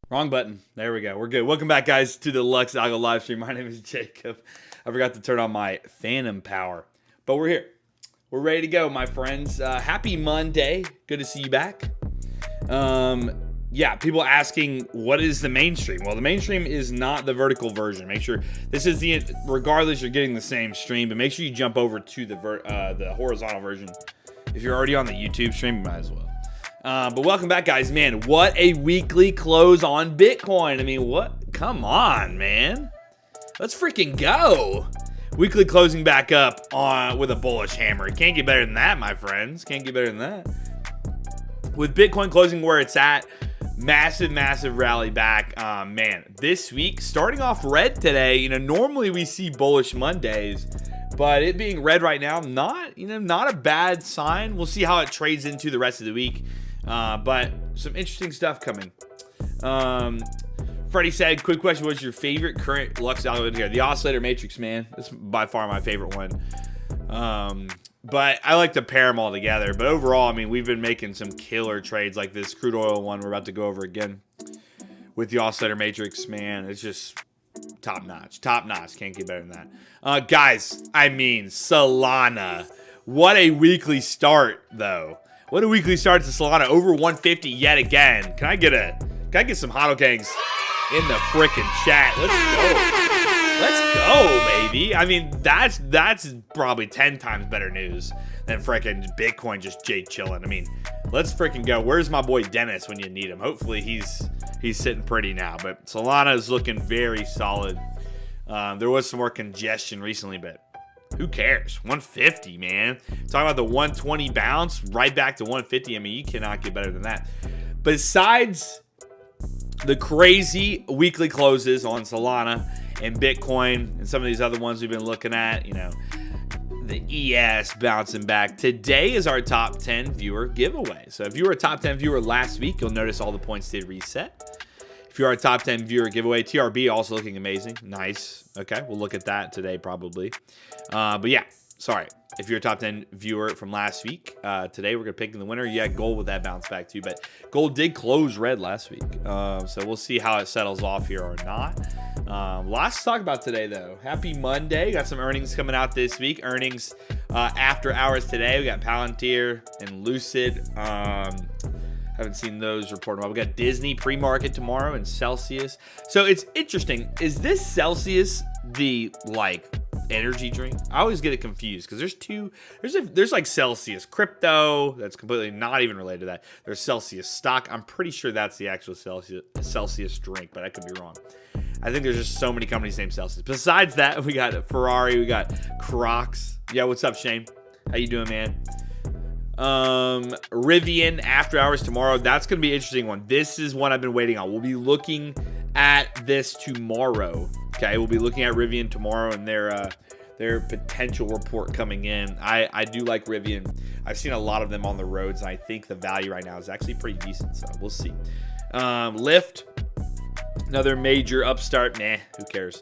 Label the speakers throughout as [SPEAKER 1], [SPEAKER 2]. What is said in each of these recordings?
[SPEAKER 1] Wrong button. There we go. We're good. Welcome back, guys, to the LuxAlgo live stream. My name is Jacob. I forgot to turn on my phantom power, but we're here. We're ready to go, my friends. Happy Monday. Good to see you back. Yeah, people asking, what is the mainstream? Well, the mainstream is not the vertical version. Make sure this is regardless, you're getting the same stream, but make sure you jump over to the horizontal version. If you're already on the YouTube stream, you might as well. But welcome back, guys. Man, what a weekly close on Bitcoin. I mean, what? Come on, man. Let's freaking go. Weekly closing back up with a bullish hammer. Can't get better than that, my friends. Can't get better than that. With Bitcoin closing where it's at, massive rally back. Man, this week starting off red today. You know, normally we see bullish Mondays, but it being red right now, not a bad sign. We'll see how it trades into the rest of the week. But some interesting stuff coming. Freddie said, quick question, what's your favorite current LuxAlgo in here? The oscillator matrix, man. That's by far my favorite one. But I like to pair them all together. But overall, I mean, we've been making some killer trades like this crude oil one we're about to go over again with the oscillator matrix, man. It's just top notch. Can't get better than that. Guys, I mean, Solana. What a weekly start, though. What a weekly start to Solana. Over 150 yet again. Can I get some hodl gangs in the frickin' chat? Let's go, baby. I mean, that's probably 10 times better news than frickin' Bitcoin just chilling. I mean, let's frickin' go. Where's my boy Dennis when you need him? Hopefully he's sitting pretty now. But Solana is looking very solid. There was some more congestion recently, but who cares? 150, man. Talking about the 120 bounce, right back to 150. I mean, you cannot get better than that. Besides the crazy weekly closes on Solana and Bitcoin and some of these other ones we've been looking at, you know, the ES bouncing back. Today is our top 10 viewer giveaway. So if you were a top 10 viewer last week, you'll notice all the points did reset. If you are a top 10 viewer giveaway, TRB also looking amazing. Nice. Okay, we'll look at that today probably. But yeah, sorry. If you're a top 10 viewer from last week, today we're going to pick the winner. Yeah, gold with that bounce back too, but gold did close red last week. So we'll see how it settles off here or not. Lots to talk about today, though. Happy Monday. Got some earnings coming out this week. Earnings after hours today. We got Palantir and Lucid. Haven't seen those reporting. We got Disney pre-market tomorrow and Celsius. So it's interesting. Is this Celsius the energy drink? I always get it confused because there's two. There's like Celsius crypto that's completely not even related to that. There's Celsius stock. I'm pretty sure that's the actual Celsius drink, but I could be wrong. I think there's just so many companies named Celsius. Besides that, we got Ferrari. We got Crocs. Yeah, what's up, Shane? How you doing, man? Rivian after hours tomorrow. That's gonna be an interesting one. This is one I've been waiting on. We'll be looking at this tomorrow. Okay, we'll be looking at Rivian tomorrow and their potential report coming in. I do like Rivian. I've seen a lot of them on the roads, and I think the value right now is actually pretty decent. So we'll see. Lyft, another major upstart. Nah, who cares?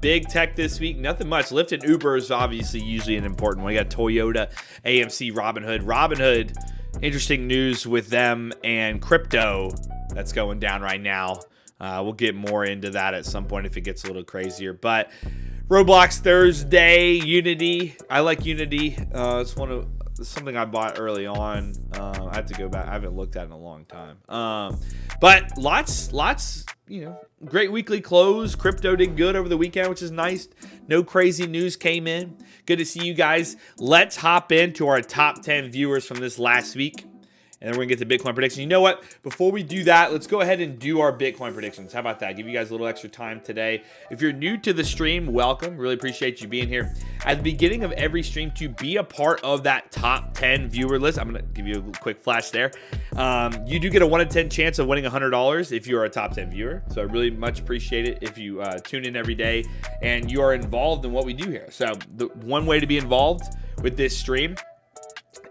[SPEAKER 1] Big tech this week, nothing much. Lyft and Uber is obviously usually an important one. We got Toyota, AMC, Robinhood, interesting news with them and crypto that's going down right now. We'll get more into that at some point if it gets a little crazier. But Roblox Thursday, Unity. I like Unity. It's something I bought early on. I have to go back. I haven't looked at it in a long time. But lots, great weekly close. Crypto did good over the weekend, which is nice. No crazy news came in. Good to see you guys. Let's hop into our top 10 viewers from this last week. And then we're going to get to Bitcoin prediction. You know what? Before we do that, let's go ahead and do our Bitcoin predictions. How about that? Give you guys a little extra time today. If you're new to the stream, welcome. Really appreciate you being here. At the beginning of every stream, to be a part of that top 10 viewer list, I'm going to give you a quick flash there. You do get a 1 in 10 chance of winning $100 if you're a top 10 viewer. So I really much appreciate it if you tune in every day and you are involved in what we do here. So the one way to be involved with this stream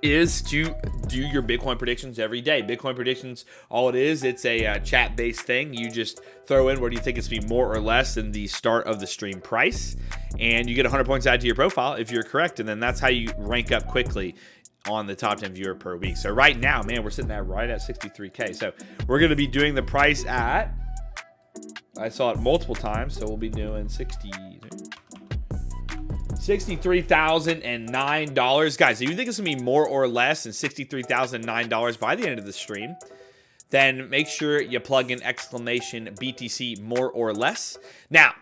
[SPEAKER 1] is to do your Bitcoin predictions every day. Bitcoin predictions, all it is, it's a chat-based thing. You just throw in where do you think it's going to be more or less than the start of the stream price, and you get 100 points added to your profile if you're correct, and then that's how you rank up quickly on the top 10 viewer per week. So right now, man, we're sitting at right at 63K. So we're going to be doing the price at I saw it multiple times, so we'll be doing $63,009. Guys, if you think it's going to be more or less than $63,009 by the end of the stream, then make sure you plug in exclamation BTC more or less. Now,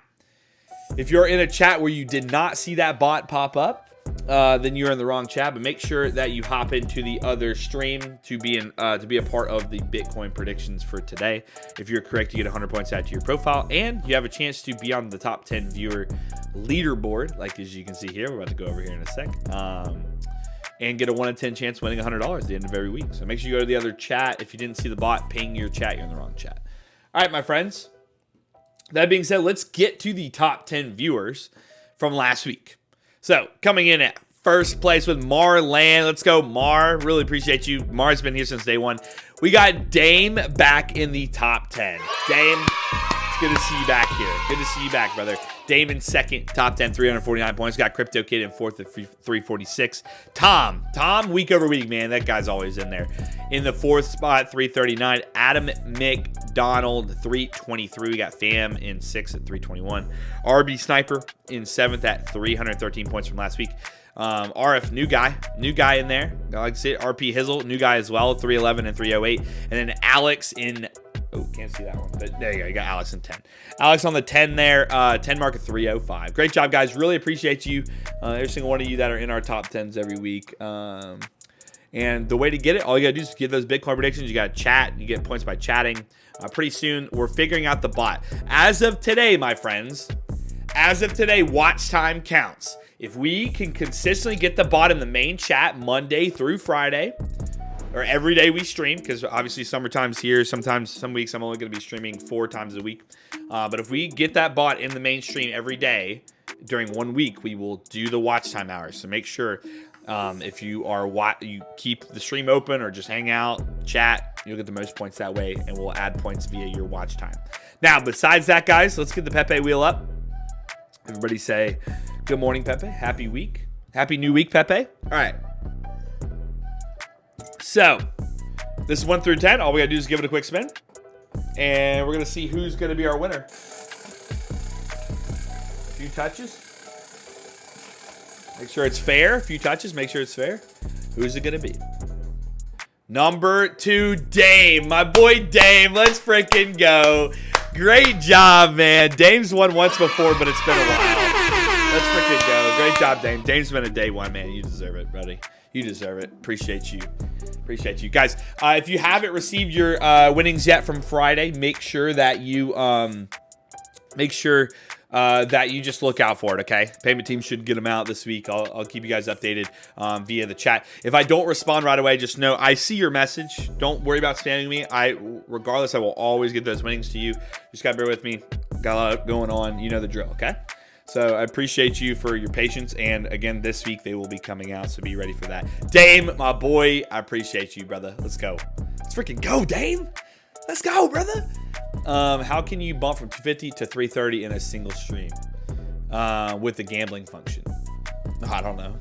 [SPEAKER 1] if you're in a chat where you did not see that bot pop up, then you're in the wrong chat. But make sure that you hop into the other stream to be a part of the Bitcoin predictions for today. If you're correct, you get 100 points added to your profile, and you have a chance to be on the top 10 viewer leaderboard, like as you can see here. We're about to go over here in a sec. And get a 1 in 10 chance winning $100 at the end of every week. So make sure you go to the other chat. If you didn't see the bot ping your chat, you're in the wrong chat. All right, my friends. That being said, let's get to the top 10 viewers from last week. So coming in at first place with Marland. Let's go, Mar. Really appreciate you. Mar's been here since day one. We got Dame back in the top 10. Dame, it's good to see you back here. Good to see you back, brother. Dame in second, top 10, 349 points. Got Crypto Kid in fourth at 346. Tom, week over week, man. That guy's always in there. In the fourth spot, 339. Adam McDonald, 323. We got Fam in sixth at 321. RB Sniper in seventh at 313 points from last week. RF, new guy in there. Like I said, RP Hizzle, new guy as well, 311 and 308. And then Alex in, oh, can't see that one, but there you go. You got Alex in 10. Alex on the 10 there, 10 mark at 305. Great job, guys. Really appreciate you, every single one of you that are in our top 10s every week. And the way to get it, all you got to do is give those Bitcoin predictions. You got to chat. You get points by chatting. Pretty soon, we're figuring out the bot. As of today, my friends, watch time counts. If we can consistently get the bot in the main chat Monday through Friday, or every day we stream, because obviously summertime's here. Sometimes, some weeks I'm only going to be streaming 4 times a week. But if we get that bot in the mainstream every day during 1 week, we will do the watch time hours. So make sure if you keep the stream open or just hang out, chat, you'll get the most points that way, and we'll add points via your watch time. Now, besides that, guys, let's get the Pepe wheel up. Everybody say, good morning, Pepe. Happy week. Happy new week, Pepe. All right. So, this is 1 through 10. All we got to do is give it a quick spin. And we're going to see who's going to be our winner. A few touches. Make sure it's fair. A few touches. Make sure it's fair. Who's it going to be? Number 2, Dame. My boy Dame. Let's freaking go. Great job, man. Dame's won once before, but it's been a while. Let's freaking go. Great job, Dame. Dame's been a day one, man. You deserve it, buddy. You deserve it. Appreciate you. Appreciate you. Guys, if you haven't received your winnings yet from Friday, make sure that you just look out for it, okay? Payment team should get them out this week. I'll keep you guys updated via the chat. If I don't respond right away, just know I see your message. Don't worry about spamming me. Regardless, I will always get those winnings to you. Just gotta bear with me. Got a lot going on. You know the drill, okay? So I appreciate you for your patience. And again, this week they will be coming out, so be ready for that. Dame, my boy, I appreciate you, brother. Let's go. Let's freaking go, Dame. Let's go, brother. How can you bump from 250 to 330 in a single stream with the gambling function? I don't know.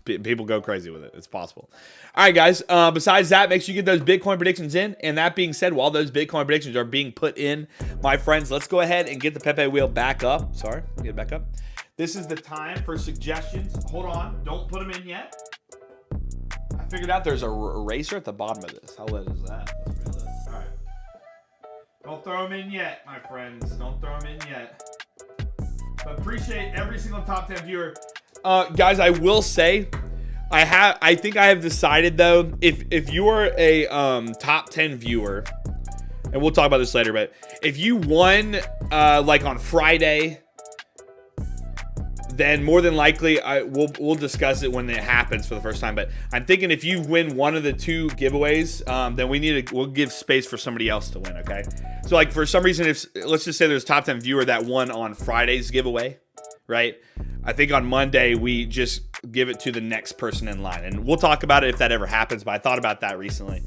[SPEAKER 1] People go crazy with it. It's possible. All right, guys. Besides that, make sure you get those Bitcoin predictions in. And that being said, while those Bitcoin predictions are being put in, my friends, let's go ahead and get the Pepe wheel back up. Sorry, get it back up. This is the time for suggestions. Hold on. Don't put them in yet. I figured out there's a eraser at the bottom of this. How lit is that? That's pretty lit. All right. Don't throw them in yet, my friends. Don't throw them in yet. But appreciate every single top 10 viewer. Guys, I will say, I think I have decided though, if you are a top 10 viewer, and we'll talk about this later, but if you won like on Friday, then more than likely we'll discuss it when it happens for the first time. But I'm thinking if you win one of the 2 giveaways, then we'll give space for somebody else to win. Okay, so like for some reason, if let's just say there's a top 10 viewer that won on Friday's giveaway, right? I think on Monday we just give it to the next person in line, and we'll talk about it if that ever happens. But I thought about that recently,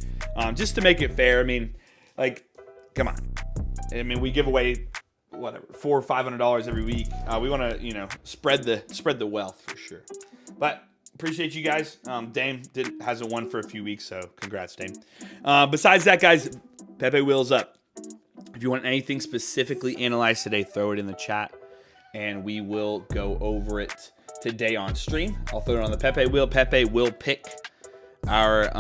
[SPEAKER 1] just to make it fair. I mean, like, come on. I mean, we give away whatever $400 or $500 every week. We want to, spread the wealth for sure. But appreciate you guys. Dame hasn't won for a few weeks, so congrats, Dame. Besides that, guys, Pepe wheels up. If you want anything specifically analyzed today, throw it in the chat, and we will go over it today on stream. I'll throw it on the Pepe wheel. Pepe will pick our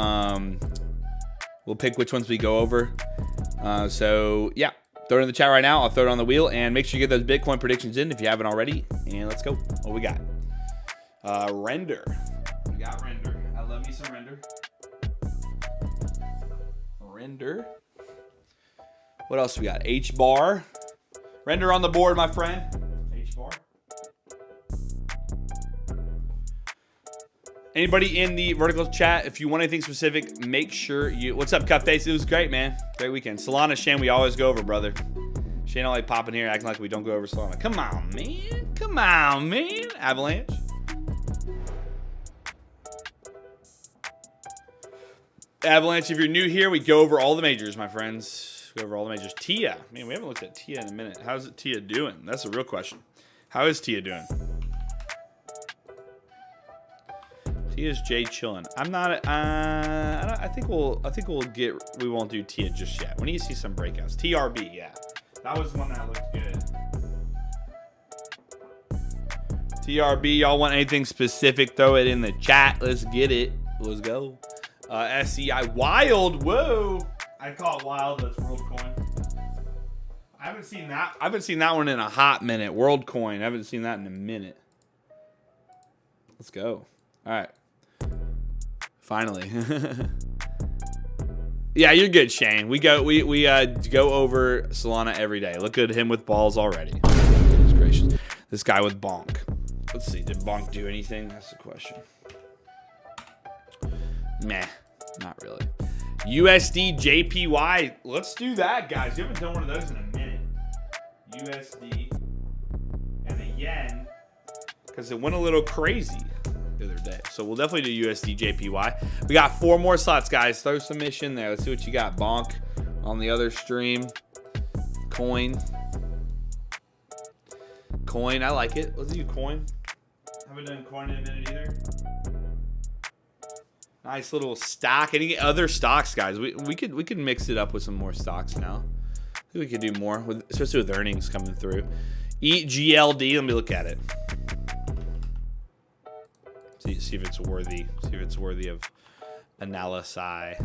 [SPEAKER 1] we'll pick which ones we go over. So yeah, throw it in the chat right now. I'll throw it on the wheel, and make sure you get those Bitcoin predictions in if you haven't already. And let's go. What we got? Render. We got render. I love me some render. Render. What else we got? HBar. Render on the board, my friend. HBar. Anybody in the vertical chat, if you want anything specific, make sure you... What's up, Cutface? It was great, man. Great weekend. Solana, Shane, we always go over, brother. Shane don't like popping here, acting like we don't go over Solana. Come on, man. Come on, man. Avalanche. Avalanche, if you're new here, we go over all the majors, my friends. Go over all the majors. Tia. Man, we haven't looked at Tia in a minute. How's Tia doing? That's a real question. How is Tia doing? Tia's Jay chilling. I'm not. I think we'll get. We won't do Tia just yet. We need to see some breakouts. TRB, yeah, that was one that looked good. TRB, y'all want anything specific? Throw it in the chat. Let's get it. Let's go. SCI Wild. Whoa, I call it Wild. That's Worldcoin. I haven't seen that. I haven't seen that one in a hot minute. Worldcoin. I haven't seen that in a minute. Let's go. All right. Finally. Yeah, you're good, Shane. We go over Solana every day. Look at him with balls already. Goodness gracious. This guy with Bonk. Let's see. Did Bonk do anything? That's the question. Meh. Not really. USD JPY. Let's do that, guys. You haven't done one of those in a minute. USD and the yen, because it went a little crazy the other day. So we'll definitely do USD JPY. We got 4 more slots, guys. Throw some in there. Let's see what you got. Bonk on the other stream. Coin. Coin. I like it. Let's do coin. Haven't done coin in a minute either. Nice little stock. Any other stocks, guys? We could mix it up with some more stocks now. I think we could do more, especially with earnings coming through. EGLD. Let me look at it. See if it's worthy. See if it's worthy of analysis.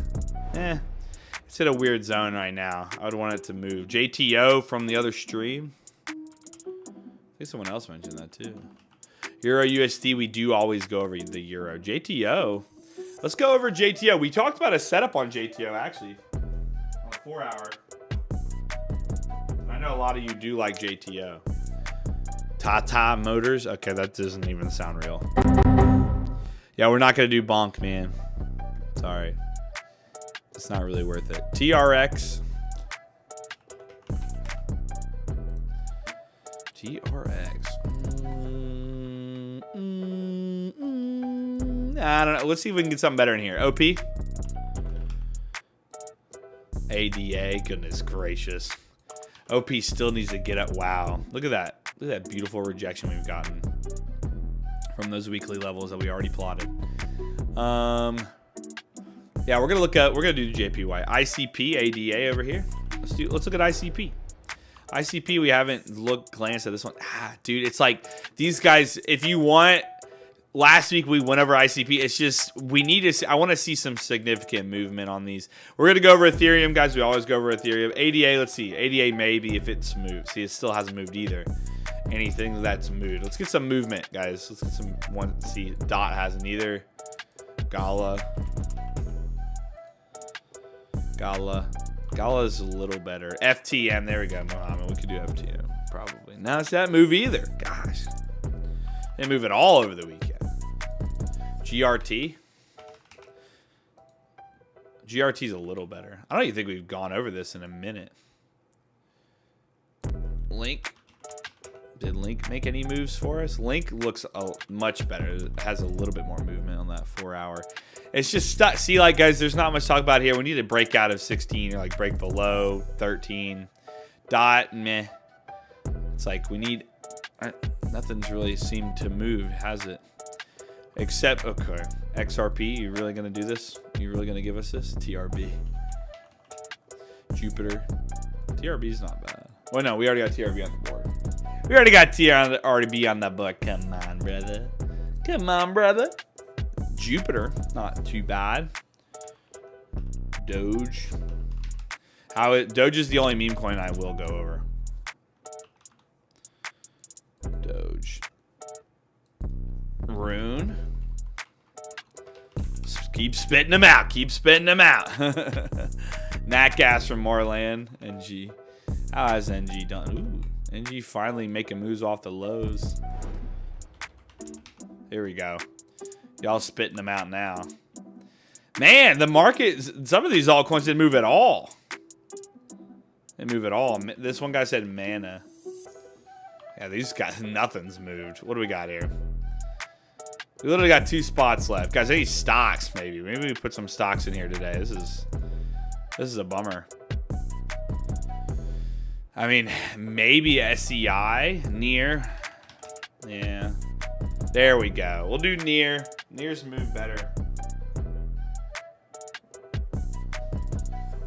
[SPEAKER 1] It's in a weird zone right now. I would want it to move. JTO from the other stream. I think someone else mentioned that too. Euro USD. We do always go over the Euro. JTO. Let's go over JTO. We talked about a setup on JTO actually on 4 hour. I know a lot of you do like JTO. Tata Motors. Okay, that doesn't even sound real. Yeah, we're not going to do Bonk, man. Sorry. It's not really worth it. TRX. TRX. I don't know. Let's see if we can get something better in here. OP. ADA. Goodness gracious. OP still needs to get up. Wow. Look at that. Look at that beautiful rejection we've gotten from those weekly levels that we already plotted. Yeah, we're gonna do JPY. ICP, ADA over here. Let's look at ICP. ICP, we haven't glanced at this one. Dude, it's like these guys, if you want, last week we went over ICP. It's just, I want to see some significant movement on these. We're gonna go over Ethereum, guys. We always go over Ethereum. ADA, let's see. ADA maybe if it's moved. See, it still hasn't moved either. Anything that's moved. Let's get some movement, guys. Let's get some one. See, Dot hasn't either. Gala is a little better. FTM, there we go, Mohammed. We could do FTM probably. Now it's that move either. Gosh, they move it all over the weekend. GRT. GRT's a little better. I don't even think we've gone over this in a minute. Link. Did Link make any moves for us? Link looks much better. It has a little bit more movement on that 4 hour. It's just stuck. See, like, guys, there's not much to talk about here. We need to break out of 16 or like break below 13. Dot, meh. It's like we need. Nothing's really seemed to move, has it? Except, okay, XRP. You really gonna do this? You really gonna give us this? TRB. Jupiter. TRB's not bad. Well, no, we already got TRB on the board. We already got TRB on the board. Come on, brother. Come on, brother. Jupiter, not too bad. Doge. Doge is the only meme coin I will go over. Doge. Rune. Keep spitting them out. Keep spitting them out. Nat Gas from Moreland. NG. How has NG done? Ooh. NG finally making moves off the lows. Here we go. Y'all spitting them out now. Man, the market, some of these altcoins didn't move at all. Didn't move at all. This one guy said mana. Yeah, these guys, nothing's moved. What do we got here? We literally got 2 spots left. Guys, any stocks maybe. Maybe we put some stocks in here today. This is a bummer. I mean, maybe SEI, near. Yeah. There we go. We'll do near. Near's move better.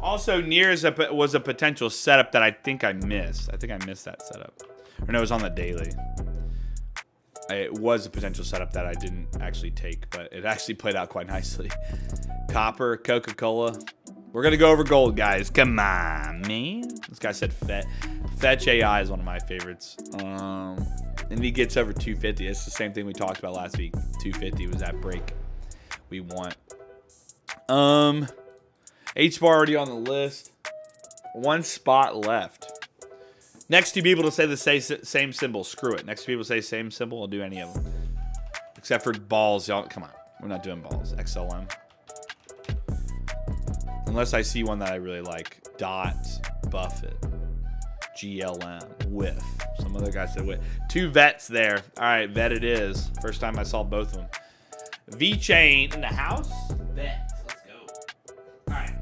[SPEAKER 1] Also, near was a potential setup that I think I missed. I think I missed that setup. Or no, it was on the daily. It was a potential setup that I didn't actually take, but it actually played out quite nicely. Copper, Coca-Cola. We're going to go over gold, guys. Come on, man. This guy said Fetch AI is one of my favorites. And he gets over 250. It's the same thing we talked about last week. 250 was that break we want. HBar already on the list. 1 spot left. Next 2 people to say the same symbol. Screw it. Next 2 people say same symbol. I'll do any of them. Except for balls. Y'all, come on. We're not doing balls. XLM. Unless I see one that I really like. Dot. Buffett. GLM. Whiff. Some other guy said whiff. 2 vets there. All right. Vet it is. First time I saw both of them. vChain in the house. Vet. Let's go. All right.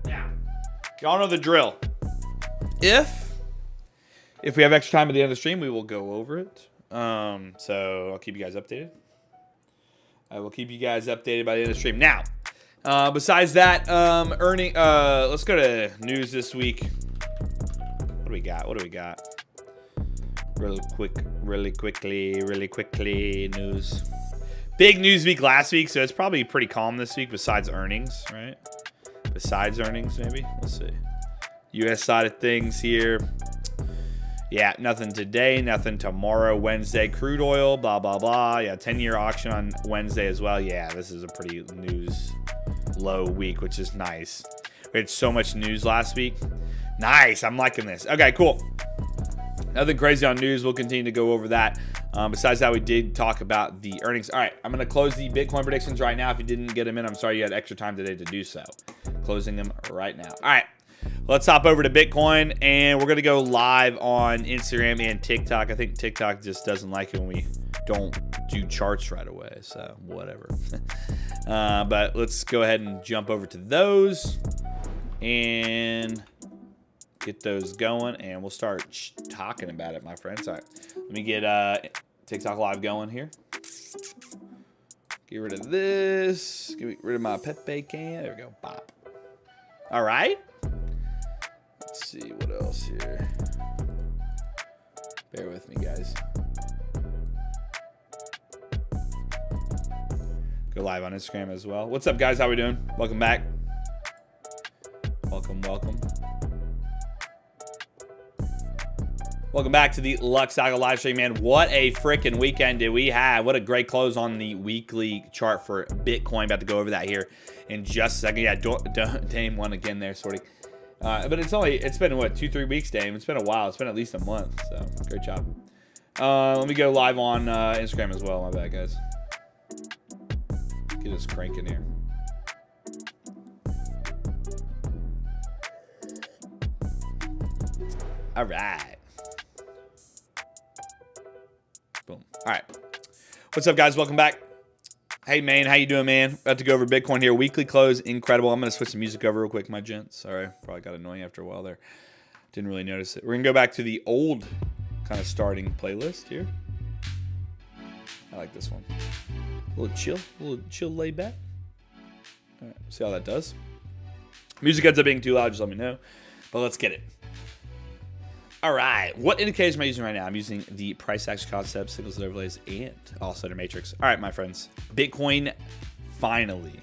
[SPEAKER 1] Now. Y'all know the drill. If we have extra time at the end of the stream, we will go over it. So I'll keep you guys updated. I will keep you guys updated by the end of the stream. Now, besides that, let's go to news this week. What do we got? What do we got? Really quickly, news. Big news week last week, so it's probably pretty calm this week besides earnings, right? Besides earnings, maybe. Let's see. U.S. side of things here. Yeah, nothing today, nothing tomorrow. Wednesday, crude oil, blah, blah, blah. Yeah, 10-year auction on Wednesday as well. Yeah, this is a pretty news low week, which is nice. We had so much news last week. Nice, I'm liking this. Okay, cool. Nothing crazy on news. We'll continue to go over that. Besides that, we did talk about the earnings. All right, I'm going to close the Bitcoin predictions right now. If you didn't get them in, I'm sorry you had extra time today to do so. Closing them right now. All right. Let's hop over to Bitcoin, and we're going to go live on Instagram and TikTok. I think TikTok just doesn't like it when we don't do charts right away, so whatever. But let's go ahead and jump over to those and get those going, and we'll start talking about it, my friends. All right, let me get TikTok live going here. Get rid of this. Get rid of my Pepe can. There we go. Bop. All right. Let's see what else here. Bear with me, guys. Go live on Instagram as well. What's up, guys? How we doing? Welcome back. Welcome. Welcome back to the LuxAlgo live stream, man. What a freaking weekend did we have. What a great close on the weekly chart for Bitcoin. About to go over that here in just a second. Yeah, Dame won again there, sort of. But it's been what, 2-3 weeks, Dame? It's been a while. It's been at least a month. So great job. Let me go live on Instagram as well. My bad, guys. Get us cranking here. All right. Boom. All right. What's up, guys? Welcome back. Hey, man. How you doing, man? About to go over Bitcoin here. Weekly close. Incredible. I'm going to switch the music over real quick, my gents. Sorry. Probably got annoying after a while there. Didn't really notice it. We're going to go back to the old kind of starting playlist here. I like this one. A little chill laid back. All right. See how that does. Music ends up being too loud. Just let me know. But let's get it. All right, what indicators am I using right now? I'm using the price action concept, signals and overlays, and oscillator matrix. All right, my friends, Bitcoin finally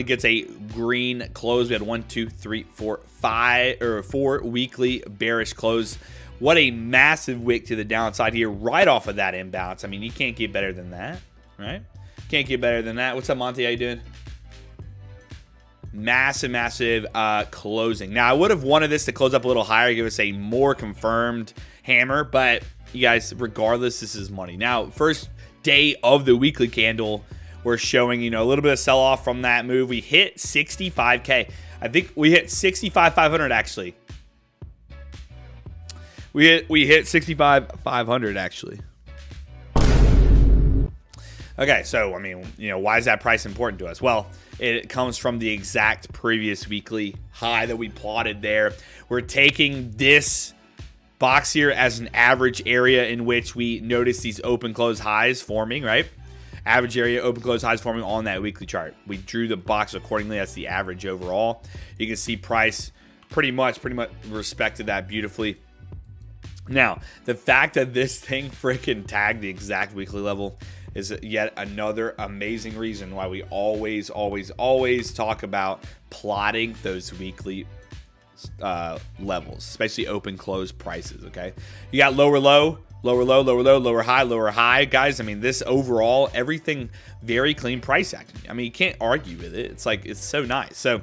[SPEAKER 1] gets a green close. We had 1, 2, 3, 4, 5 or 4 weekly bearish close. What a massive wick to the downside here, right off of that imbalance. I mean, you can't get better than that, right? Can't get better than that. What's up, Monty? How you doing? Massive closing. Now, I would have wanted this to close up a little higher, give us a more confirmed hammer, but you guys, regardless, this is money. Now, first day of the weekly candle, we're showing, you know, a little bit of sell-off from that move. We hit 65K. I think we hit 65,500 actually. We hit 65,500 actually. Okay, so I mean, you know, why is that price important to us? Well, it comes from the exact previous weekly high that we plotted there. We're taking this box here as an average area in which we notice these open close highs forming, right? Average area, open close highs forming on that weekly chart. We drew the box accordingly. That's the average overall. You can see price pretty much respected that beautifully. Now, the fact that this thing freaking tagged the exact weekly level is yet another amazing reason why we always talk about plotting those weekly levels, especially open close prices. Okay, you got lower low, lower low, lower low, lower high, guys. I mean, this overall, everything very clean price action. I mean, you can't argue with it. It's like, it's so nice. So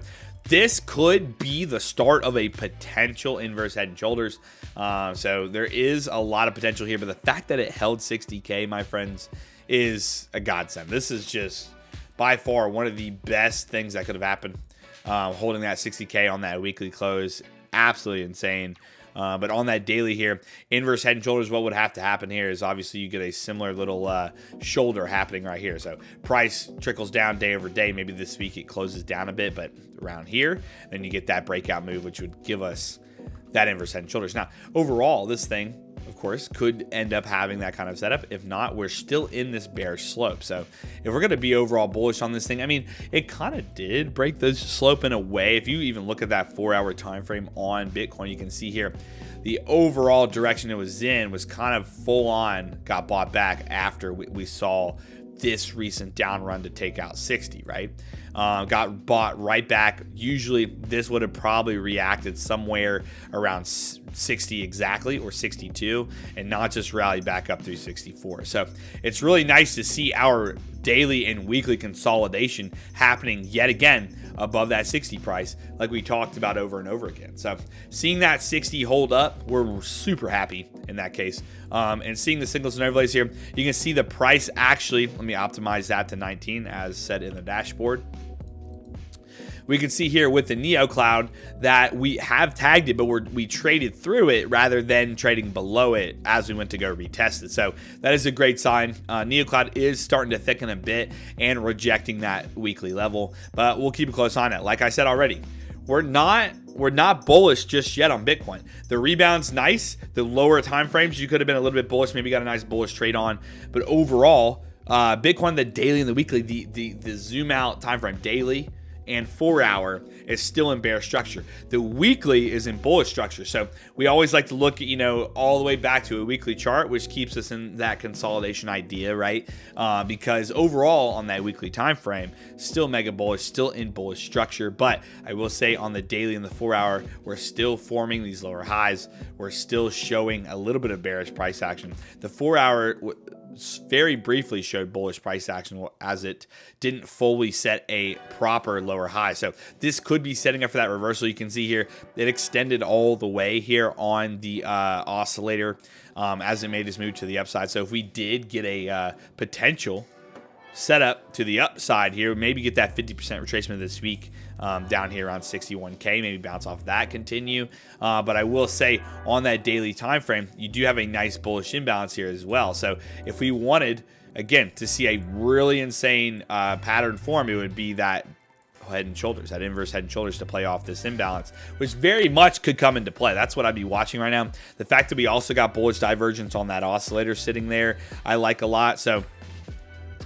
[SPEAKER 1] this could be the start of a potential inverse head and shoulders. So there is a lot of potential here, but the fact that it held 60K, my friends, is a godsend. This is just by far one of the best things that could have happened. Holding that 60K on that weekly close, absolutely insane. But on that daily here, inverse head and shoulders, what would have to happen here is obviously you get a similar little shoulder happening right here. So price trickles down day over day. Maybe this week it closes down a bit, but around here, then you get that breakout move, which would give us that inverse head and shoulders. Now, overall, this thing, of course, could end up having that kind of setup. If not, we're still in this bearish slope. So if we're going to be overall bullish on this thing, I mean, it kind of did break the slope in a way. If you even look at that 4-hour time frame on Bitcoin, you can see here the overall direction it was in was kind of full on got bought back after we saw this recent down run to take out 60, right? Got bought right back. Usually this would have probably reacted somewhere around 60 exactly, or 62, and not just rally back up through 64. So it's really nice to see our daily and weekly consolidation happening yet again above that 60 price, like we talked about over and over again. So seeing that 60 hold up, we're super happy in that case. And seeing the signals and overlays here, you can see the price actually, let me optimize that to 19 as set in the dashboard. We can see here with the Neo Cloud that we have tagged it, but we traded through it rather than trading below it as we went to go retest it. So that is a great sign. Neo Cloud is starting to thicken a bit and rejecting that weekly level, but we'll keep a close eye on it. Like I said already, we're not bullish just yet on Bitcoin. The rebound's nice. The lower time frames, you could have been a little bit bullish, maybe got a nice bullish trade on, but overall, Bitcoin, the daily and the weekly, the zoom out time frame daily and 4-hour is still in bear structure. The weekly is in bullish structure. So we always like to look at, you know, all the way back to a weekly chart, which keeps us in that consolidation idea, right? Because overall on that weekly time frame, still mega bullish, still in bullish structure. But I will say on the daily and the 4-hour, we're still forming these lower highs. We're still showing a little bit of bearish price action. The 4-hour very briefly showed bullish price action as it didn't fully set a proper lower high. So this could be setting up for that reversal. You can see here it extended all the way here on the oscillator as it made its move to the upside. So if we did get a potential setup to the upside here, maybe get that 50% retracement this week down here around 61K, maybe bounce off that, continue. But I will say on that daily time frame, you do have a nice bullish imbalance here as well. So if we wanted, again, to see a really insane pattern form, it would be that head and shoulders, that inverse head and shoulders to play off this imbalance, which very much could come into play. That's what I'd be watching right now. The fact that we also got bullish divergence on that oscillator sitting there, I like a lot. So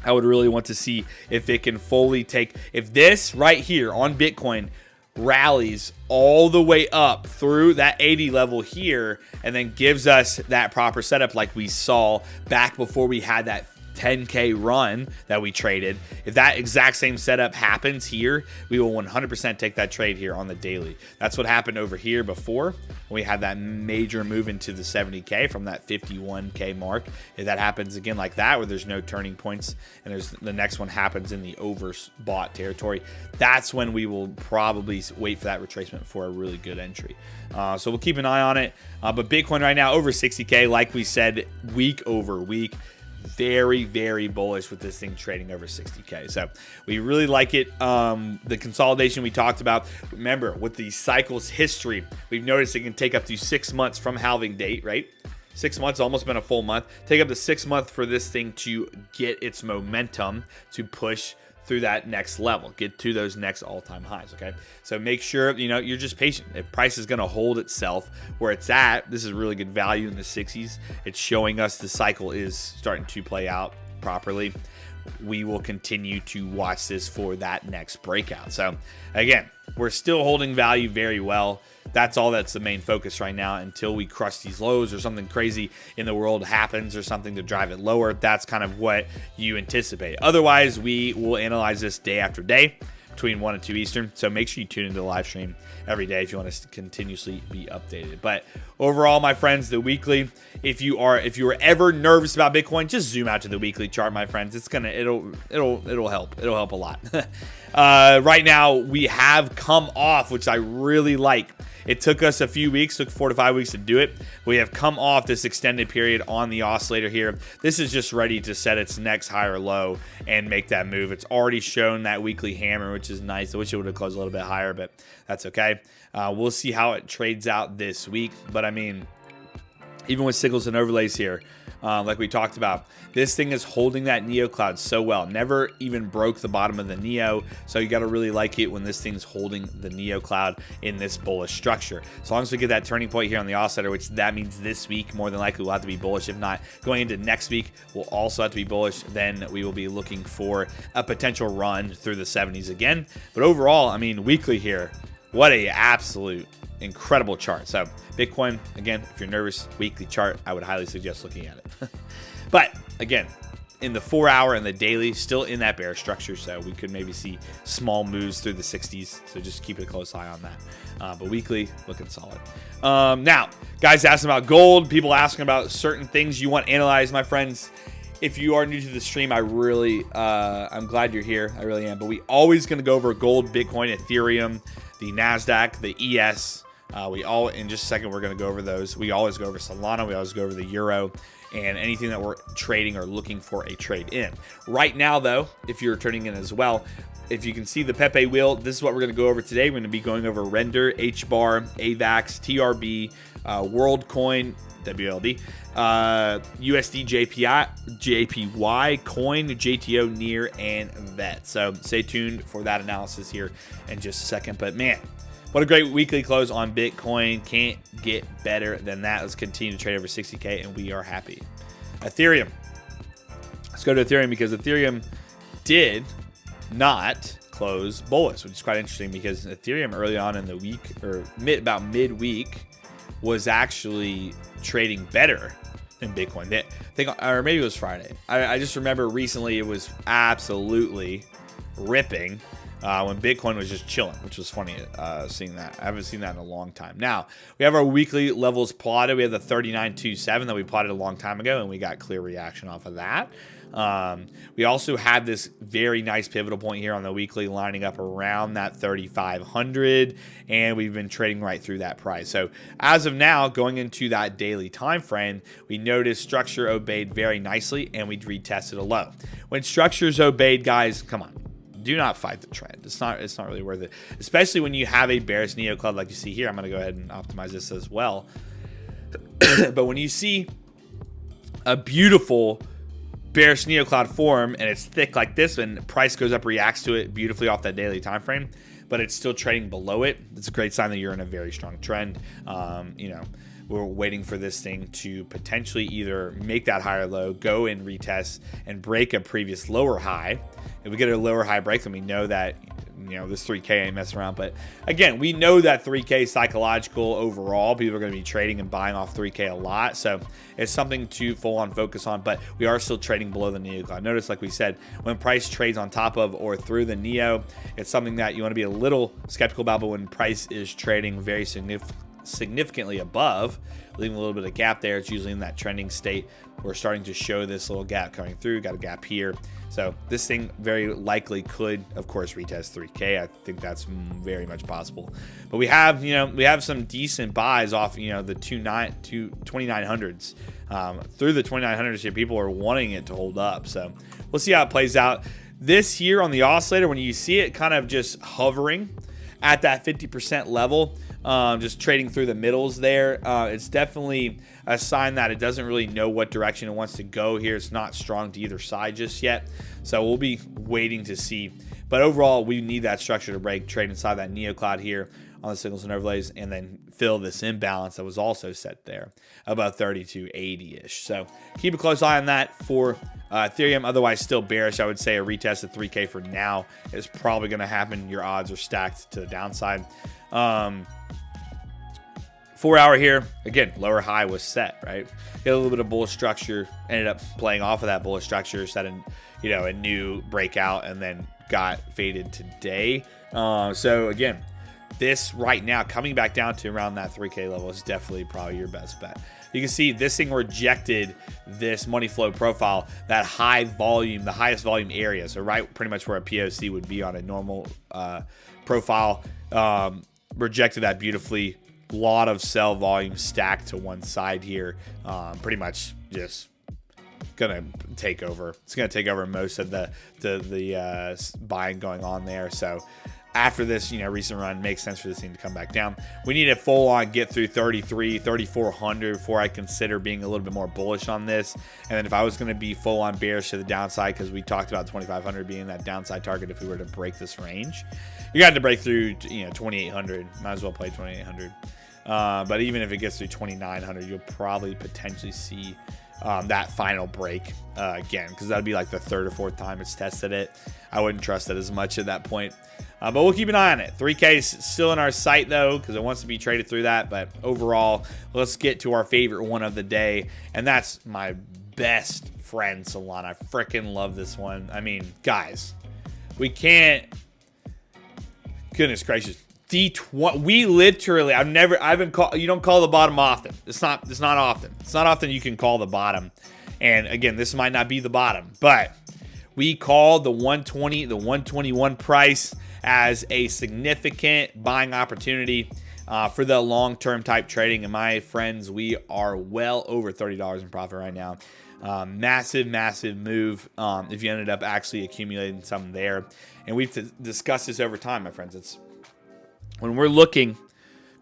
[SPEAKER 1] I would really want to see if it can fully take, if this right here on Bitcoin rallies all the way up through that 80 level here, and then gives us that proper setup like we saw back before we had that 10K run that we traded. If that exact same setup happens here, we will 100% take that trade here on the daily. That's what happened over here before when we had that major move into the 70K from that 51K mark. If that happens again like that, where there's no turning points and there's the next one happens in the overbought territory, that's when we will probably wait for that retracement for a really good entry. So we'll keep an eye on it. But Bitcoin right now over 60K, like we said, week over week. Very, very bullish with this thing trading over 60K. So we really like it. The consolidation we talked about, remember with the cycles history, we've noticed it can take up to 6 months from halving date, right? 6 months, almost been a full month. Take up to 6 months for this thing to get its momentum to push through that next level, get to those next all-time highs. Okay, so make sure you're just patient. If price is going to hold itself where it's at, this is really good value in the 60s. It's showing us the cycle is starting to play out properly. We will continue to watch this for that next breakout. So again, we're still holding value very well. That's all that's the main focus right now until we crush these lows or something crazy in the world happens or something to drive it lower. That's kind of what you anticipate. Otherwise, we will analyze this day after day between 1 and 2 Eastern. So make sure you tune into the live stream every day if you want us to continuously be updated. But overall, my friends, the weekly, if you are ever nervous about Bitcoin, just zoom out to the weekly chart, my friends. It'll help. It'll help a lot. Right now we have come off, which I really like. It took us a few weeks, took 4 to 5 weeks to do it. We have come off this extended period on the oscillator here. This is just ready to set its next high or low and make that move. It's already shown that weekly hammer, which is nice. I wish it would have closed a little bit higher, but that's okay. We'll see how it trades out this week. But I mean, even with signals and overlays here, like we talked about, this thing is holding that Neo cloud so well. Never even broke the bottom of the Neo, so you got to really like it when this thing's holding the Neo cloud in this bullish structure. As long as we get that turning point here on the oscillator, which that means this week more than likely we'll have to be bullish. If not, going into next week we'll also have to be bullish. Then we will be looking for a potential run through the 70s again. But overall, I mean, weekly here, what a absolute incredible chart. So Bitcoin, again, if you're nervous, weekly chart, I would highly suggest looking at it. But again, in the 4 hour and the daily, still in that bear structure, so we could maybe see small moves through the 60s, so just keep a close eye on that. But weekly, looking solid. Now, guys asking about gold, people asking about certain things you want analyzed, my friends. If you are new to the stream, I'm glad you're here. I really am. But we always going to go over gold, Bitcoin, Ethereum, the NASDAQ, the ES. In just a second, we're going to go over those. We always go over Solana. We always go over the Euro and anything that we're trading or looking for a trade in. Right now, though, if you're turning in as well, if you can see the Pepe wheel, this is what we're going to go over today. We're going to be going over Render, HBar, AVAX, TRB, Worldcoin, WLD, USD, JPY, Coin, JTO, NEAR, and VET. So stay tuned for that analysis here in just a second. But man, what a great weekly close on Bitcoin. Can't get better than that. Let's continue to trade over 60K, and we are happy. Ethereum. Let's go to Ethereum because Ethereum did not close bullish, which is quite interesting because Ethereum early on in the week, or about midweek, was actually trading better than Bitcoin. I think, or maybe it was Friday. I just remember recently it was absolutely ripping when Bitcoin was just chilling, which was funny seeing that. I haven't seen that in a long time. Now, we have our weekly levels plotted. We have the 39.27 that we plotted a long time ago, and we got clear reaction off of that. We also had this very nice pivotal point here on the weekly lining up around that 3,500, and we've been trading right through that price. So as of now, going into that daily time frame, we noticed structure obeyed very nicely, and we retested a low. When structure's obeyed, guys, come on. Do not fight the trend. It's not really worth it, especially when you have a bearish Neo cloud like you see here. I'm going to go ahead and optimize this as well. But when you see a beautiful bearish Neo cloud form and it's thick like this, and price goes up, reacts to it beautifully off that daily time frame, but it's still trading below it, it's a great sign that you're in a very strong trend. We're waiting for this thing to potentially either make that higher low, go and retest, and break a previous lower high. If we get a lower high break, then we know that this 3K ain't messing around. But again, we know that 3K is psychological overall. People are going to be trading and buying off 3K a lot. So it's something to full on focus on, but we are still trading below the Neo cloud. Notice, like we said, when price trades on top of or through the Neo, it's something that you want to be a little skeptical about, but when price is trading very significantly above, leaving a little bit of gap there, it's usually in that trending state. We're starting to show this little gap coming through. Got a gap here. So this thing very likely could, of course, retest 3K. I think that's very much possible. But we have, we have some decent buys off, the 2900s. Through the 2900s here, people are wanting it to hold up. So we'll see how it plays out. This here on the oscillator, when you see it kind of just hovering at that 50% level, just trading through the middles there, it's definitely a sign that it doesn't really know what direction it wants to go here. It's not strong to either side just yet, so we'll be waiting to see. But overall, we need that structure to break, trade inside that Neo cloud here on the signals and overlays, and then fill this imbalance that was also set there about 3280-ish. So keep a close eye on that for Ethereum. Otherwise, still bearish. I would say a retest of 3K for now is probably going to happen. Your odds are stacked to the downside. 4 hour here, again, lower high was set, right? Get a little bit of bullish structure, ended up playing off of that bullish structure, set a new breakout, and then got faded today. So again, this right now coming back down to around that 3K level is definitely probably your best bet. You can see this thing rejected this money flow profile, that high volume, the highest volume area. So right pretty much where a POC would be on a normal profile. Rejected that beautifully. A lot of sell volume stacked to one side here. Pretty much just gonna take over. It's gonna take over most of the buying going on there. So after this, recent run, makes sense for this thing to come back down. We need a full on get through 3,400 before I consider being a little bit more bullish on this. And then if I was going to be full on bearish to the downside, because we talked about 2,500 being that downside target if we were to break this range, you got to break through 2,800. Might as well play 2,800. But even if it gets through 2,900, you'll probably potentially see that final break again, because that'd be like the third or fourth time it's tested it. I wouldn't trust it as much at that point. But we'll keep an eye on it. 3K is still in our sight, though, because it wants to be traded through that. But overall, let's get to our favorite one of the day, and that's my best friend, Solana. I freaking love this one. I mean, guys, we can't... Goodness gracious. We literally, you don't call the bottom often. It's not often. It's not often you can call the bottom. And again, this might not be the bottom, but we called the 120, the 121 price as a significant buying opportunity for the long-term type trading. And my friends, we are well over $30 in profit right now. Massive move if you ended up actually accumulating some there. And we've discussed this over time, my friends. It's when we're looking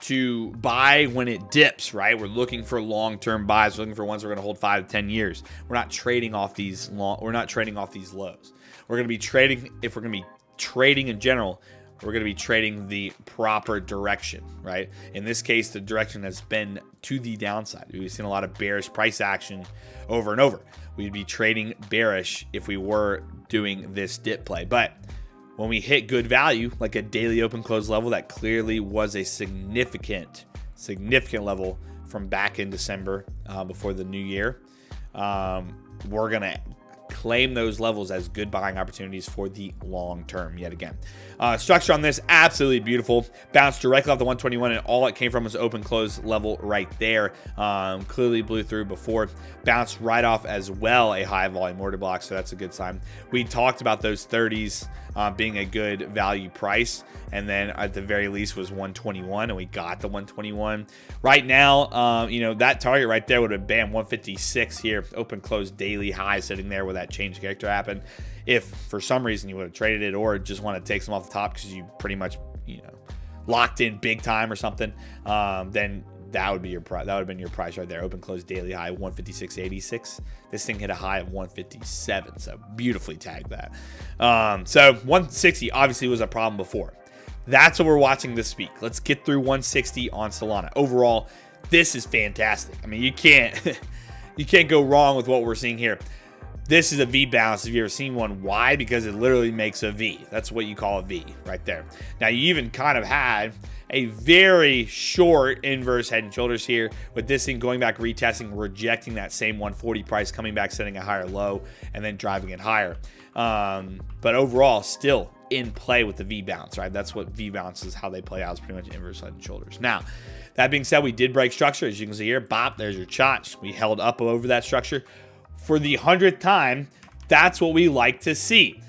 [SPEAKER 1] to buy when it dips, right? We're looking for long-term buys. We're looking for ones we're going to hold 5 to 10 years. We're not trading off these lows. We're going to be trading, if we're going to be trading in general, we're going to be trading the proper direction, right? In this case, the direction has been to the downside. We've seen a lot of bearish price action over and over. We'd be trading bearish if we were doing this dip play. But when we hit good value, like a daily open close level, that clearly was a significant level from back in December before the new year, we're going to claim those levels as good buying opportunities for the long term yet again. Structure on this, absolutely beautiful. Bounced directly off the 121, and all it came from was open close level right there. Clearly blew through before. Bounced right off as well a high volume order block, so that's a good sign. We talked about those 30s being a good value price, and then at the very least was 121, and we got the 121. Right now, that target right there would have been 156 here, open close daily high sitting there where that change character happened. If for some reason you would have traded it or just want to take some off the top because you pretty much locked in big time or something, then that would be your price. That would have been your price right there. Open close daily high 156.86. This thing hit a high of 157, so beautifully tagged that. So 160 obviously was a problem before. That's what we're watching this week. Let's get through 160 on Solana. Overall, this is fantastic. I mean, you can't go wrong with what we're seeing here. This is a V bounce if you've ever seen one. Why? Because it literally makes a V. That's what you call a V right there. Now, you even kind of had a very short inverse head and shoulders here with this thing going back, retesting, rejecting that same 140 price, coming back, setting a higher low, and then driving it higher. But overall, still in play with the V bounce, right? That's what V bounce is, how they play out. It's pretty much inverse head and shoulders. Now, that being said, we did break structure. As you can see here, bop, there's your chot. We held up over that structure. For the 100th time, that's what we like to see.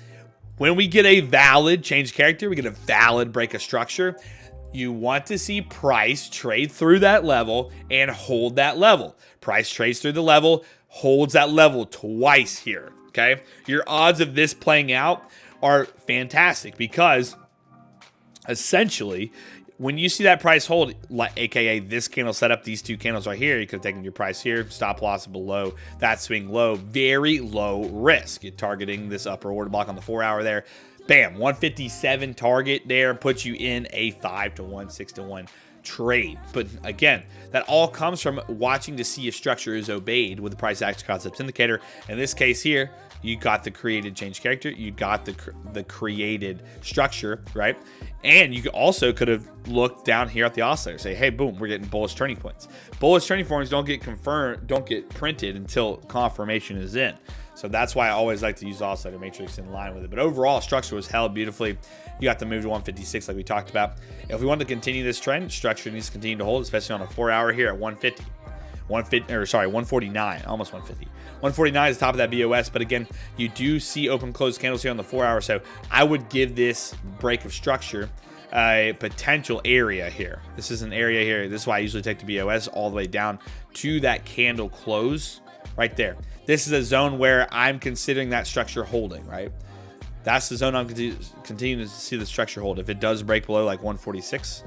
[SPEAKER 1] When we get a valid change character, we get a valid break of structure, you want to see price trade through that level and hold that level. Price trades through the level, holds that level twice here, okay? Your odds of this playing out are fantastic because essentially, when you see that price hold, aka this candle set up, these two candles right here, you could have taken your price here, stop loss below that swing low, very low risk. You're targeting this upper order block on the 4 hour there. Bam, 157 target there puts you in a 5 to 1, 6 to 1 trade. But again, that all comes from watching to see if structure is obeyed with the price action concepts indicator. In this case here, you got the created change character, you got the created structure, right? And you also could have looked down here at the oscillator, say, hey, boom, we're getting bullish turning points. Bullish turning points don't get confirmed, don't get printed until confirmation is in. So that's why I always like to use oscillator matrix in line with it. But overall, structure was held beautifully. You got the move to 156 like we talked about. If we want to continue this trend, structure needs to continue to hold, especially on a 4 hour here at 150. 149, almost 150. 149 is the top of that BOS, but again, you do see open close candles here on the 4 hour, so I would give this break of structure a potential area here. This is an area here. This is why I usually take the BOS all the way down to that candle close right there. This is a zone where I'm considering that structure holding, right? That's the zone I'm continuing to see the structure hold. If it does break below like 146,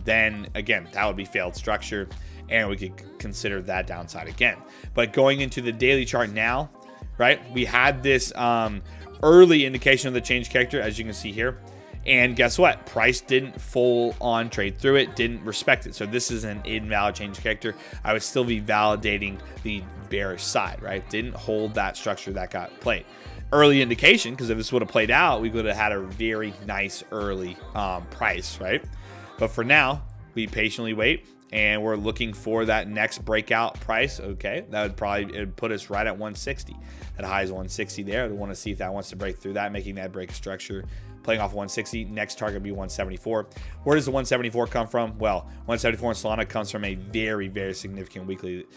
[SPEAKER 1] then again, that would be failed structure, and we could consider that downside again. But going into the daily chart now, right, we had this early indication of the change character, as you can see here. And guess what? Price didn't full on trade through it, didn't respect it. So this is an invalid change character. I would still be validating the bearish side, right? Didn't hold that structure that got played. Early indication, because if this would have played out, we would have had a very nice early price, right? But for now, we patiently wait, and we're looking for that next breakout price. Okay, that would probably, it would put us right at 160. That high is 160 there. We want to see if that wants to break through that, making that break structure. Playing off 160, next target would be 174. Where does the 174 come from? Well, 174 in Solana comes from a very, very significant weekly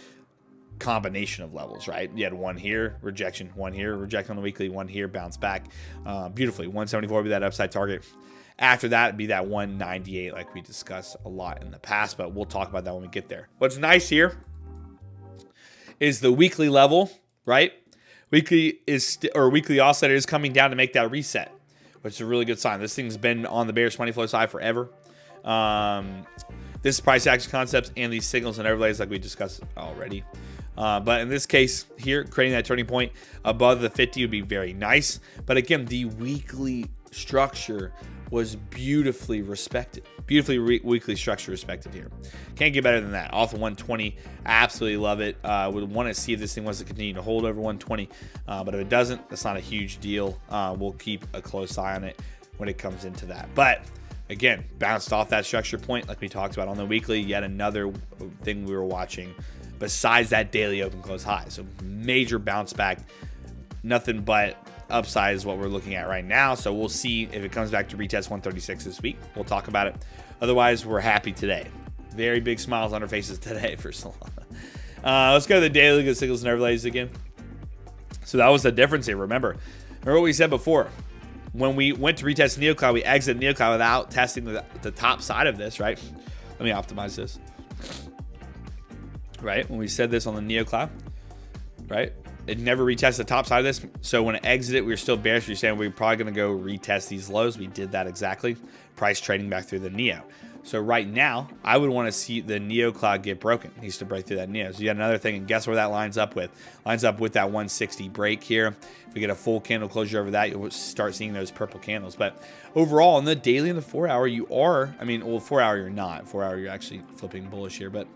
[SPEAKER 1] combination of levels, right? You had one here, rejection, one here, rejection on the weekly, one here, bounce back beautifully. 174 would be that upside target. After that, it'd be that 198 like we discussed a lot in the past, but we'll talk about that when we get there. What's nice here is the weekly level, right? Weekly oscillator is coming down to make that reset, which is a really good sign. This thing's been on the bearish money flow side forever. This price action concepts and these signals and overlays like we discussed already. But in this case here, creating that turning point above the 50 would be very nice. But again, the weekly structure was beautifully respected. Beautifully weekly structure respected here. Can't get better than that. Off of 120, absolutely love it. Would want to see if this thing wants to continue to hold over 120. But if it doesn't, that's not a huge deal. We'll keep a close eye on it when it comes into that. But again, bounced off that structure point like we talked about on the weekly. Yet another thing we were watching besides that daily open close high. So major bounce back. Nothing but upside is what we're looking at right now. So we'll see if it comes back to retest 136 this week. We'll talk about it. Otherwise, we're happy today. Very big smiles on our faces today for Solana. Let's go to the daily, look at signals and overlays again. So that was the difference here. Remember what we said before. When we went to retest NeoCloud, we exited NeoCloud without testing the top side of this, right? Let me optimize this. Right? When we said this on the NeoCloud, right? It never retested the top side of this. So when it exited, we were still bearish. We were saying we were probably going to go retest these lows. We did that exactly. Price trading back through the Neo. So right now, I would want to see the Neo cloud get broken. It needs to break through that Neo. So you got another thing, and guess where that lines up with? Lines up with that 160 break here. If we get a full candle closure over that, you'll start seeing those purple candles. But overall, on the daily and the 4 hour, you are, I mean, well, 4 hour you're not. 4 hour you're actually flipping bullish here. But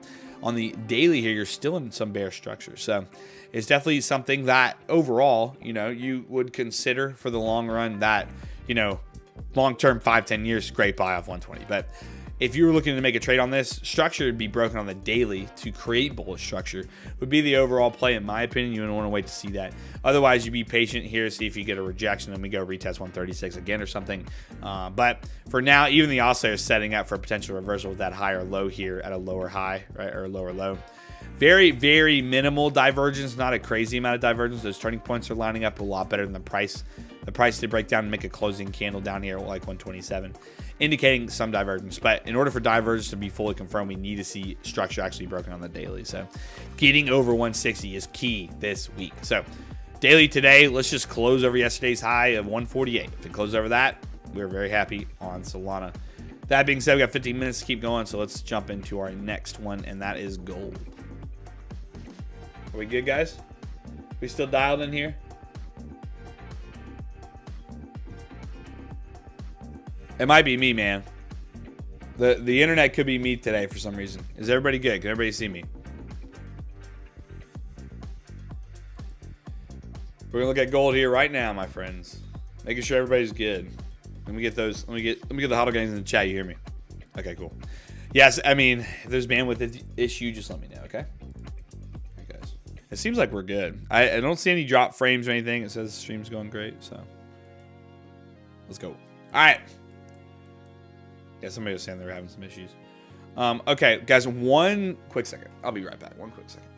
[SPEAKER 1] on the daily here, you're still in some bear structure. So it's definitely something that overall, you know, you would consider for the long run that, you know, long-term 5-10 years, great buy off 120. But if you were looking to make a trade on this, structure would be broken on the daily to create bullish structure would be the overall play, in my opinion. You wouldn't want to wait to see that. Otherwise, you'd be patient here, see if you get a rejection, and we go retest 136 again or something. But for now, even the oscillator is setting up for a potential reversal with that higher low here at a lower high, right, or a lower low. Very, very minimal divergence, not a crazy amount of divergence. Those turning points are lining up a lot better than the price. The price did break down and make a closing candle down here like 127, indicating some divergence. But in order for divergence to be fully confirmed, we need to see structure actually broken on the daily. So getting over 160 is key this week. So daily today, let's just close over yesterday's high of 148. If it closes over that, we're very happy on Solana. That being said, we got 15 minutes to keep going. So let's jump into our next one, and that is gold. Are we good, guys? We still dialed in here? It might be me, man. The internet could be me today for some reason. Is everybody good? Can everybody see me? We're gonna look at gold here right now, my friends. Making sure everybody's good. Let me get those. Let me get the HODL games in the chat. You hear me? Okay, cool. Yes, I mean, if there's bandwidth issue, just let me know, okay? It seems like we're good. I don't see any drop frames or anything. It says the stream's going great, so let's go. All right. Yeah, somebody was saying they were having some issues. Okay, guys, one quick second. I'll be right back. One quick second.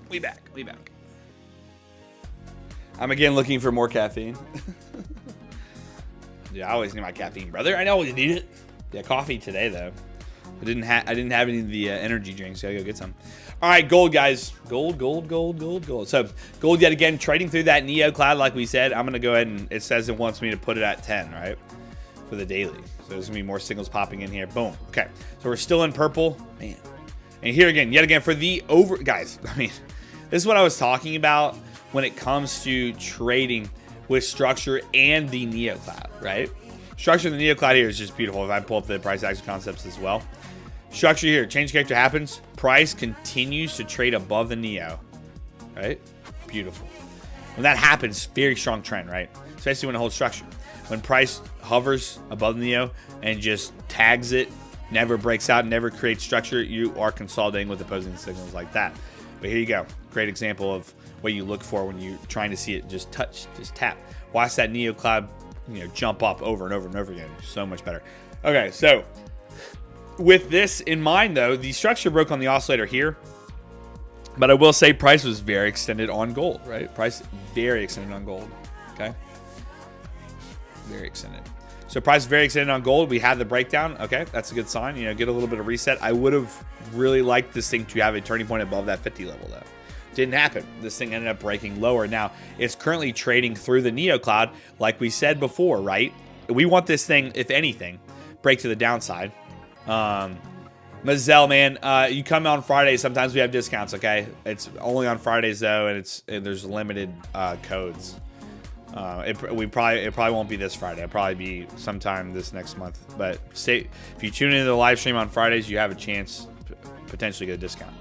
[SPEAKER 1] We back. I'm again looking for more caffeine. Yeah, I always need my caffeine, brother. I always need it. Yeah, coffee today though. I didn't have any of the energy drinks. So I gotta go get some. All right, gold, guys. Gold. So gold yet again trading through that Neo cloud, like we said. I'm gonna go ahead and it says it wants me to put it at 10, right, for the daily. So there's gonna be more signals popping in here. Boom. Okay. So we're still in purple, man. And here again, yet again for the over, guys. I mean, this is what I was talking about when it comes to trading with structure and the Neo cloud, right? Structure in the Neo cloud here is just beautiful. If I pull up the price action concepts as well. Structure here, change character happens. Price continues to trade above the Neo, right? Beautiful. When that happens, very strong trend, right? Especially when it holds structure. When price hovers above the Neo and just tags it, never breaks out, never creates structure, you are consolidating with opposing signals like that. But here you go. Great example of what you look for when you're trying to see it just touch, just tap. Watch that Neo cloud, jump up over and over and over again. So much better. Okay, so with this in mind, though, the structure broke on the oscillator here. But I will say price was very extended on gold, right? Price very extended on gold, okay? Very extended. So price very extended on gold. We had the breakdown. Okay, that's a good sign. Get a little bit of reset. I would have really liked this thing to have a turning point above that 50 level, though. Didn't happen. This thing ended up breaking lower. Now, it's currently trading through the Neo cloud, like we said before, right? We want this thing, if anything, break to the downside. Mazel, man, you come on Fridays. Sometimes we have discounts, okay? It's only on Fridays, though, and there's limited codes. It probably won't be this Friday. It'll probably be sometime this next month. But if you tune into the live stream on Fridays, you have a chance to potentially get a discount.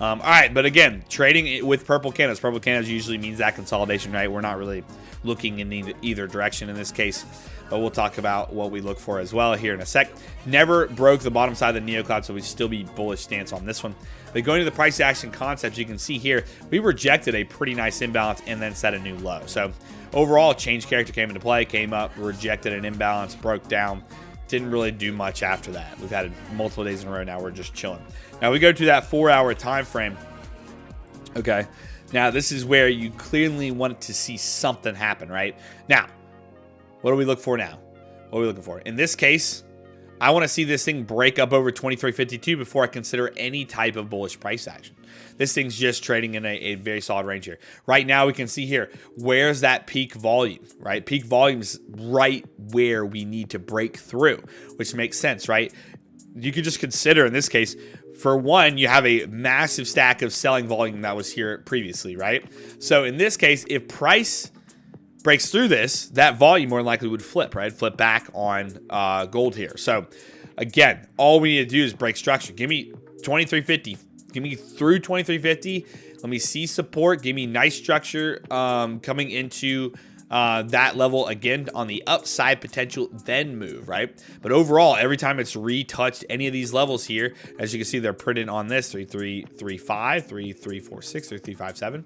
[SPEAKER 1] All right, but again, trading with purple candles. Purple candles usually means that consolidation, right? We're not really looking in either direction in this case, but we'll talk about what we look for as well here in a sec. Never broke the bottom side of the Neo cloud, so we still be bullish stance on this one. But going to the price action concepts, you can see here, we rejected a pretty nice imbalance and then set a new low. So overall, change character came into play, came up, rejected an imbalance, broke down. Didn't really do much after that. We've had it multiple days in a row now. We're just chilling. Now we go to that 4-hour time frame. Okay. Now this is where you clearly want to see something happen, right? Now, what do we look for now? What are we looking for? In this case, I want to see this thing break up over 2352 before I consider any type of bullish price action. This thing's just trading in a very solid range here. Right now, we can see here, where's that peak volume, right? Peak volume's right where we need to break through, which makes sense, right? You could just consider, in this case, for one, you have a massive stack of selling volume that was here previously, right? So in this case, if price breaks through this, that volume more than likely would flip, right? Flip back on gold here. So again, all we need to do is break structure. Give me 2350. Give me through 2350. Let me see support. Give me nice structure coming into that level again on the upside potential, then move, right? But overall, every time it's retouched any of these levels here, as you can see, they're printed on this 3335, 3346, 3357,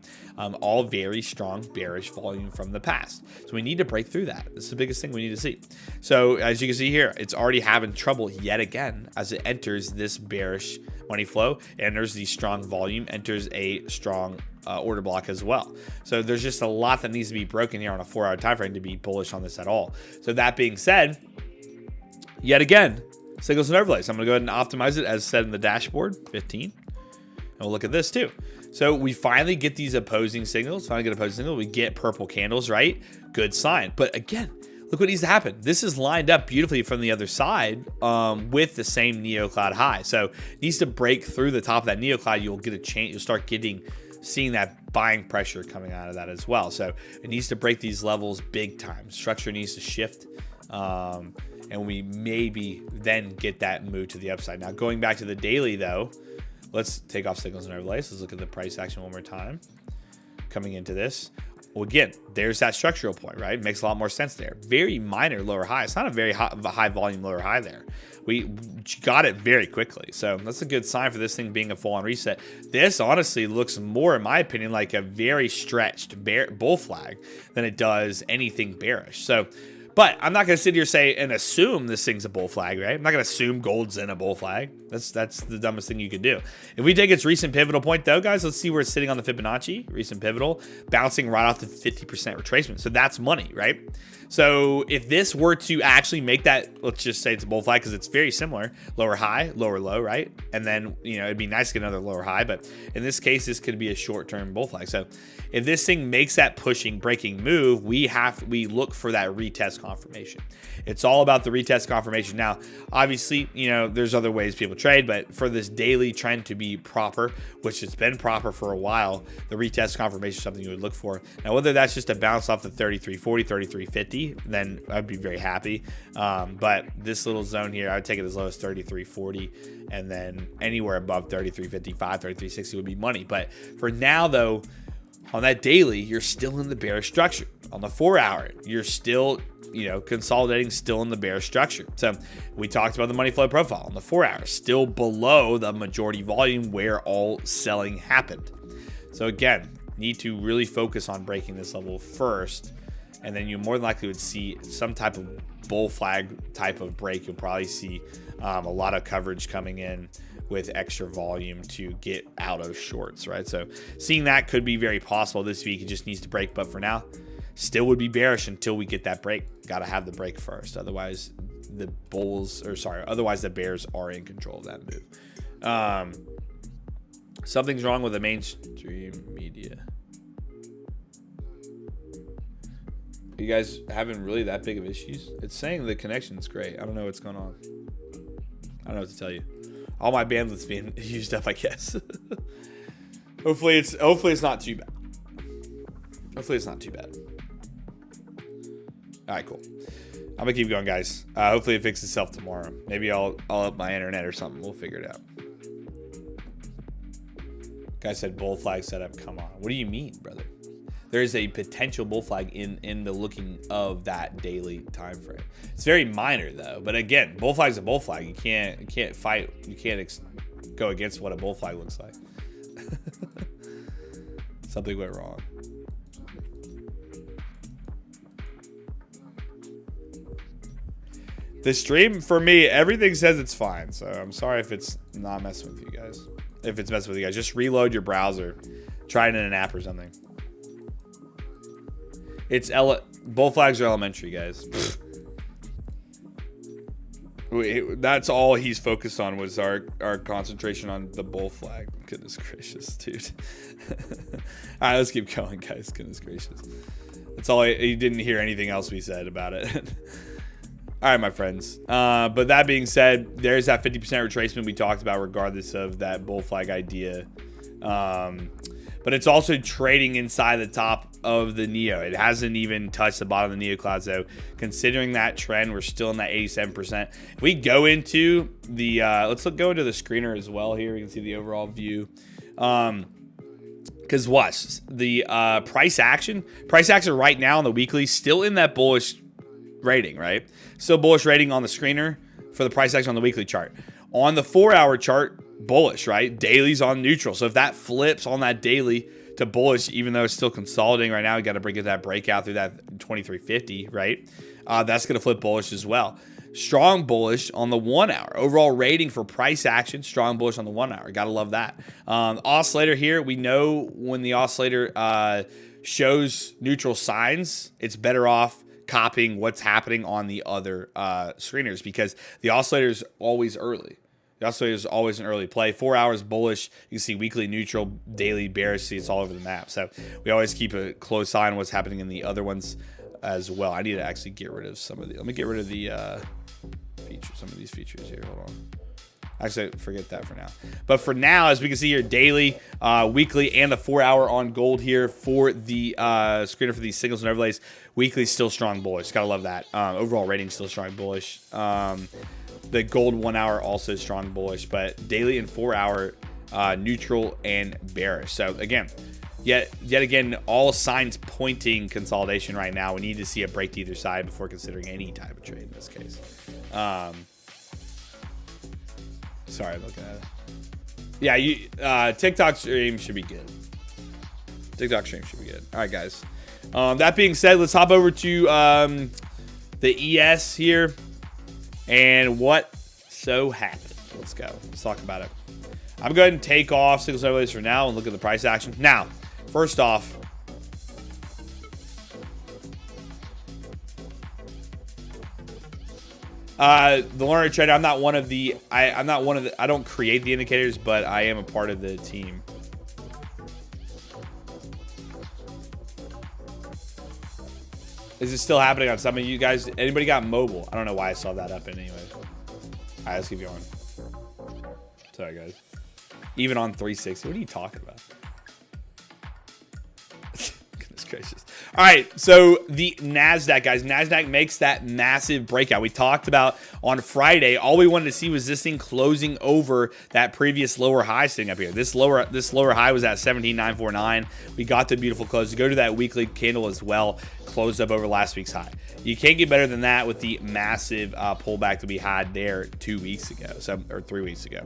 [SPEAKER 1] all very strong bearish volume from the past. So we need to break through that. This is the biggest thing we need to see. So as you can see here, it's already having trouble yet again as it enters this bearish money flow, enters the strong volume, enters a strong order block as well. So there's just a lot that needs to be broken here on a 4-hour time frame to be bullish on this at all. So that being said, yet again, signals and overlays. I'm going to go ahead and optimize it as said in the dashboard, 15. And we'll look at this too. So we finally get these opposing signals. We get purple candles, right? Good sign. But again, look what needs to happen. This is lined up beautifully from the other side with the same neocloud high. So it needs to break through the top of that neocloud. You'll get a change. You'll start seeing that buying pressure coming out of that as well. So it needs to break these levels big time. Structure needs to shift. And we maybe then get that move to the upside. Now going back to the daily though, let's take off signals and overlays. Let's look at the price action one more time. Coming into this. Well, again, there's that structural point, right? Makes a lot more sense there. Very minor lower high. It's not a very high volume lower high there. We got it very quickly. So that's a good sign for this thing being a full-on reset. This honestly looks more, in my opinion, like a very stretched bull flag than it does anything bearish. So, but I'm not going to sit here and assume this thing's a bull flag, right? I'm not going to assume gold's in a bull flag. That's the dumbest thing you could do. If we take its recent pivotal point though, guys, let's see where it's sitting on the Fibonacci. Recent pivotal, bouncing right off the 50% retracement. So that's money, right? So if this were to actually make that, let's just say it's a bull flag because it's very similar. Lower high, lower low, right? And then, it'd be nice to get another lower high. But in this case, this could be a short-term bull flag. So if this thing makes that breaking move, we look for that retest confirmation. It's all about the retest confirmation. Now, obviously, there's other ways people trade, but for this daily trend to be proper, which it's been proper for a while, the retest confirmation is something you would look for. Now, whether that's just a bounce off the 3340, 3350, then I'd be very happy. But this little zone here, I would take it as low as 3340, and then anywhere above 3355, 3360 would be money. But for now, though, on that daily, you're still in the bearish structure. On the 4-hour, you're still, consolidating, still in the bearish structure. So we talked about the money flow profile on the 4-hour, still below the majority volume where all selling happened. So again, need to really focus on breaking this level first, and then you more than likely would see some type of bull flag type of break. You'll probably see a lot of coverage coming in with extra volume to get out of shorts, right? So seeing that could be very possible this week. It just needs to break, but for now, still would be bearish until we get that break. Got to have the break first. Otherwise, otherwise the bears are in control of that move. Something's wrong with the mainstream media. You guys having really that big of issues? It's saying the connection's great. I don't know what's going on. I don't know what to tell you. All my bandwidth's being used up, I guess. Hopefully it's not too bad. Hopefully it's not too bad. All right, cool. I'm gonna keep going, guys. Hopefully it fixes itself tomorrow. Maybe I'll up my internet or something. We'll figure it out. Guy said bull flag setup. Come on. What do you mean, brother? There is a potential bull flag in the looking of that daily time frame. It's very minor though. But again, bull flag's a bull flag. You can't fight. You can't go against what a bull flag looks like. Something went wrong. The stream, for me, everything says it's fine. So I'm sorry if it's not messing with you guys. If it's messing with you guys, just reload your browser. Try it in an app or something. Bull flags are elementary, guys. That's all he's focused on was our concentration on the bull flag. Goodness gracious, dude. All right, let's keep going, guys. Goodness gracious. That's all. He didn't hear anything else we said about it. All right, my friends. But that being said, there's that 50% retracement we talked about, regardless of that bull flag idea. But it's also trading inside the top of the Neo. It hasn't even touched the bottom of the Neo cloud. So considering that trend, we're still in that 87%. If we go into the, let's go into the screener as well here. We can see the overall view. Because what? The price action right now on the weekly, still in that bullish rating, right? Still bullish rating on the screener for the price action on the weekly chart. On the 4-hour chart, bullish, right? Daily's on neutral. So if that flips on that daily to bullish, even though it's still consolidating right now, we got to get that breakout through that 2350, right? That's going to flip bullish as well. Strong bullish on the 1-hour. Overall rating for price action, strong bullish on the 1-hour. Got to love that. Oscillator here, we know when the oscillator shows neutral signs, it's better off copying what's happening on the other screeners, because the oscillator is always early. The oscillator is always an early play. 4 hours bullish. You can see weekly neutral, daily bearish. See, it's all over the map. So we always keep a close eye on what's happening in the other ones as well. I need to actually get rid of some of the. Let me get rid of the features. Some of these features here. Hold on. Actually, forget that for now. But for now, as we can see here, daily, weekly, and the 4-hour on gold here for the screener for these signals and overlays. Weekly still strong bullish. Gotta love that. Overall rating still strong bullish. The gold 1-hour also strong bullish, but daily and 4-hour neutral and bearish. So again, yet again, all signs pointing consolidation right now. We need to see a break to either side before considering any type of trade in this case. Sorry, I'm looking at it. Yeah, TikTok stream should be good. TikTok stream should be good. All right, guys. That being said, let's hop over to the ES here. And what so happened? Let's go. Let's talk about it. I'm going to take off signals and overlays for now and look at the price action. Now, first off, the learner trader. I'm not one of the. I don't create the indicators, but I am a part of the team. Is it still happening on some of you guys? Anybody got mobile? I don't know why I saw that up in anyway. All right, let's keep going. Sorry, guys. Even on 360. What are you talking about? Goodness gracious. All right, so the NASDAQ, guys. NASDAQ makes that massive breakout. We talked about on Friday. All we wanted to see was this thing closing over that previous lower high sitting up here. This lower high was at 17,949. We got the beautiful close. To go to that weekly candle as well, closed up over last week's high. You can't get better than that with the massive pullback that we had there 2 weeks ago, or 3 weeks ago.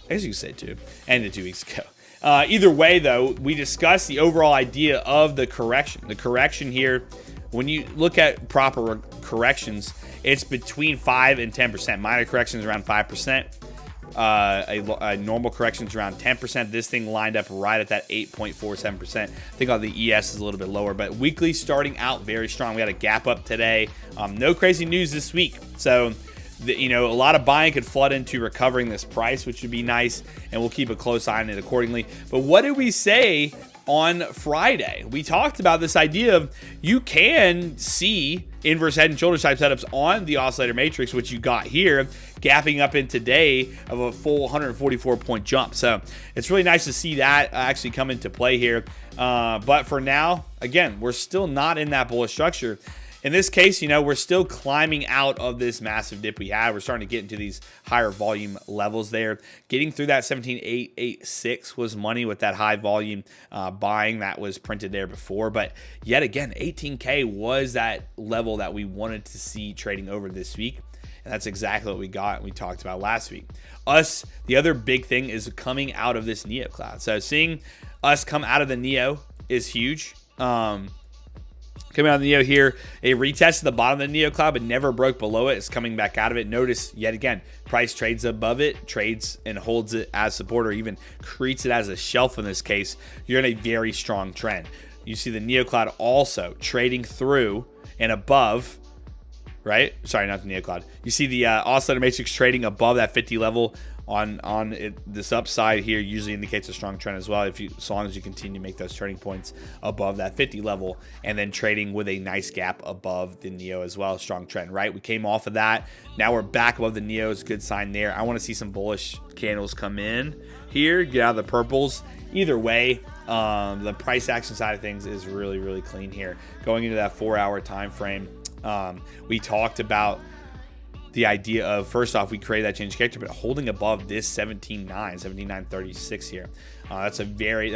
[SPEAKER 1] I guess you could say 2, and 2 weeks ago. Either way, though, we discussed the overall idea of the correction. The correction here, when you look at proper corrections, it's between 5 and 10%. Minor corrections around 5%. A normal correction is around 10%. This thing lined up right at that 8.47%. I think on the ES is a little bit lower, but weekly starting out very strong. We had a gap up today. No crazy news this week. So, a lot of buying could flood into recovering this price, which would be nice, and we'll keep a close eye on it accordingly. But what did we say on Friday? We talked about this idea of you can see inverse head and shoulders type setups on the oscillator matrix, which you got here, gapping up in today of a full 144-point jump. So it's really nice to see that actually come into play here. But for now, again, we're still not in that bullish structure. In this case, we're still climbing out of this massive dip we had. We're starting to get into these higher volume levels there. Getting through that 17,886 was money with that high volume buying that was printed there before. But yet again, 18K was that level that we wanted to see trading over this week. And that's exactly what we got and we talked about last week. The other big thing is coming out of this Neo cloud. So seeing us come out of the Neo is huge. Coming out of the Neo here, a retest at the bottom of the Neo cloud, but never broke below it. It's coming back out of it. Notice, yet again, price trades above it, trades and holds it as support, or even creates it as a shelf in this case. You're in a very strong trend. You see the Neo cloud also trading through and above right? Sorry, not the NeoCloud. You see the oscillator matrix trading above that 50 level on this upside here usually indicates a strong trend as well. As long as you continue to make those turning points above that 50 level, and then trading with a nice gap above the Neo as well, strong trend, right? We came off of that. Now we're back above the Neo. It's a good sign there. I want to see some bullish candles come in here, get out of the purples. Either way, the price action side of things is really, really clean here. Going into that 4-hour time frame, we talked about the idea of, first off, we created that change of character, but holding above this 17.936 here. That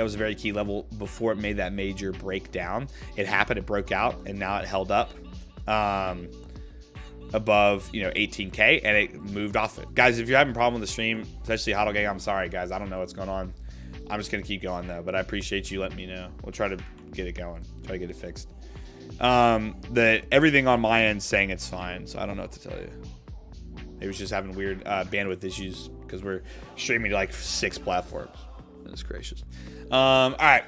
[SPEAKER 1] was a very key level before it made that major breakdown. It happened, it broke out, and now it held up above 18K, and it moved off it. Guys, if you're having a problem with the stream, especially HODL Gang, I'm sorry, guys. I don't know what's going on. I'm just gonna keep going though, but I appreciate you letting me know. We'll try to get it going, try to get it fixed. Everything on my end saying it's fine, so I don't know what to tell you. It was just having weird bandwidth issues because we're streaming to like 6 platforms. That's gracious. All right.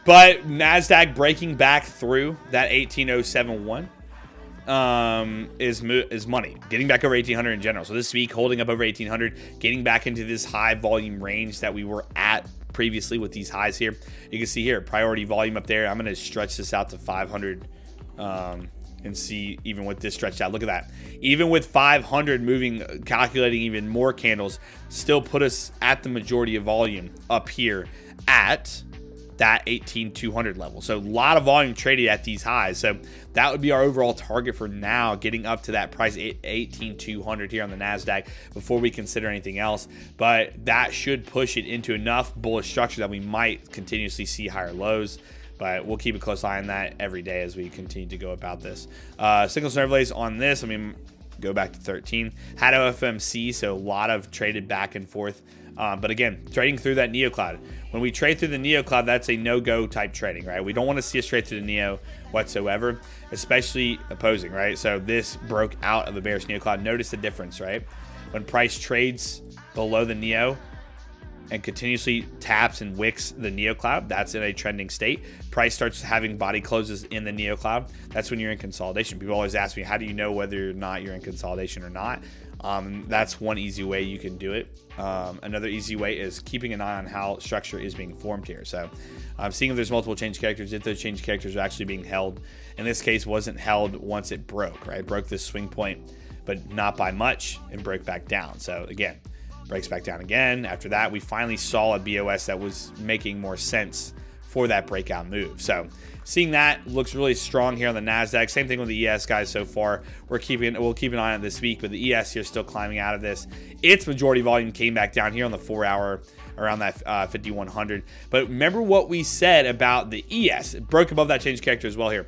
[SPEAKER 1] But NASDAQ breaking back through that 18,071 is money. Getting back over 1,800 in general. So this week, holding up over 1,800, getting back into this high volume range that we were at previously with these highs here. You can see here, priority volume up there. I'm going to stretch this out to 500 and see even with this stretched out. Look at that. Even with 500 moving, calculating even more candles, still put us at the majority of volume up here at that 18,200 level. So a lot of volume traded at these highs. So that would be our overall target for now, getting up to that price 18,200 here on the NASDAQ before we consider anything else. But that should push it into enough bullish structure that we might continuously see higher lows. But we'll keep a close eye on that every day as we continue to go about this. Signals and overlays on this, I mean, go back to 13. Had OFMC, so a lot of traded back and forth. But again, trading through that NeoCloud. When we trade through the NeoCloud, that's a no-go type trading, right? We don't want to see us trade through the Neo whatsoever, especially opposing, right? So this broke out of a bearish NeoCloud. Notice the difference, right? When price trades below the Neo and continuously taps and wicks the NeoCloud, that's in a trending state. Price starts having body closes in the NeoCloud. That's when you're in consolidation. People always ask me, how do you know whether or not you're in consolidation or not? That's one easy way you can do it. Another easy way is keeping an eye on how structure is being formed here. So seeing if there's multiple change characters, if those change characters are actually being held. In this case, wasn't held once it broke, right? It broke this swing point, but not by much, and broke back down. So again, breaks back down again. After that, we finally saw a BOS that was making more sense for that breakout move. So seeing that looks really strong here on the NASDAQ. Same thing with the ES, guys, so far. We'll keep an eye on it this week, but the ES here still climbing out of this. Its majority volume came back down here on the 4-hour around that 5,100. But remember what we said about the ES. It broke above that change character as well here.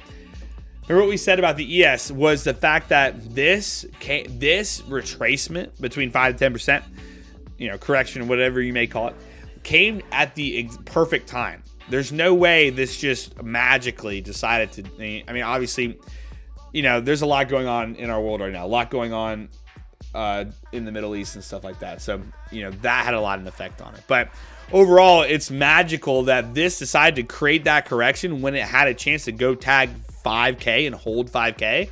[SPEAKER 1] Remember what we said about the ES was the fact that this retracement between 5 to 10%, correction, whatever you may call it, came at the perfect time. There's no way this just magically decided to, I mean, obviously, there's a lot going on in our world right now, a lot going on in the Middle East and stuff like that. So, that had a lot of effect on it. But overall, it's magical that this decided to create that correction when it had a chance to go tag 5K and hold 5K.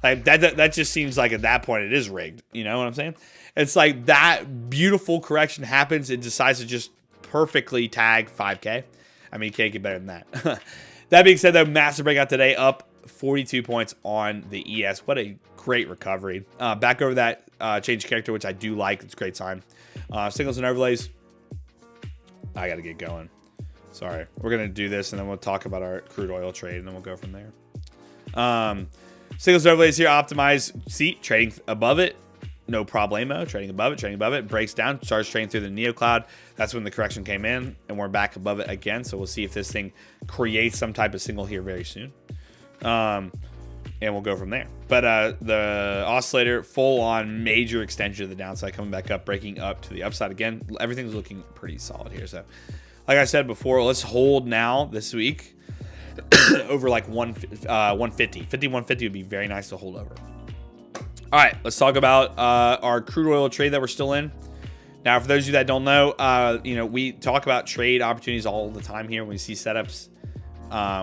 [SPEAKER 1] Like that just seems like at that point it is rigged. You know what I'm saying? It's like that beautiful correction happens. It decides to just perfectly tag 5K. I mean, you can't get better than that. That being said, though, massive breakout today, up 42 points on the ES. What a great recovery. Back over that change character, which I do like. It's a great sign. Signals and overlays. I got to get going. Sorry. We're going to do this, and then we'll talk about our crude oil trade, and then we'll go from there. Signals and overlays here, optimize. See, trading above it. No problemo. Trading above it. Breaks down. Starts trading through the NeoCloud. That's when the correction came in, and we're back above it again. So we'll see if this thing creates some type of signal here very soon. And we'll go from there. But the oscillator, full on major extension of the downside, coming back up, breaking up to the upside again. Everything's looking pretty solid here. So, like I said before, let's hold now this week over like 150. 5150 would be very nice to hold over. All right, let's talk about our crude oil trade that we're still in. Now, for those of you that don't know, we talk about trade opportunities all the time here when we see setups.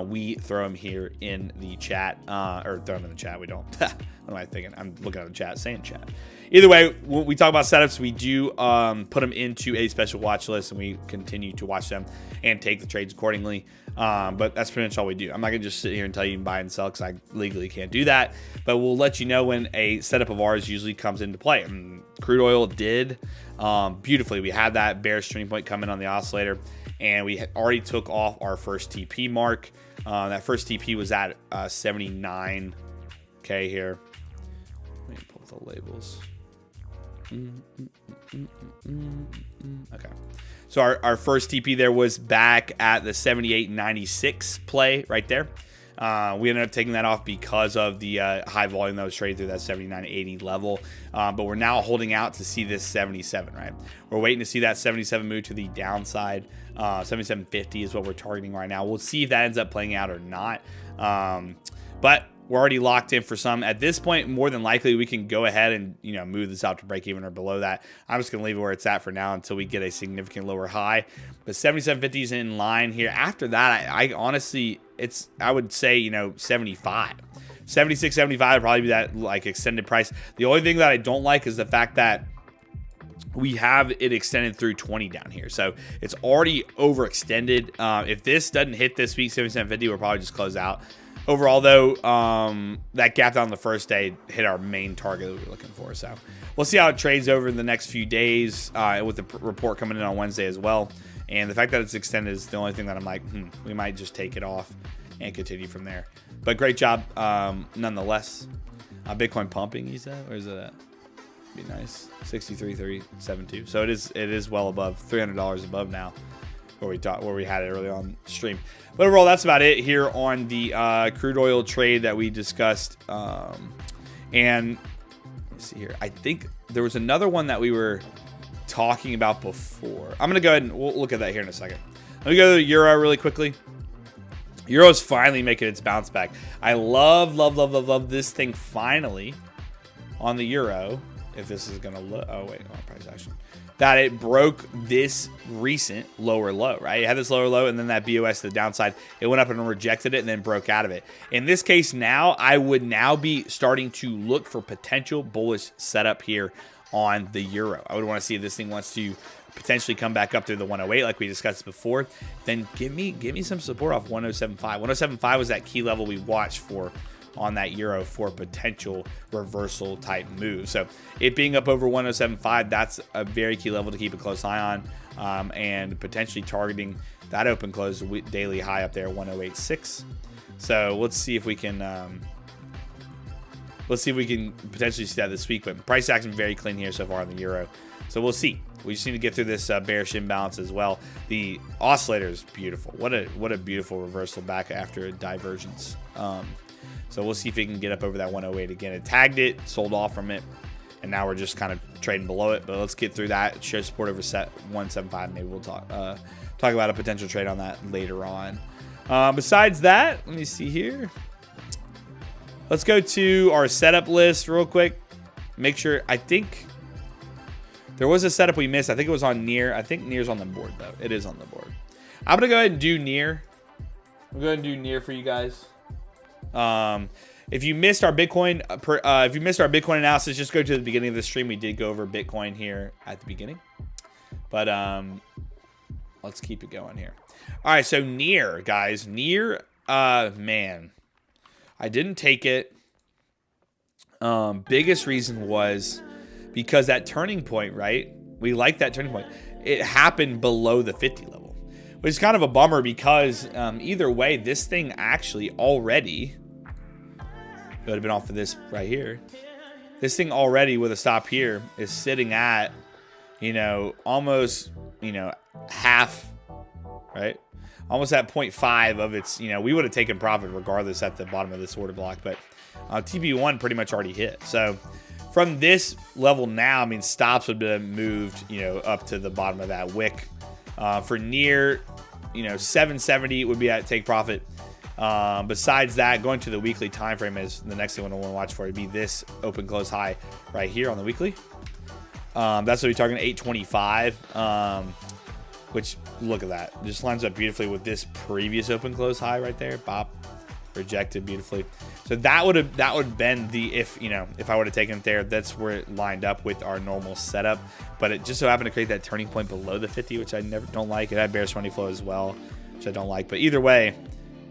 [SPEAKER 1] we throw them here in the chat, or throw them in the chat. We don't. What am I thinking? I'm looking at the chat, saying chat. Either way, when we talk about setups, we do put them into a special watch list, and we continue to watch them and take the trades accordingly. But that's pretty much all we do. I'm not gonna just sit here and tell you you can buy and sell, because I legally can't do that. But we'll let you know when a setup of ours usually comes into play. And crude oil did beautifully. We had that bearish turning point coming on the oscillator, and we already took off our first TP mark. That first TP was at 79K here. Let me pull the labels. Okay. So our first TP there was back at the 78.96 play right there. We ended up taking that off because of the high volume that was traded through that 79.80 level. But we're now holding out to see this 77, right? We're waiting to see that 77 move to the downside. 77.50 is what we're targeting right now. We'll see if that ends up playing out or not. But we're already locked in for some. At this point, more than likely, we can go ahead and, you know, move this out to break even or below that. I'm just going to leave it where it's at for now until we get a significant lower high. But 77.50 is in line here. After that, I honestly, I would say, you know, 75. 76, 75 would probably be that, like, extended price. The only thing that I don't like is the fact that we have it extended through 20 down here. So it's already overextended. If this doesn't hit this week, 77.50, we'll probably just close out. Overall, though, that gap down the first day hit our main target that we were looking for. So we'll see how it trades over the next few days with the report coming in on Wednesday as well. And the fact that it's extended is the only thing that I'm like, we might just take it off and continue from there. But great job nonetheless. Bitcoin pumping, you said? Where is it at? Be nice. 63.372. So it is well above $300 above now. Where we had it early on stream. But overall, that's about it here on the crude oil trade that we discussed. And let's see here. I think there was another one that we were talking about before. I'm gonna go ahead and we'll look at that here in a second. Let me go to the euro really quickly. Euro's finally making its bounce back. I love this thing finally on the euro. If this is gonna look, oh wait, price action. That it broke this recent lower low, right? It had this lower low and then that BOS to the downside. It went up and rejected it and then broke out of it. In this case now, I would now be starting to look for potential bullish setup here on the euro. I would want to see if this thing wants to potentially come back up through the 108 like we discussed before. Then give me some support off 107.5. 107.5 was that key level we watched for on that euro for potential reversal type move. So it being up over 107.5, that's a very key level to keep a close eye on, and potentially targeting that open close daily high up there, 108.6. So let's see if we can potentially see that this week. But price action very clean here so far on the euro. So we'll see. We just need to get through this bearish imbalance as well. The oscillator is beautiful. What a beautiful reversal back after a divergence. So we'll see if it can get up over that 108 again. It tagged it, sold off from it, and now we're just kind of trading below it. But let's get through that. Show support over set 175. Maybe we'll talk about a potential trade on that later on. Besides that, let me see here. Let's go to our setup list real quick. Make sure. I think there was a setup we missed. I think it was on near. I think near's on the board though. It is on the board. I'm gonna go ahead and do near. I'm going to do near for you guys. If you missed our Bitcoin, analysis, just go to the beginning of the stream. We did go over Bitcoin here at the beginning, but let's keep it going here. All right, so near, guys, near. Man, I didn't take it. Biggest reason was because that turning point, right? We like that turning point. It happened below the 50 level, which is kind of a bummer because either way, this thing actually already. It would have been off of this right here. This thing already with a stop here is sitting at, almost, half, right? Almost at 0.5 of its, we would have taken profit regardless at the bottom of this order block, but TP1 pretty much already hit. So from this level now, I mean, stops would have moved, up to the bottom of that wick. For near, 770 would be at take profit. Besides that, going to the weekly time frame is the next thing I want to watch for. It'd be this open close high right here on the weekly. That's what we're talking 825. which look at that. Just lines up beautifully with this previous open close high right there. Bop. Rejected beautifully. So that would bend the, if I would have taken it there, that's where it lined up with our normal setup. But it just so happened to create that turning point below the 50, which I don't like. It had bearish money flow as well, which I don't like. But either way,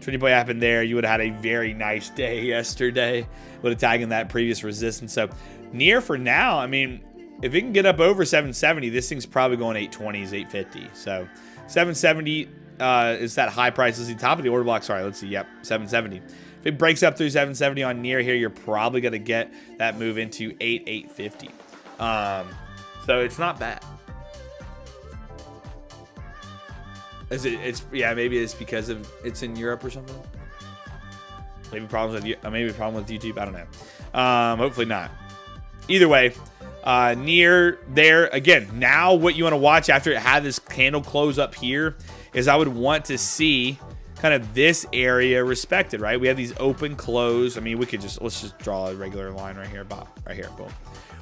[SPEAKER 1] turning point happened there. You would have had a very nice day yesterday. Would have tagged in that previous resistance. So near for now, I mean, if it can get up over 770, this thing's probably going 820s, 850. So 770 is that high price. Is the top of the order block. Sorry, let's see. Yep, 770. If it breaks up through 770 on near here, you're probably going to get that move into 850. So it's not bad. Yeah, maybe it's because it's in Europe or something. Maybe problems with maybe a problem with YouTube. I don't know. Hopefully not. Either way, near there again. Now what you want to watch after it had this candle close up here is I would want to see kind of this area respected, right? We have these open close. I mean, let's just draw a regular line right here, right here, boom.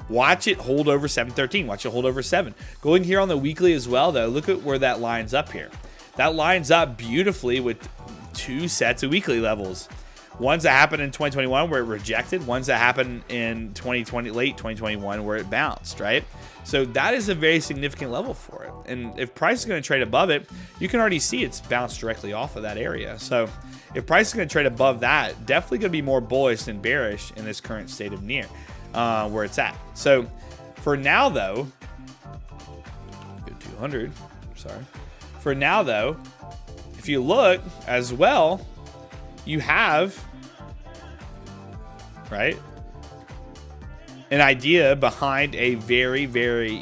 [SPEAKER 1] Watch it hold over 713. Watch it hold over 7. Going here on the weekly as well, though, look at where that lines up here. That lines up beautifully with 2 sets of weekly levels. Ones that happened in 2021 where it rejected, ones that happened in 2020, late 2021 where it bounced, right? So that is a very significant level for it. And if price is going to trade above it, you can already see it's bounced directly off of that area. So if price is going to trade above that, definitely going to be more bullish than bearish in this current state of near where it's at. So for now, though, go 200, sorry. For now, though, if you look as well, you have, right, an idea behind a very, very,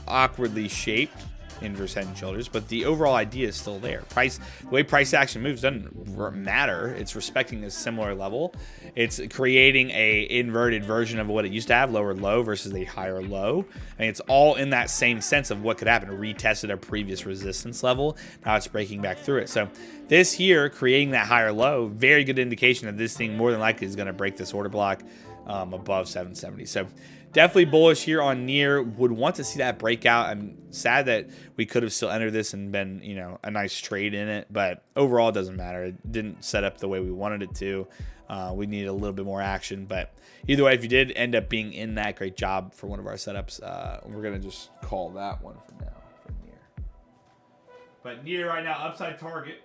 [SPEAKER 1] awkwardly shaped inverse head and shoulders, but the overall idea is still there. The way price action moves doesn't matter. It's respecting a similar level. It's creating a inverted version of what it used to have, lower low versus a higher low. And it's all in that same sense of what could happen. It retested a previous resistance level. Now it's breaking back through it. So this here, creating that higher low, very good indication that this thing more than likely is going to break this order block above 770. So definitely bullish here on near. Would want to see that breakout. I'm sad that we could have still entered this and been, a nice trade in it. But overall, it doesn't matter. It didn't set up the way we wanted it to. We needed a little bit more action. But either way, if you did end up being in that, great job for one of our setups. We're going to just call that one for now for near. But near right now, upside target.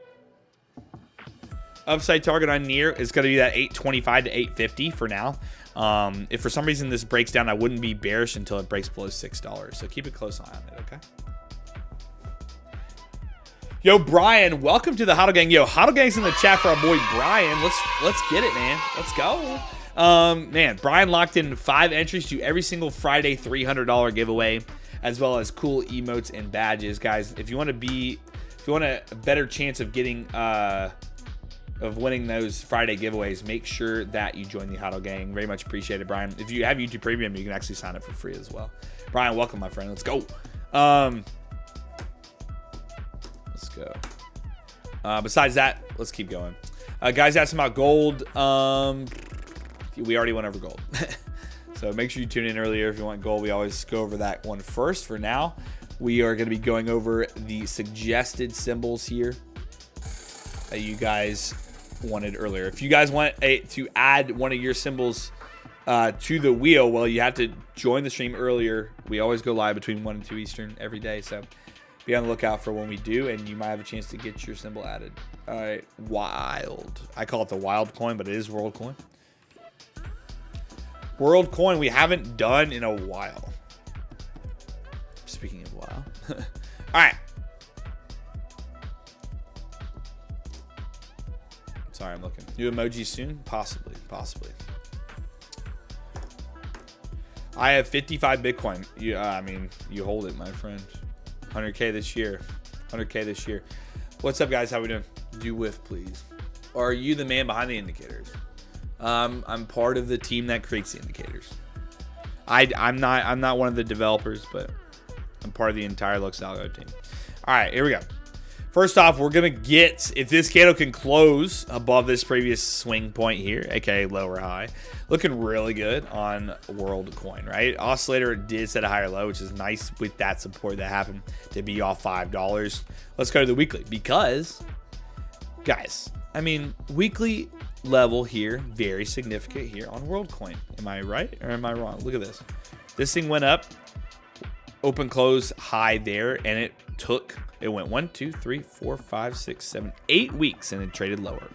[SPEAKER 1] Upside target on near is going to be that 825 to 850 for now. If for some reason this breaks down, I wouldn't be bearish until it breaks below $6. So keep a close eye on it, okay? Yo, Brian, welcome to the Hodl Gang. Yo, Hodl Gang's in the chat for our boy Brian. Let's get it, man. Let's go. Man, Brian locked in 5 entries to every single Friday $300 giveaway, as well as cool emotes and badges, guys. If you want a better chance of getting of winning those Friday giveaways, make sure that you join the Hodl Gang. Very much appreciated, Brian. If you have YouTube Premium, you can actually sign up for free as well. Brian, welcome, my friend. Let's go. Let's go. Besides that, let's keep going. Guys asking about gold. We already went over gold. So make sure you tune in earlier if you want gold. We always go over that one first. For now, we are going to be going over the suggested symbols here that you guys wanted earlier. If you guys want to add one of your symbols to the wheel, well, you have to join the stream earlier. We always go live between 1 and 2 Eastern every day, so be on the lookout for when we do, and you might have a chance to get your symbol added. All right, wild. I call it the wild coin, but it is Worldcoin. Worldcoin we haven't done in a while. Speaking of while. All right. Sorry, I'm looking. New emojis soon? Possibly. I have 55 Bitcoin. I mean, you hold it, my friend. 100K this year. 100K this year. What's up, guys? How we doing? Do with, please. Are you the man behind the indicators? I'm part of the team that creates the indicators. I'm not one of the developers, but I'm part of the entire LuxAlgo team. All right, here we go. First off, we're going to get, if this candle can close above this previous swing point here, aka lower high, looking really good on Worldcoin, right? Oscillator did set a higher low, which is nice with that support that happened to be off $5. Let's go to the weekly because, guys, I mean, weekly level here, very significant here on Worldcoin. Am I right or am I wrong? Look at this. This thing went up, open close high there, and it went 1, 2, 3, 4, 5, 6, 7, 8 weeks, and it traded lower.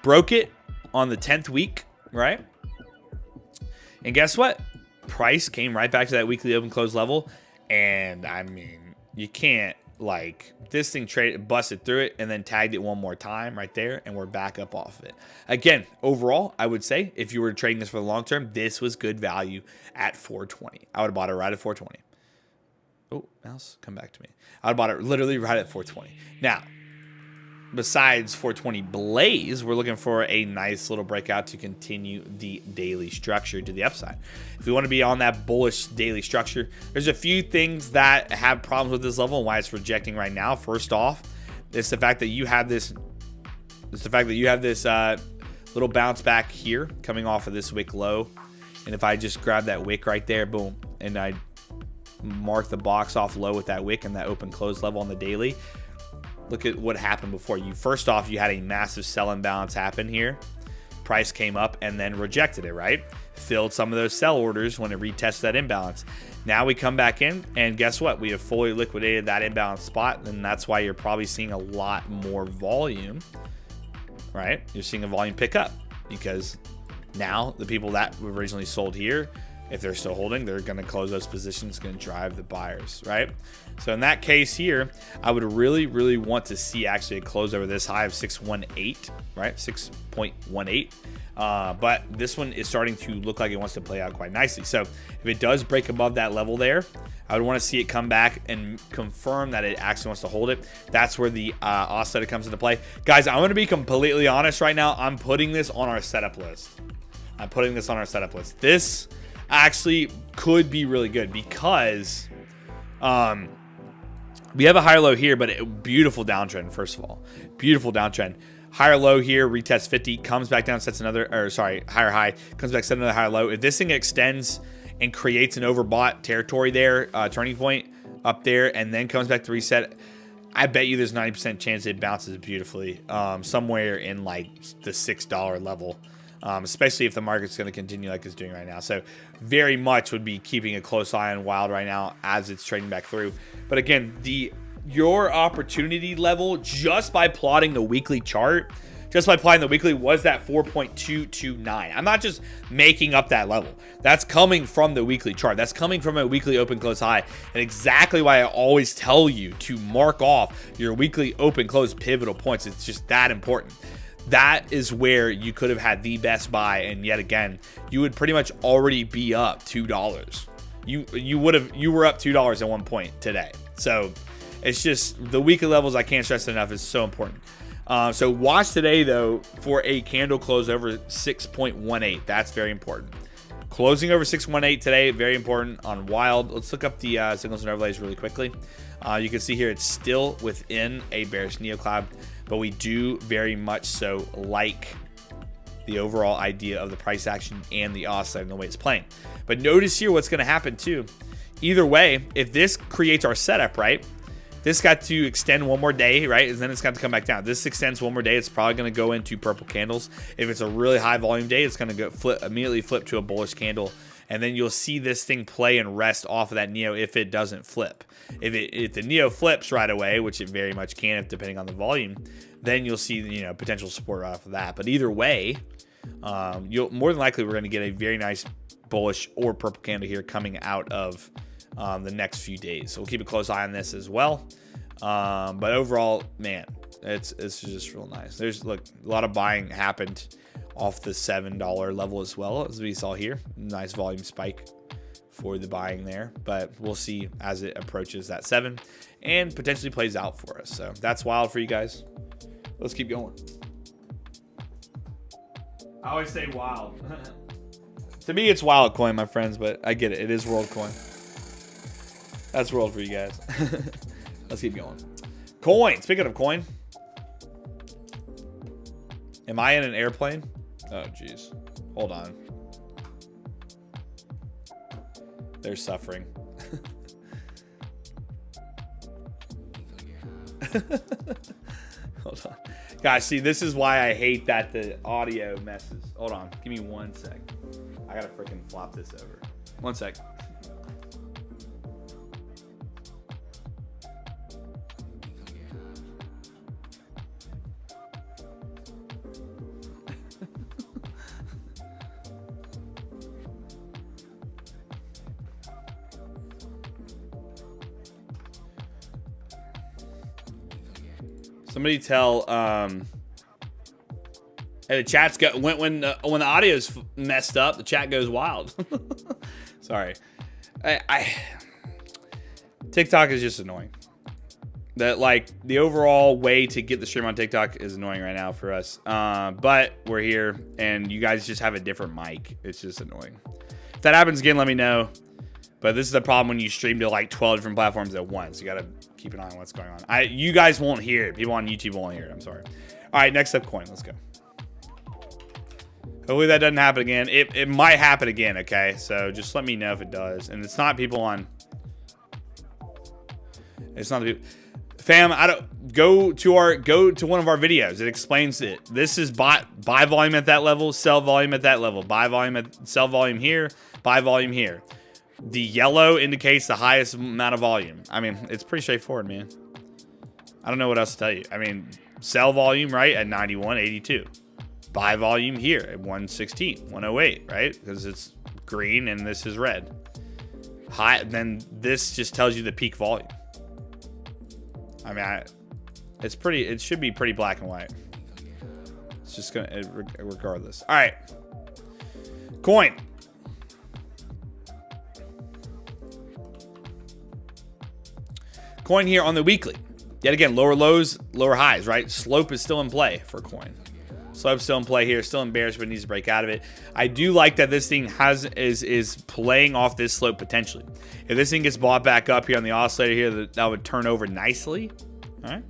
[SPEAKER 1] Broke it on the 10th week, right? And guess what? Price came right back to that weekly open close level. And I mean, you can't, like, this thing busted through it and then tagged it one more time right there, and we're back up off of it. Again, overall, I would say if you were trading this for the long term, this was good value at 420. I would have bought it right at 420. Oh, mouse, come back to me. I would have bought it literally right at 420. Now, besides 420 blaze, we're looking for a nice little breakout to continue the daily structure to the upside. If we want to be on that bullish daily structure, there's a few things that have problems with this level and why it's rejecting right now. First off, it's the fact that you have this. It's the fact that you have this little bounce back here coming off of this wick low. And if I just grab that wick right there, boom, and I mark the box off low with that wick and that open close level on the daily. Look at what happened before. First off, you had a massive sell imbalance happen here. Price came up and then rejected it, right? Filled some of those sell orders when it retested that imbalance. Now we come back in, and guess what? We have fully liquidated that imbalance spot, and that's why you're probably seeing a lot more volume, right? You're seeing a volume pick up because now the people that originally sold here, if they're still holding, they're going to close those positions, going to drive the buyers, right? So in that case here, I would really, really want to see actually a close over this high of 618, right? 6.18. But this one is starting to look like it wants to play out quite nicely. So if it does break above that level there, I would want to see it come back and confirm that it actually wants to hold it. That's where the oscillator comes into play. Guys, I'm going to be completely honest right now. I'm putting this on our setup list. This actually could be really good because we have a higher low here, but beautiful downtrend. First of all, beautiful downtrend. Higher low here, retest 50, comes back down, sets another, or sorry, higher high, comes back, sets another higher low. If this thing extends and creates an overbought territory there, turning point up there, and then comes back to reset, I bet you there's 90% chance it bounces beautifully somewhere in like the $6 level. Especially if the market's going to continue like it's doing right now. So very much would be keeping a close eye on Wild right now as it's trading back through. But again, your opportunity level just by plotting the weekly chart, was that 4.229. I'm not just making up that level. That's coming from the weekly chart. That's coming from a weekly open close high. And exactly why I always tell you to mark off your weekly open close pivotal points. It's just that important. That is where you could have had the best buy, and yet again, you would pretty much already be up $2. You were up $2 at one point today. So it's just the weekly levels, I can't stress enough, is so important. So watch today though for a candle close over 6.18. That's very important. Closing over 618 today, very important on Wild. Let's look up the signals and overlays really quickly. You can see here it's still within a bearish neocloud, but we do very much so like the overall idea of the price action and the oscillator and the way it's playing. But notice here what's going to happen too. Either way, if this creates our setup, right, this got to extend one more day, right, and then it's got to come back down. This extends one more day. It's probably going to go into purple candles. If it's a really high volume day, it's going to immediately flip to a bullish candle. And then you'll see this thing play and rest off of that Neo if it doesn't flip. If the Neo flips right away, which it very much can, depending on the volume, then you'll see potential support off of that. But either way, you'll more than likely we're going to get a very nice bullish or purple candle here coming out of the next few days. So we'll keep a close eye on this as well. But overall, man, it's just real nice. Look, a lot of buying happened off the $7 level as well, as we saw here. Nice volume spike for the buying there, but we'll see as it approaches that 7 and potentially plays out for us. So that's Wild for you guys. Let's keep going. I always say Wild. To me, it's Worldcoin, my friends, but I get it. It is Worldcoin. That's World for you guys. Let's keep going. Coin. Speaking of coin. Am I in an airplane? Oh, jeez. Hold on. They're suffering. Hold on. Guys, see, this is why I hate that the audio messes. Hold on. Give me 1 sec. I gotta freaking flop this over. 1 sec. Somebody tell hey, the chat's got when the audio's messed up, the chat goes wild. Sorry. TikTok is just annoying. That, like, the overall way to get the stream on TikTok is annoying right now for us. But we're here and you guys just have a different mic. It's just annoying. If that happens again, let me know. But this is the problem when you stream to like 12 different platforms at once. You gotta keep an eye on what's going on. You guys won't hear it. People on YouTube won't hear it. I'm sorry. All right, next up, coin. Let's go. Hopefully that doesn't happen again. It might happen again. Okay, so just let me know if it does. And it's not people on. It's not the people. Fam, I don't go to one of our videos. It explains it. This is buy volume at that level, sell volume at that level, buy volume at sell volume here, buy volume here. The yellow indicates the highest amount of volume. I mean, it's pretty straightforward, man. I don't know what else to tell you. I mean, sell volume, right, at 91.82. Buy volume here at 116, 108, right? Because it's green and this is red. High, then this just tells you the peak volume. I mean, it should be pretty black and white. It's just gonna, regardless. All right. Coin. Coin here on the weekly. Yet again, lower lows, lower highs, right? Slope is still in play for coin. Slope still in play here, still in bearish, but needs to break out of it. I do like that this thing is playing off this slope potentially. If this thing gets bought back up here on the oscillator here, that would turn over nicely. All right,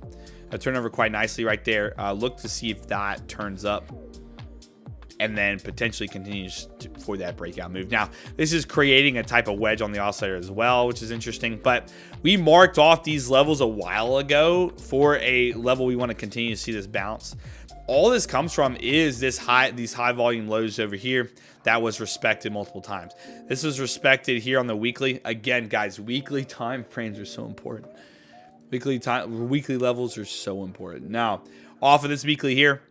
[SPEAKER 1] that turn over quite nicely right there. Look to see if that turns up and then potentially continues for that breakout move. Now, this is creating a type of wedge on the oscillator as well, which is interesting, but we marked off these levels a while ago for a level we want to continue to see this bounce. All this comes from is these high volume lows over here that was respected multiple times. This was respected here on the weekly. Again, guys, weekly time frames are so important. Weekly levels are so important. Now, off of this weekly here,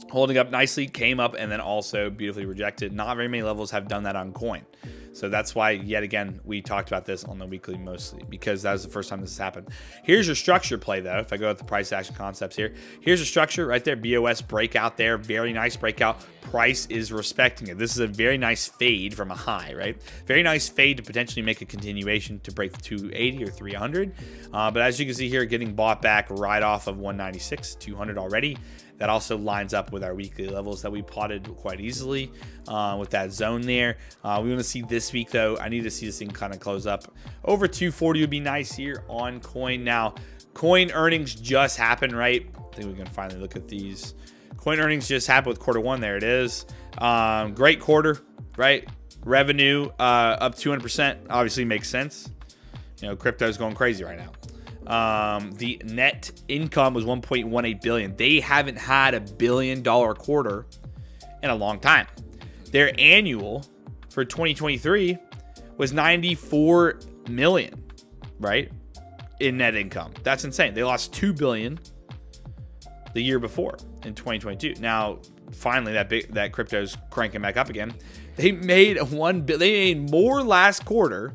[SPEAKER 1] holding up nicely, came up, and then also beautifully rejected. Not very many levels have done that on coin. So that's why, yet again, we talked about this on the weekly mostly, because that was the first time this happened. Here's your structure play, though. If I go with the price action concepts here, here's a structure right there. BOS breakout there. Very nice breakout. Price is respecting it. This is a very nice fade from a high, right? Very nice fade to potentially make a continuation to break the 280 or 300. But as you can see here, getting bought back right off of 196, 200 already. That also lines up with our weekly levels that we plotted quite easily with that zone there. We want to see this week, though. I need to see this thing kind of close up. Over 240 would be nice here on coin. Now, coin earnings just happened, right? I think we can finally look at these. Coin earnings just happened with quarter one. There it is. Great quarter, right? Revenue up 200%. Obviously makes sense. You know, crypto's going crazy right now. The net income was 1.18 billion. They haven't had $1 billion quarter in a long time. Their annual for 2023 was 94 million, right? In net income. That's insane. They lost 2 billion the year before in 2022. Now, finally that crypto's cranking back up again. They made they made more last quarter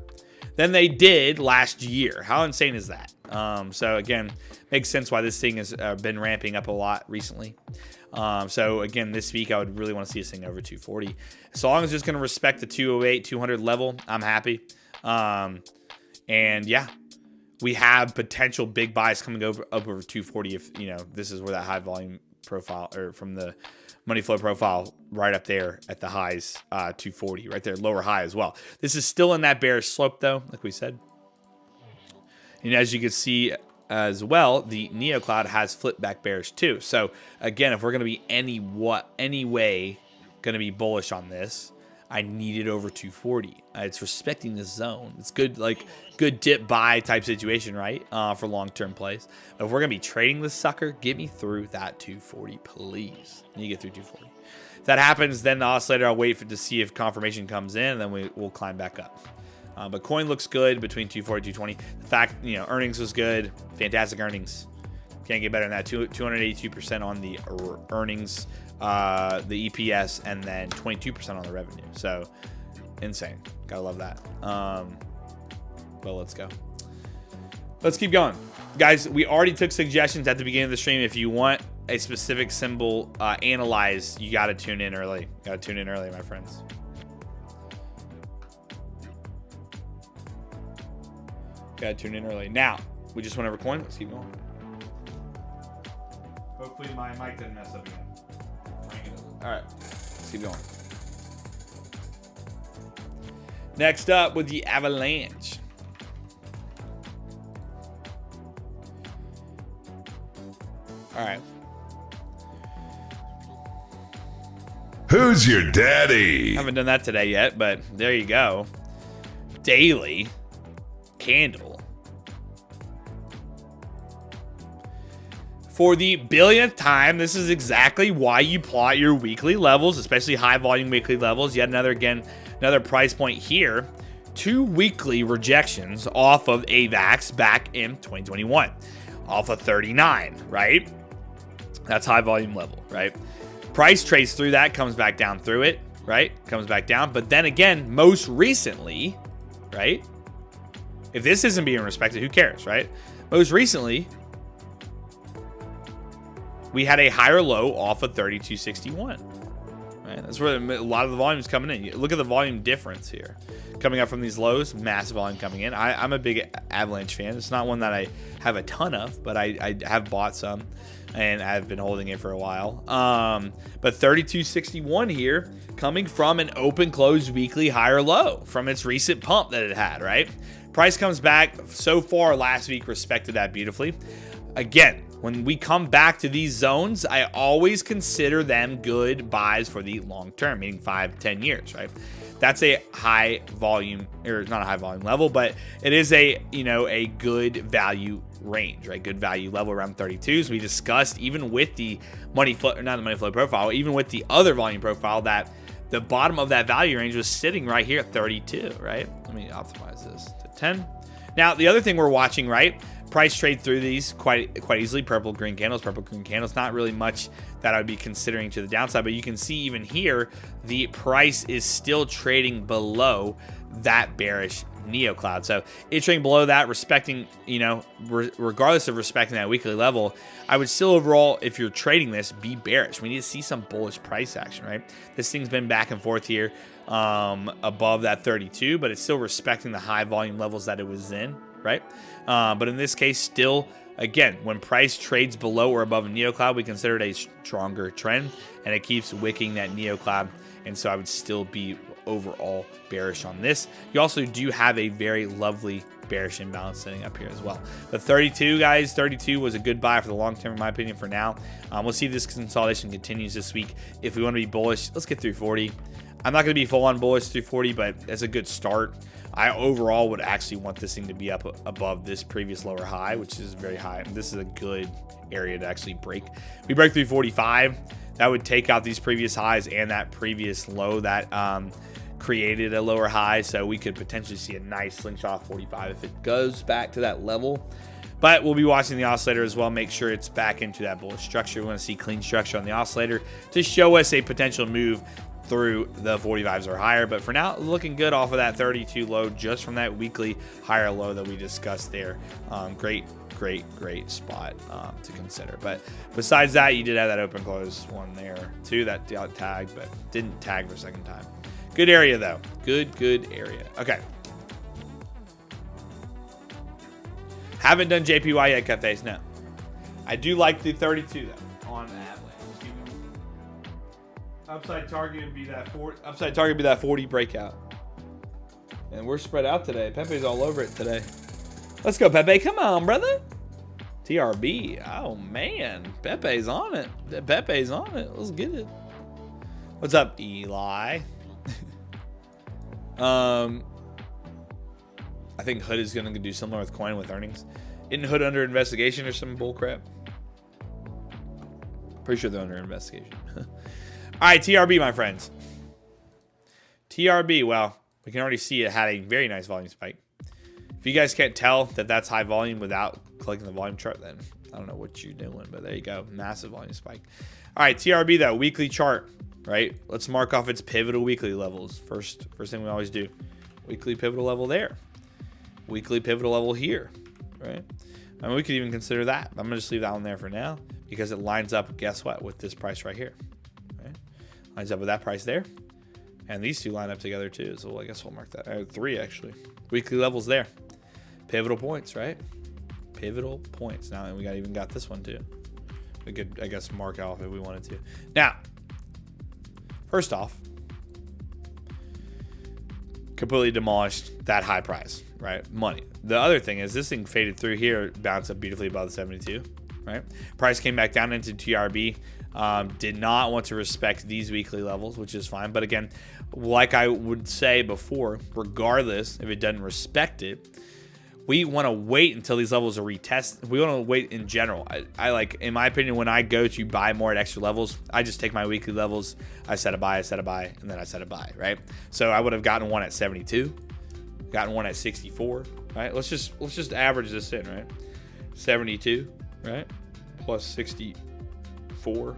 [SPEAKER 1] than they did last year. How insane is that? So again, makes sense why this thing has been ramping up a lot recently. So again, this week I would really want to see this thing over 240. As long as it's going to respect the 208, 200 level, I'm happy. And yeah, we have potential big buys coming up over 240 if, you know, this is where that high volume profile, or from the money flow profile right up there at the highs, 240 right there, lower high as well. This is still in that bearish slope though, like we said. And as you can see, as well, the NeoCloud has flipped back bearish too. So again, if we're going to be any way going to be bullish on this, I need it over 240. It's respecting the zone. It's good, like good dip buy type situation, right? For long-term plays. But if we're going to be trading this sucker, get me through that 240, please. You get through 240. If that happens, then the oscillator, I'll wait to see if confirmation comes in, and then we'll climb back up. But coin looks good between 240 220. The fact, earnings was good. Fantastic earnings. Can't get better than that. 282% on the earnings, the EPS, and then 22% on the revenue. So insane. Gotta love that. Well, let's go. Let's keep going. Guys, we already took suggestions at the beginning of the stream. If you want a specific symbol analyzed, you got to tune in early. Got to tune in early, my friends. Got to tune in early. Now, we just went over coin. Let's keep going. Hopefully my mic didn't mess up again. All right, let's keep going. Next up with the Avalanche. All right.
[SPEAKER 2] Who's your daddy?
[SPEAKER 1] Haven't done that today yet, but there you go. Daily candle. For the billionth time, this is exactly why you plot your weekly levels, especially high volume weekly levels. Yet another price point here. 2 weekly rejections off of AVAX back in 2021. Off of 39, right? That's high volume level, right? Price trades through that, comes back down through it, right? Comes back down. But then again, most recently, right? If this isn't being respected, who cares, right? Most recently, we had a higher low off of 3261. Right? That's where a lot of the volume is coming in. Look at the volume difference here. Coming up from these lows, massive volume coming in. I'm a big Avalanche fan. It's not one that I have a ton of, but I have bought some, and I've been holding it for a while. But 3261 here, coming from an open close weekly higher low from its recent pump that it had, right? Price comes back so far last week, respected that beautifully. Again, when we come back to these zones, I always consider them good buys for the long term, meaning 5-10 years, right? That's a high volume, or not a high volume level, but it is a good value range, right? Good value level around 32. So we discussed, even with the money flow, or not the money flow profile, even with the other volume profile, that the bottom of that value range was sitting right here at 32, right? Let me optimize this to 10. Now, the other thing we're watching, right? Price trade through these quite easily. Purple, green candles, not really much that I would be considering to the downside, but you can see even here, the price is still trading below that bearish NeoCloud. So it's trading below that, respecting, regardless of respecting that weekly level, I would still overall, if you're trading this, be bearish. We need to see some bullish price action, right? This thing's been back and forth here above that 32, but it's still respecting the high volume levels that it was in, right? But in this case, still, again, when price trades below or above a NeoCloud, we consider it a stronger trend, and it keeps wicking that NeoCloud. And so I would still be overall bearish on this. You also do have a very lovely bearish imbalance setting up here as well. But 32, guys, 32 was a good buy for the long term, in my opinion, for now. We'll see if this consolidation continues this week. If we want to be bullish, let's get through 40. I'm not going to be full on bullish through 40, but it's a good start. I overall would actually want this thing to be up above this previous lower high, which is very high. And this is a good area to actually break. If we break through 45, that would take out these previous highs and that previous low that created a lower high. So we could potentially see a nice slingshot 45 if it goes back to that level. But we'll be watching the oscillator as well. Make sure it's back into that bullish structure. We want to see clean structure on the oscillator to show us a potential move through the 45s or higher. But for now, looking good off of that 32 low, just from that weekly higher low that we discussed there. Great spot to consider. But besides that, you did have that open close one there too that tagged, but didn't tag for a second time. Good area though. Good area. Okay. Haven't done JPY yet, cafes. No. I do like the 32 though on Avalanche. Upside target would be that 40. Upside target would be that 40 breakout. And we're spread out today. Pepe's all over it today. Let's go, Pepe. Come on, brother. TRB. Oh man, Pepe's on it. Pepe's on it. Let's get it. What's up, Eli? I think Hood is going to do similar with Coin with earnings. Isn't Hood under investigation or some bullcrap? Pretty sure they're under investigation. All right, TRB, my friends. TRB, well, we can already see it had a very nice volume spike. If you guys can't tell that that's high volume without clicking the volume chart, then I don't know what you're doing, but there you go. Massive volume spike. All right, TRB, though, weekly chart, right? Let's mark off its pivotal weekly levels. First thing we always do. Weekly pivotal level there. Weekly pivotal level here, right? I mean, we could even consider that. I'm going to just leave that one there for now because it lines up, guess what, with this price right here, right? Lines up with that price there. And these two line up together too, so I guess we'll mark that. 3, actually. Weekly levels there. Pivotal points, right? Pivotal points. Now we even got this one too. We could, I guess, mark off if we wanted to. Now, first off, completely demolished that high price, right? Money. The other thing is this thing faded through here, bounced up beautifully above the 72, right? Price came back down into TRB. Did not want to respect these weekly levels, which is fine. But again, like I would say before, regardless if it doesn't respect it, we want to wait until these levels are retested. We want to wait in general. I like, in my opinion, when I go to buy more at extra levels, I just take my weekly levels. I set a buy, and then I set a buy, right? So I would have gotten one at 72, gotten one at 64, right? Let's just average this in, right? 72, right? Plus 64.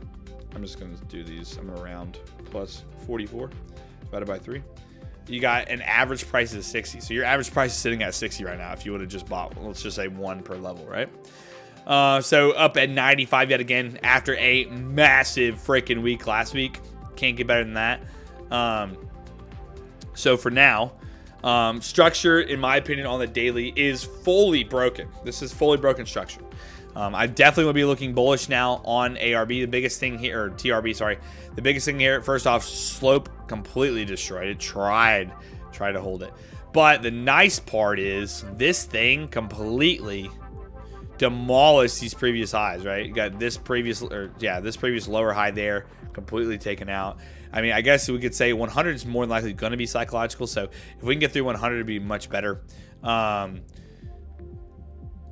[SPEAKER 1] I'm just going to do these. I'm going to round plus 44 divided by 3. You got an average price of 60. So your average price is sitting at 60 right now if you would have just bought, let's just say 1 per level, right? So up at 95 yet again after a massive freaking week last week. Can't get better than that. So for now, structure, in my opinion, on the daily is fully broken. This is fully broken structure. I definitely will be looking bullish now on ARB. The biggest thing here, or TRB, sorry. The biggest thing here, first off, slope completely destroyed. It tried to hold it. But the nice part is this thing completely demolished these previous highs, right? You got this previous lower high there completely taken out. I mean, I guess we could say 100 is more than likely going to be psychological. So if we can get through 100, it'd be much better.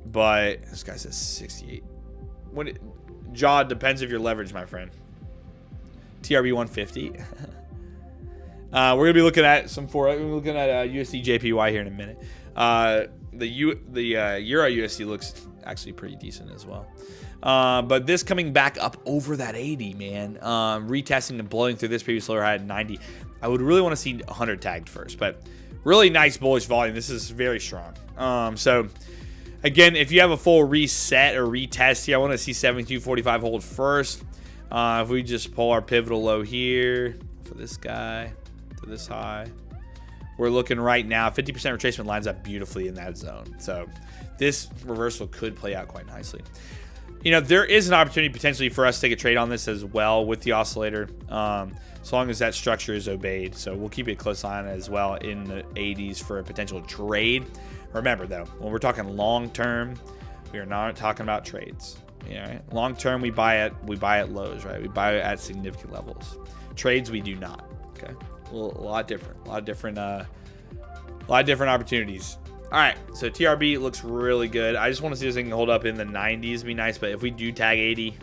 [SPEAKER 1] But this guy says 68. Jaw, depends if you're leveraged, my friend. TRB 150. We're gonna be looking at USD JPY here in a minute. The Euro USD looks actually pretty decent as well. But this coming back up over that 80, man. Retesting and blowing through this previous lower high at 90. I would really want to see 100 tagged first, but really nice bullish volume. This is very strong. So again, if you have a full reset or retest here, I want to see 72.45 hold first. If we just pull our pivotal low here for this guy to this high, we're looking right now 50% retracement lines up beautifully in that zone. So this reversal could play out quite nicely. You know, there is an opportunity potentially for us to take a trade on this as well with the oscillator, as long as that structure is obeyed. So we'll keep a close eye on it as well in the 80s for a potential trade. Remember, though, when we're talking long term, we are not talking about trades. Yeah, right? Long term, we buy at lows, right? We buy at significant levels. Trades, we do not. Okay, a lot different. A lot of different opportunities. All right, so TRB looks really good. I just want to see this thing hold up in the 90s. Be nice, but if we do tag 80,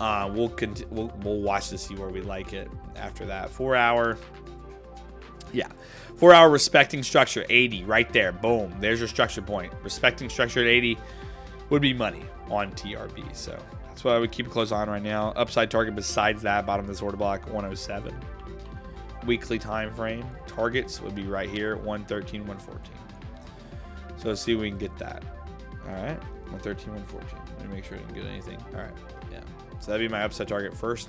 [SPEAKER 1] we'll watch to see where we like it after that. 4 hour. Yeah, 4 hour respecting structure 80 right there. Boom, there's your structure point. Respecting structure at 80 would be money on TRB. So that's what I would keep a close eye on right now. Upside target besides that, bottom of this order block, 107. Weekly time frame targets would be right here, 113, 114. So let's see if we can get that. All right, 113, 114. Let me make sure I didn't get anything. All right, yeah. So that'd be my upside target first.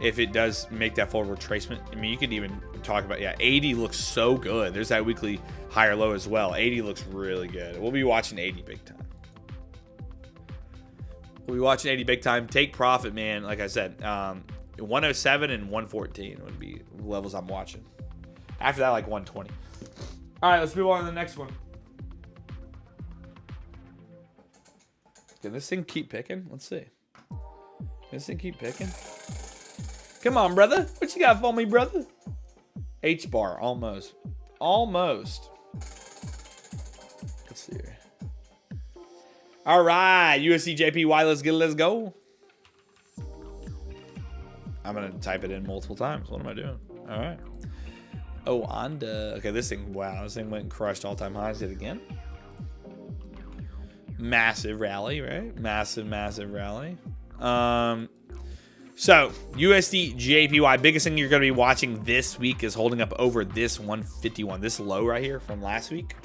[SPEAKER 1] If it does make that full retracement, I mean, you could even talk about, 80 looks so good. There's that weekly higher low as well. 80 looks really good. We'll be watching 80 big time. We'll be watching 80 big time. Take profit, man. Like I said, 107 and 114 would be levels I'm watching. After that, like 120. All right, let's move on to the next one. Can this thing keep picking? Let's see. Can this thing keep picking? Come on, brother. What you got for me, brother? HBar, almost. Almost. Let's see here. All right, USD JPY, let's get it, let's go. I'm going to type it in multiple times. What am I doing? All right. Oh, Onda. Okay, this thing, wow, this thing went and crushed all-time highs yet again. Massive rally, right? Massive rally. So, USD JPY, biggest thing you're going to be watching this week is holding up over this 151. This low right here from last week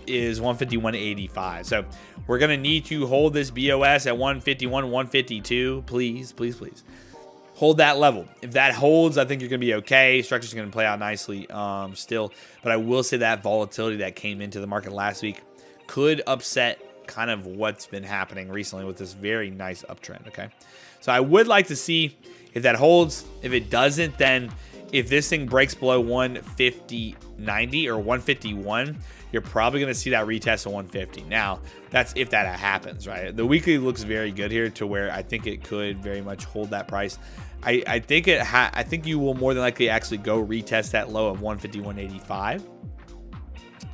[SPEAKER 1] is 151.85. So, we're going to need to hold this BOS at 151, 152. Please, please, please. Hold that level. If that holds, I think you're going to be okay. Structure's going to play out nicely still. But I will say that volatility that came into the market last week could upset kind of what's been happening recently with this very nice uptrend, okay? So I would like to see if that holds. If it doesn't, then if this thing breaks below 150.90 or 151, you're probably going to see that retest of 150. Now, that's if that happens, right? The weekly looks very good here to where I think it could very much hold that price. I think you will more than likely actually go retest that low of 151.85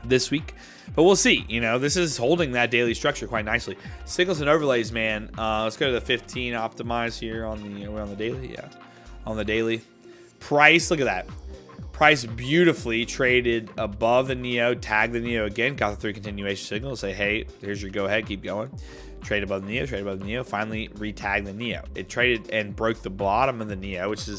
[SPEAKER 1] this week. But we'll see. You know, this is holding that daily structure quite nicely. Signals and overlays, man. Let's go to the 15 optimize here on the we're on the daily. Yeah, on the daily. Price, look at that. Price beautifully traded above the Neo, tagged the Neo again, got the 3 continuation signals. Say, hey, here's your go ahead, keep going. Trade above the Neo, trade above the Neo. Finally, retagged the Neo. It traded and broke the bottom of the Neo, which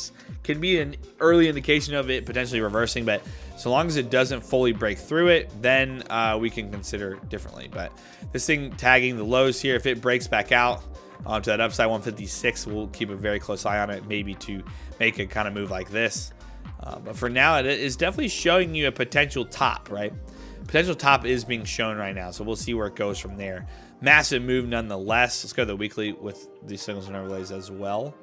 [SPEAKER 1] can be an early indication of it potentially reversing. But so long as it doesn't fully break through it, then we can consider differently. But this thing tagging the lows here, if it breaks back out to that upside 156, we'll keep a very close eye on it, maybe to make a kind of move like this. But for now, it is definitely showing you a potential top, right? Potential top is being shown right now, so we'll see where it goes from there. Massive move nonetheless. Let's go to the weekly with these signals and overlays as well.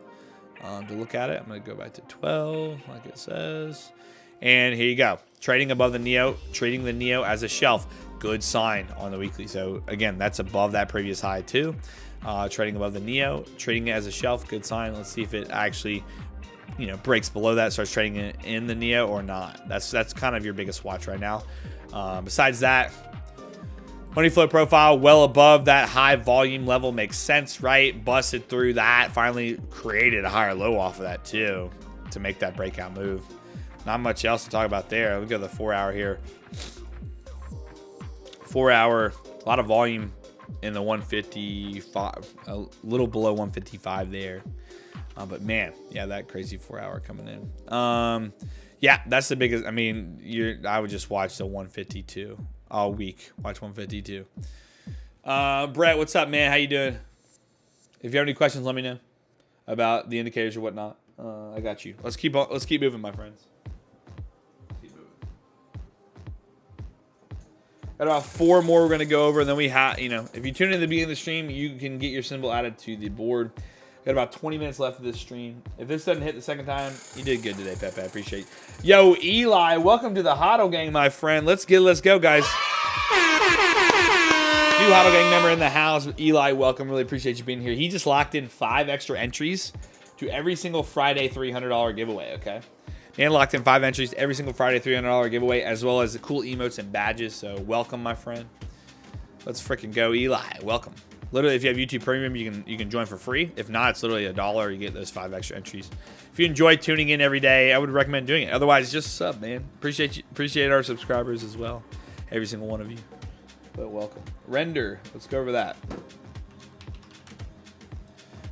[SPEAKER 1] To look at it, I'm going to go back to 12, like it says. And here you go. Trading above the Neo, treating the Neo as a shelf. Good sign on the weekly. So, again, that's above that previous high, too. Trading above the Neo, treating it as a shelf. Good sign. Let's see if it actually, you know, breaks below that, starts trading it in the Neo or not. That's kind of your biggest watch right now. Besides that, money flow profile well above that high volume level makes sense, right? Busted through that, finally created a higher low off of that too to make that breakout move. Not much else to talk about there. Let me go to the 4 hour here. 4 hour, a lot of volume in the 155, a little below 155 there. But man, yeah, that crazy 4 hour coming in. Yeah, that's the biggest. I mean, I would just watch the 152 all week. Watch 152. Brett, what's up, man? How you doing? If you have any questions, let me know about the indicators or whatnot. I got you. Let's keep moving, my friends. Keep moving. Got about 4 more we're gonna go over, and then we have, you know, if you tune in at the beginning of the stream, you can get your symbol added to the board. Got about 20 minutes left of this stream. If this doesn't hit the second time, you did good today, Pepe. I appreciate it. Yo, Eli, welcome to the HODL gang, my friend. Let's go, guys. New HODL gang member in the house. Eli, welcome. Really appreciate you being here. He just locked in 5 extra entries to every single Friday $300 giveaway, okay? Man locked in 5 entries every single Friday $300 giveaway, as well as the cool emotes and badges. So welcome, my friend. Let's freaking go, Eli. Welcome. Literally, if you have YouTube Premium, you can join for free. If not, it's literally $1. You get those 5 extra entries. If you enjoy tuning in every day, I would recommend doing it. Otherwise, just sub, man. Appreciate our subscribers as well. Every single one of you. But welcome. Render. Let's go over that.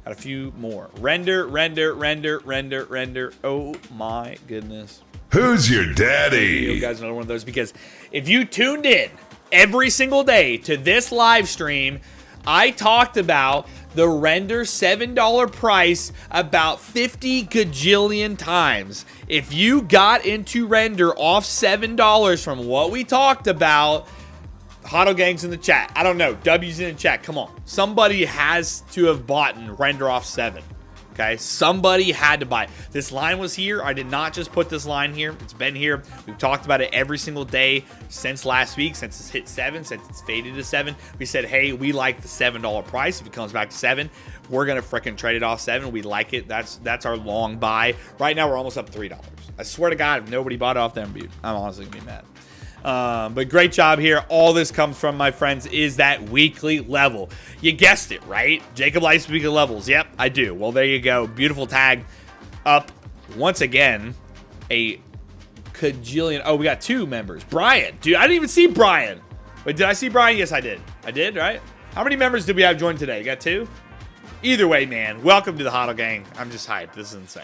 [SPEAKER 1] Got a few more. Render. Oh my goodness.
[SPEAKER 2] Who's your daddy?
[SPEAKER 1] You guys, another one of those, because if you tuned in every single day to this live stream, I talked about the Render $7 price about 50 gajillion times. If you got into Render off $7 from what we talked about, HODL gang's in the chat. I don't know. W's in the chat. Come on. Somebody has to have bought Render off 7. Okay, somebody had to buy. This line was here. I did not just put this line here. It's been here. We've talked about it every single day since last week, since it's hit 7, since it's faded to 7. We said, hey, we like the $7 price. If it comes back to 7, we're gonna freaking trade it off 7. We like it. That's our long buy. Right now, we're almost up $3. I swear to God, if nobody bought off them, I'm honestly gonna be mad. But great job here. All this comes from, my friends, is that weekly level. You guessed it, right? Jacob likes weekly levels. Yep, I do. Well, there you go. Beautiful tag up once again. A cajillion. Oh, we got 2 members. Brian. Dude, I didn't even see Brian. Wait, did I see Brian? Yes, I did. I did, right? How many members did we have join today? You got 2? Either way, man. Welcome to the HODL gang. I'm just hyped. This is insane.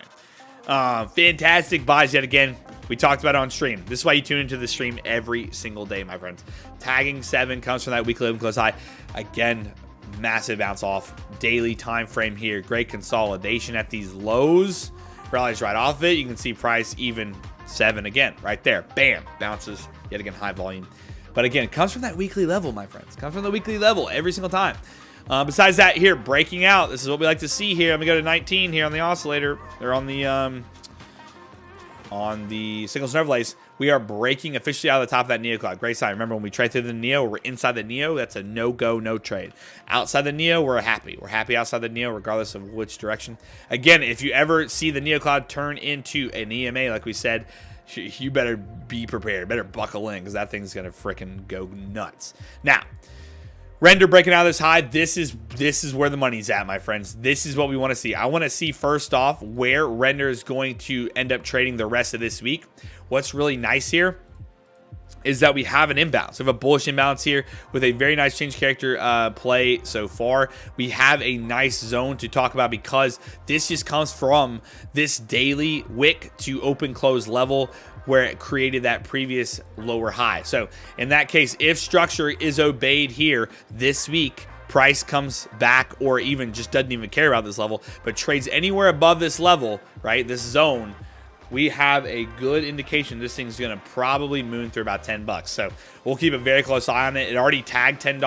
[SPEAKER 1] Fantastic buys yet again. We talked about it on stream. This is why you tune into the stream every single day, my friends. Tagging 7 comes from that weekly open close high. Again, massive bounce off. Daily time frame here. Great consolidation at these lows. Rallies right off it. You can see price even 7 again. Right there. Bam. Bounces. Yet again, high volume. But again, it comes from that weekly level, my friends. Comes from the weekly level every single time. Besides that, here, breaking out. This is what we like to see here. I'm going to go to 19 here on the oscillator. They're on the signals and overlays. We are breaking officially out of the top of that Neo cloud. Great sign. Remember, when we trade through the Neo, we're inside the Neo. That's a no-go, no trade. Outside the Neo, we're happy. We're happy outside the Neo, regardless of which direction. Again, if you ever see the Neo cloud turn into an EMA, like we said, you better be prepared. Better buckle in, because that thing's going to freaking go nuts. Now, Render breaking out of this high. This is where the money's at, my friends. This is what we want to see. I want to see, first off, where Render is going to end up trading the rest of this week. What's really nice here is that we have an imbalance. We have a bullish imbalance here with a very nice change character play so far. We have a nice zone to talk about, because this just comes from this daily wick to open close level where it created that previous lower high. So in that case, if structure is obeyed here this week, price comes back, or even just doesn't even care about this level, but trades anywhere above this level, right, this zone, we have a good indication this thing's going to probably moon through about $10. So we'll keep a very close eye on it. It already tagged $10.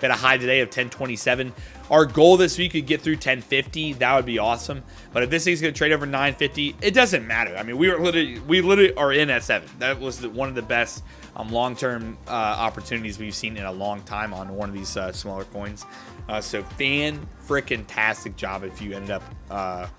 [SPEAKER 1] Got a high today of 10.27. Our goal this week could get through 10.50. That would be awesome. But if this thing's going to trade over 9.50, it doesn't matter. I mean, we literally are in at 7. That was one of the best long-term opportunities we've seen in a long time on one of these smaller coins. So fan-frickin-tastic job if you ended up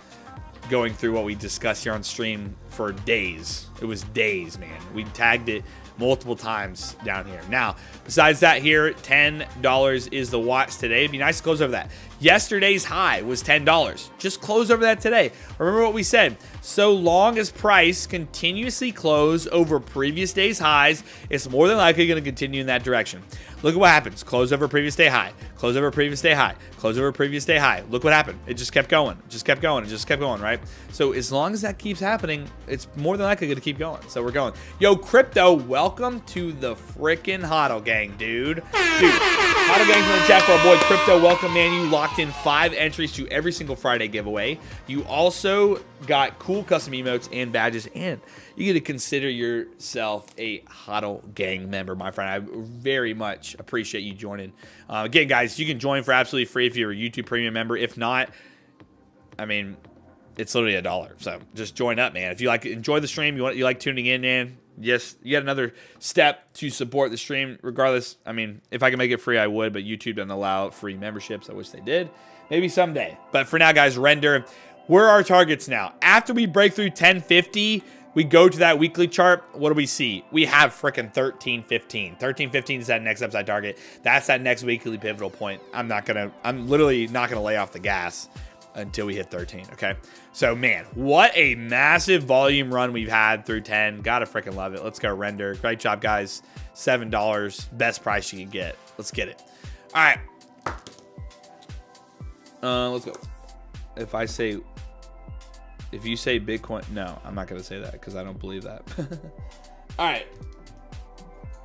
[SPEAKER 1] going through what we discussed here on stream for days. It was days, man. We tagged it multiple times down here. Now, besides that here, $10 is the watch today. It'd be nice to close over that. Yesterday's high was $10. Just close over that today. Remember what we said. So long as price continuously close over previous day's highs, it's more than likely going to continue in that direction. Look at what happens. Close over previous day high. Close over previous day high. Close over previous day high. Look what happened. It just kept going. It just kept going. It just kept going, right? So as long as that keeps happening, it's more than likely going to keep going. So we're going. Yo, crypto, welcome to the freaking HODL gang, dude. HODL gang from the chat for our boy Crypto. Welcome, man. You locked in 5 entries to every single Friday giveaway. You also got cool custom emotes and badges, and you get to consider yourself a HODL gang member, my friend. I very much appreciate you joining. Again, guys, you can join for absolutely free if you're a YouTube Premium member. If not, I mean, it's literally $1. So just join up, man. If you enjoy the stream, you like tuning in, man. Yes, you got another step to support the stream. Regardless, I mean, if I can make it free, I would, but YouTube doesn't allow free memberships. I wish they did. Maybe someday. But for now, guys, Render. Where are our targets now? After we break through 1050, we go to that weekly chart. What do we see? We have freaking 1315. 1315 is that next upside target. That's that next weekly pivotal point. I'm literally not gonna lay off the gas until we hit 13. Okay. So man, what a massive volume run we've had through 10. Gotta freaking love it. Let's go, Render. Great job, guys. $7, best price you can get. Let's get it. All right. Let's go. If you say Bitcoin, no, I'm not going to say that because I don't believe that. All right.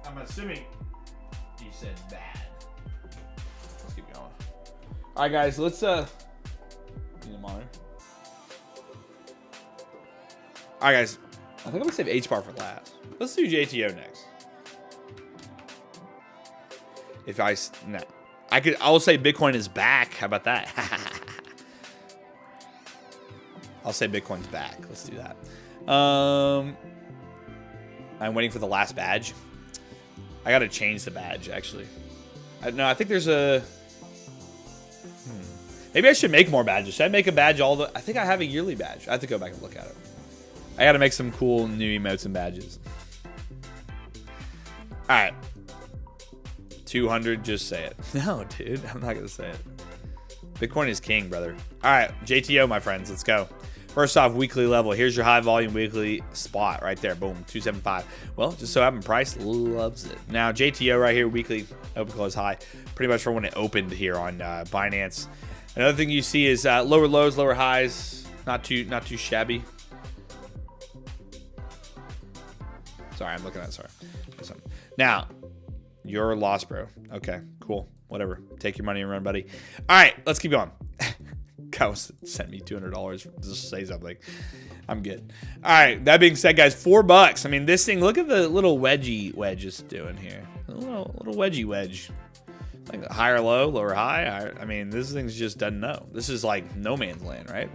[SPEAKER 1] I'm assuming you said bad. Let's keep going. All right, guys, let's need a monitor. All right, guys, I think I'm going to save HBar for last. Let's do JTO next. I will say Bitcoin is back. How about that? I'll say Bitcoin's back. Let's do that. I'm waiting for the last badge. I got to change the badge, actually. No, I think there's a... Maybe I should make more badges. Should I make a badge I think I have a yearly badge. I have to go back and look at it. I got to make some cool new emotes and badges. All right. 200, just say it. No, dude, I'm not going to say it. Bitcoin is king, brother. All right, JTO, my friends, let's go. First off, weekly level. Here's your high volume weekly spot right there. Boom, 275. Well, just so happen price loves it. Now, JTO right here, weekly open close high. Pretty much from when it opened here on Binance. Another thing you see is lower lows, lower highs. Not too shabby. Sorry, I'm looking at it. Sorry. Now, you're lost, bro. Okay, cool. Whatever. Take your money and run, buddy. All right, let's keep going. Guy sent me $200 just to say something. I'm good. All right, that being said, guys, $4. I mean, this thing, look at the little wedgie wedge it's doing here. A little wedgie wedge. Like higher low, lower high. I mean, this thing's just doesn't know. This is like no man's land, right?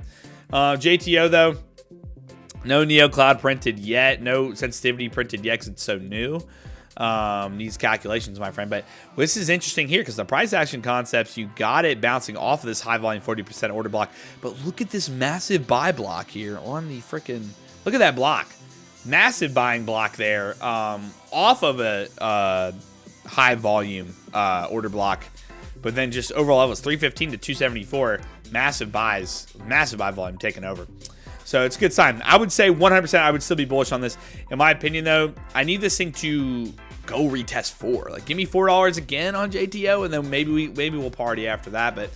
[SPEAKER 1] JTO, though, no Neo Cloud printed yet. No sensitivity printed yet because it's so new. Needs calculations, my friend. But this is interesting here because the price action concepts, you got it bouncing off of this high volume 40% order block. But look at this massive buy block here on the freaking, look at that block. Massive buying block there off of a high volume order block. But then just overall levels 315 to 274. Massive buys, massive buy volume taken over. So it's a good sign. I would say 100% I would still be bullish on this. In my opinion, though, I need this thing to go retest 4. Like, give me $4 again on JTO, and then maybe we'll party after that. But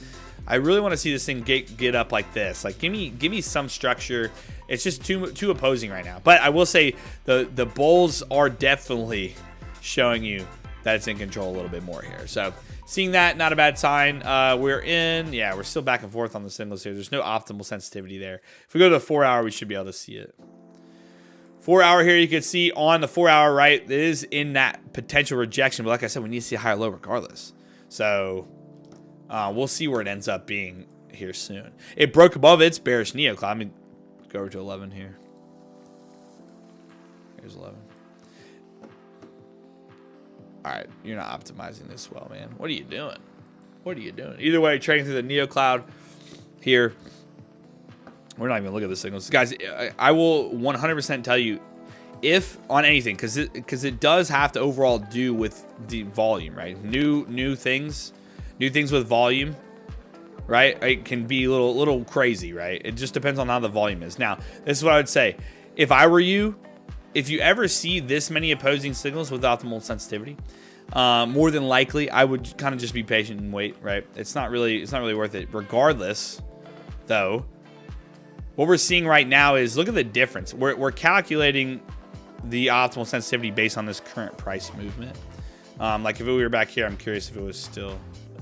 [SPEAKER 1] I really want to see this thing get up like this. Like, give me some structure. It's just too opposing right now. But I will say the bulls are definitely showing you that it's in control a little bit more here. So seeing that, not a bad sign. We're still back and forth on the signals here. There's no optimal sensitivity there. If we go to the 4 hour, we should be able to see it. 4 hour here, you can see on the 4 hour, right, it is in that potential rejection. But like I said, we need to see a higher low regardless. So we'll see where it ends up being here soon. It broke above its bearish Neo Cloud. I mean, go over to 11 here. Here's 11. All right, you're not optimizing this well, man. What are you doing? What are you doing? Either way, trading through the Neo Cloud here. We're not even gonna look at the signals, guys. I will 100% tell you if on anything, because it does have to overall do with the volume, right? New things with volume, right? It can be a little crazy, right? It just depends on how the volume is. Now, this is what I would say. If I were you, if you ever see this many opposing signals with optimal sensitivity, more than likely, I would kind of just be patient and wait, right? It's not really worth it. Regardless, though, what we're seeing right now is, look at the difference. We're calculating the optimal sensitivity based on this current price movement. Like if we were back here, I'm curious if it was still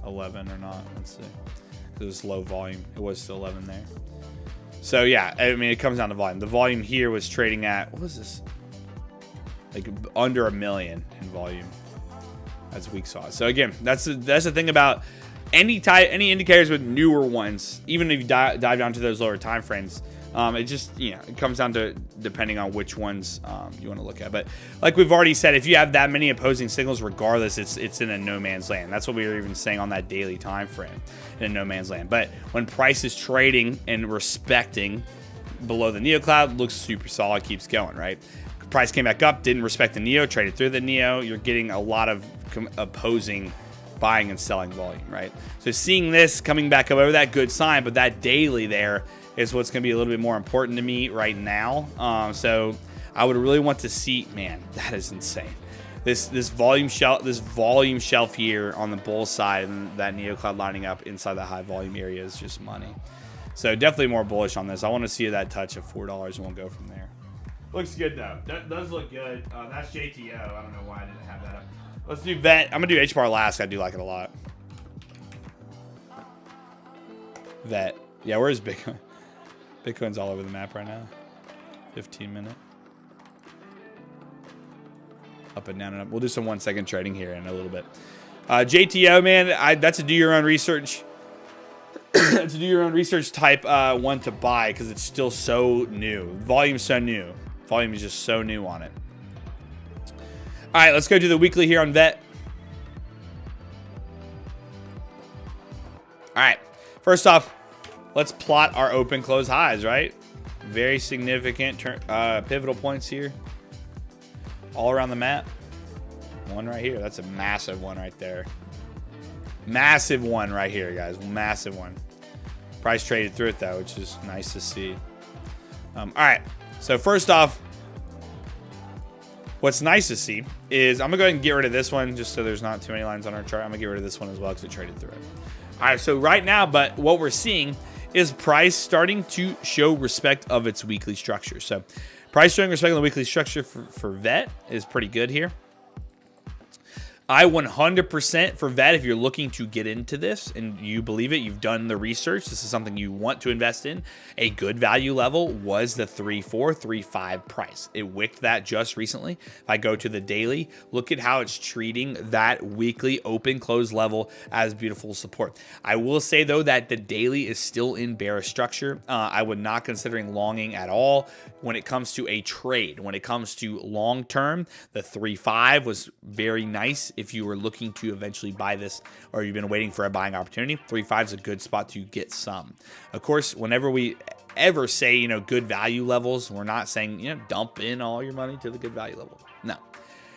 [SPEAKER 1] 11 or not. Let's see. It was low volume. It was still 11 there. So yeah, I mean, it comes down to volume. The volume here was trading at, what was this? Like under 1 million in volume as we saw. So again, that's the thing about any indicators with newer ones. Even if you dive down to those lower time frames, it just, it comes down to depending on which ones you want to look at. But like we've already said, if you have that many opposing signals, regardless, it's in a no man's land. That's what we were even saying on that daily time frame, in a no man's land. But when price is trading and respecting below the Neo Cloud, looks super solid, keeps going, right? Price came back up, didn't respect the Neo, traded through the Neo. You're getting a lot of opposing buying and selling volume, right? So seeing this coming back up over that, good sign, but that daily there is what's going to be a little bit more important to me right now. So I would really want to see, man, that is insane. This volume shelf here on the bull side and that Neo Cloud lining up inside that high volume area is just money. So definitely more bullish on this. I want to see that touch of $4 and we'll go from there. Looks good though. That does look good. That's JTO. I don't know why I didn't have that up. Let's do VET. I'm gonna do HBar last. I do like it a lot. VET. Yeah, where's Bitcoin? Bitcoin's all over the map right now. 15 minute. Up and down and up. We'll do some 1 second trading here in a little bit. JTO, man. That's a do your own research. to do your own research, type one to buy because it's still so new. Volume's so new. Volume is just so new on it. All right, let's go do the weekly here on VET. All right, first off, let's plot our open close highs, right? Very significant pivotal points here. All around the map. One right here. That's a massive one right there. Massive one right here, guys. Massive one. Price traded through it, though, which is nice to see. All right. So first off, what's nice to see is I'm going to go ahead and get rid of this one just so there's not too many lines on our chart. I'm going to get rid of this one as well because it traded through it. All right. So right now, but what we're seeing is price starting to show respect of its weekly structure. So price showing respect of the weekly structure for VET is pretty good here. I 100% for VET, if you're looking to get into this and you believe it, you've done the research, this is something you want to invest in, a good value level was the 3.4, 3.5 price. It wicked that just recently. If I go to the daily, look at how it's treating that weekly open close level as beautiful support. I will say, though, that the daily is still in bearish structure. I would not considering longing at all when it comes to a trade. When it comes to long term, the 3.5 was very nice. If you were looking to eventually buy this or you've been waiting for a buying opportunity, 3.5 is a good spot to get some. Of course, whenever we ever say, you know, good value levels, we're not saying, you know, dump in all your money to the good value level. No.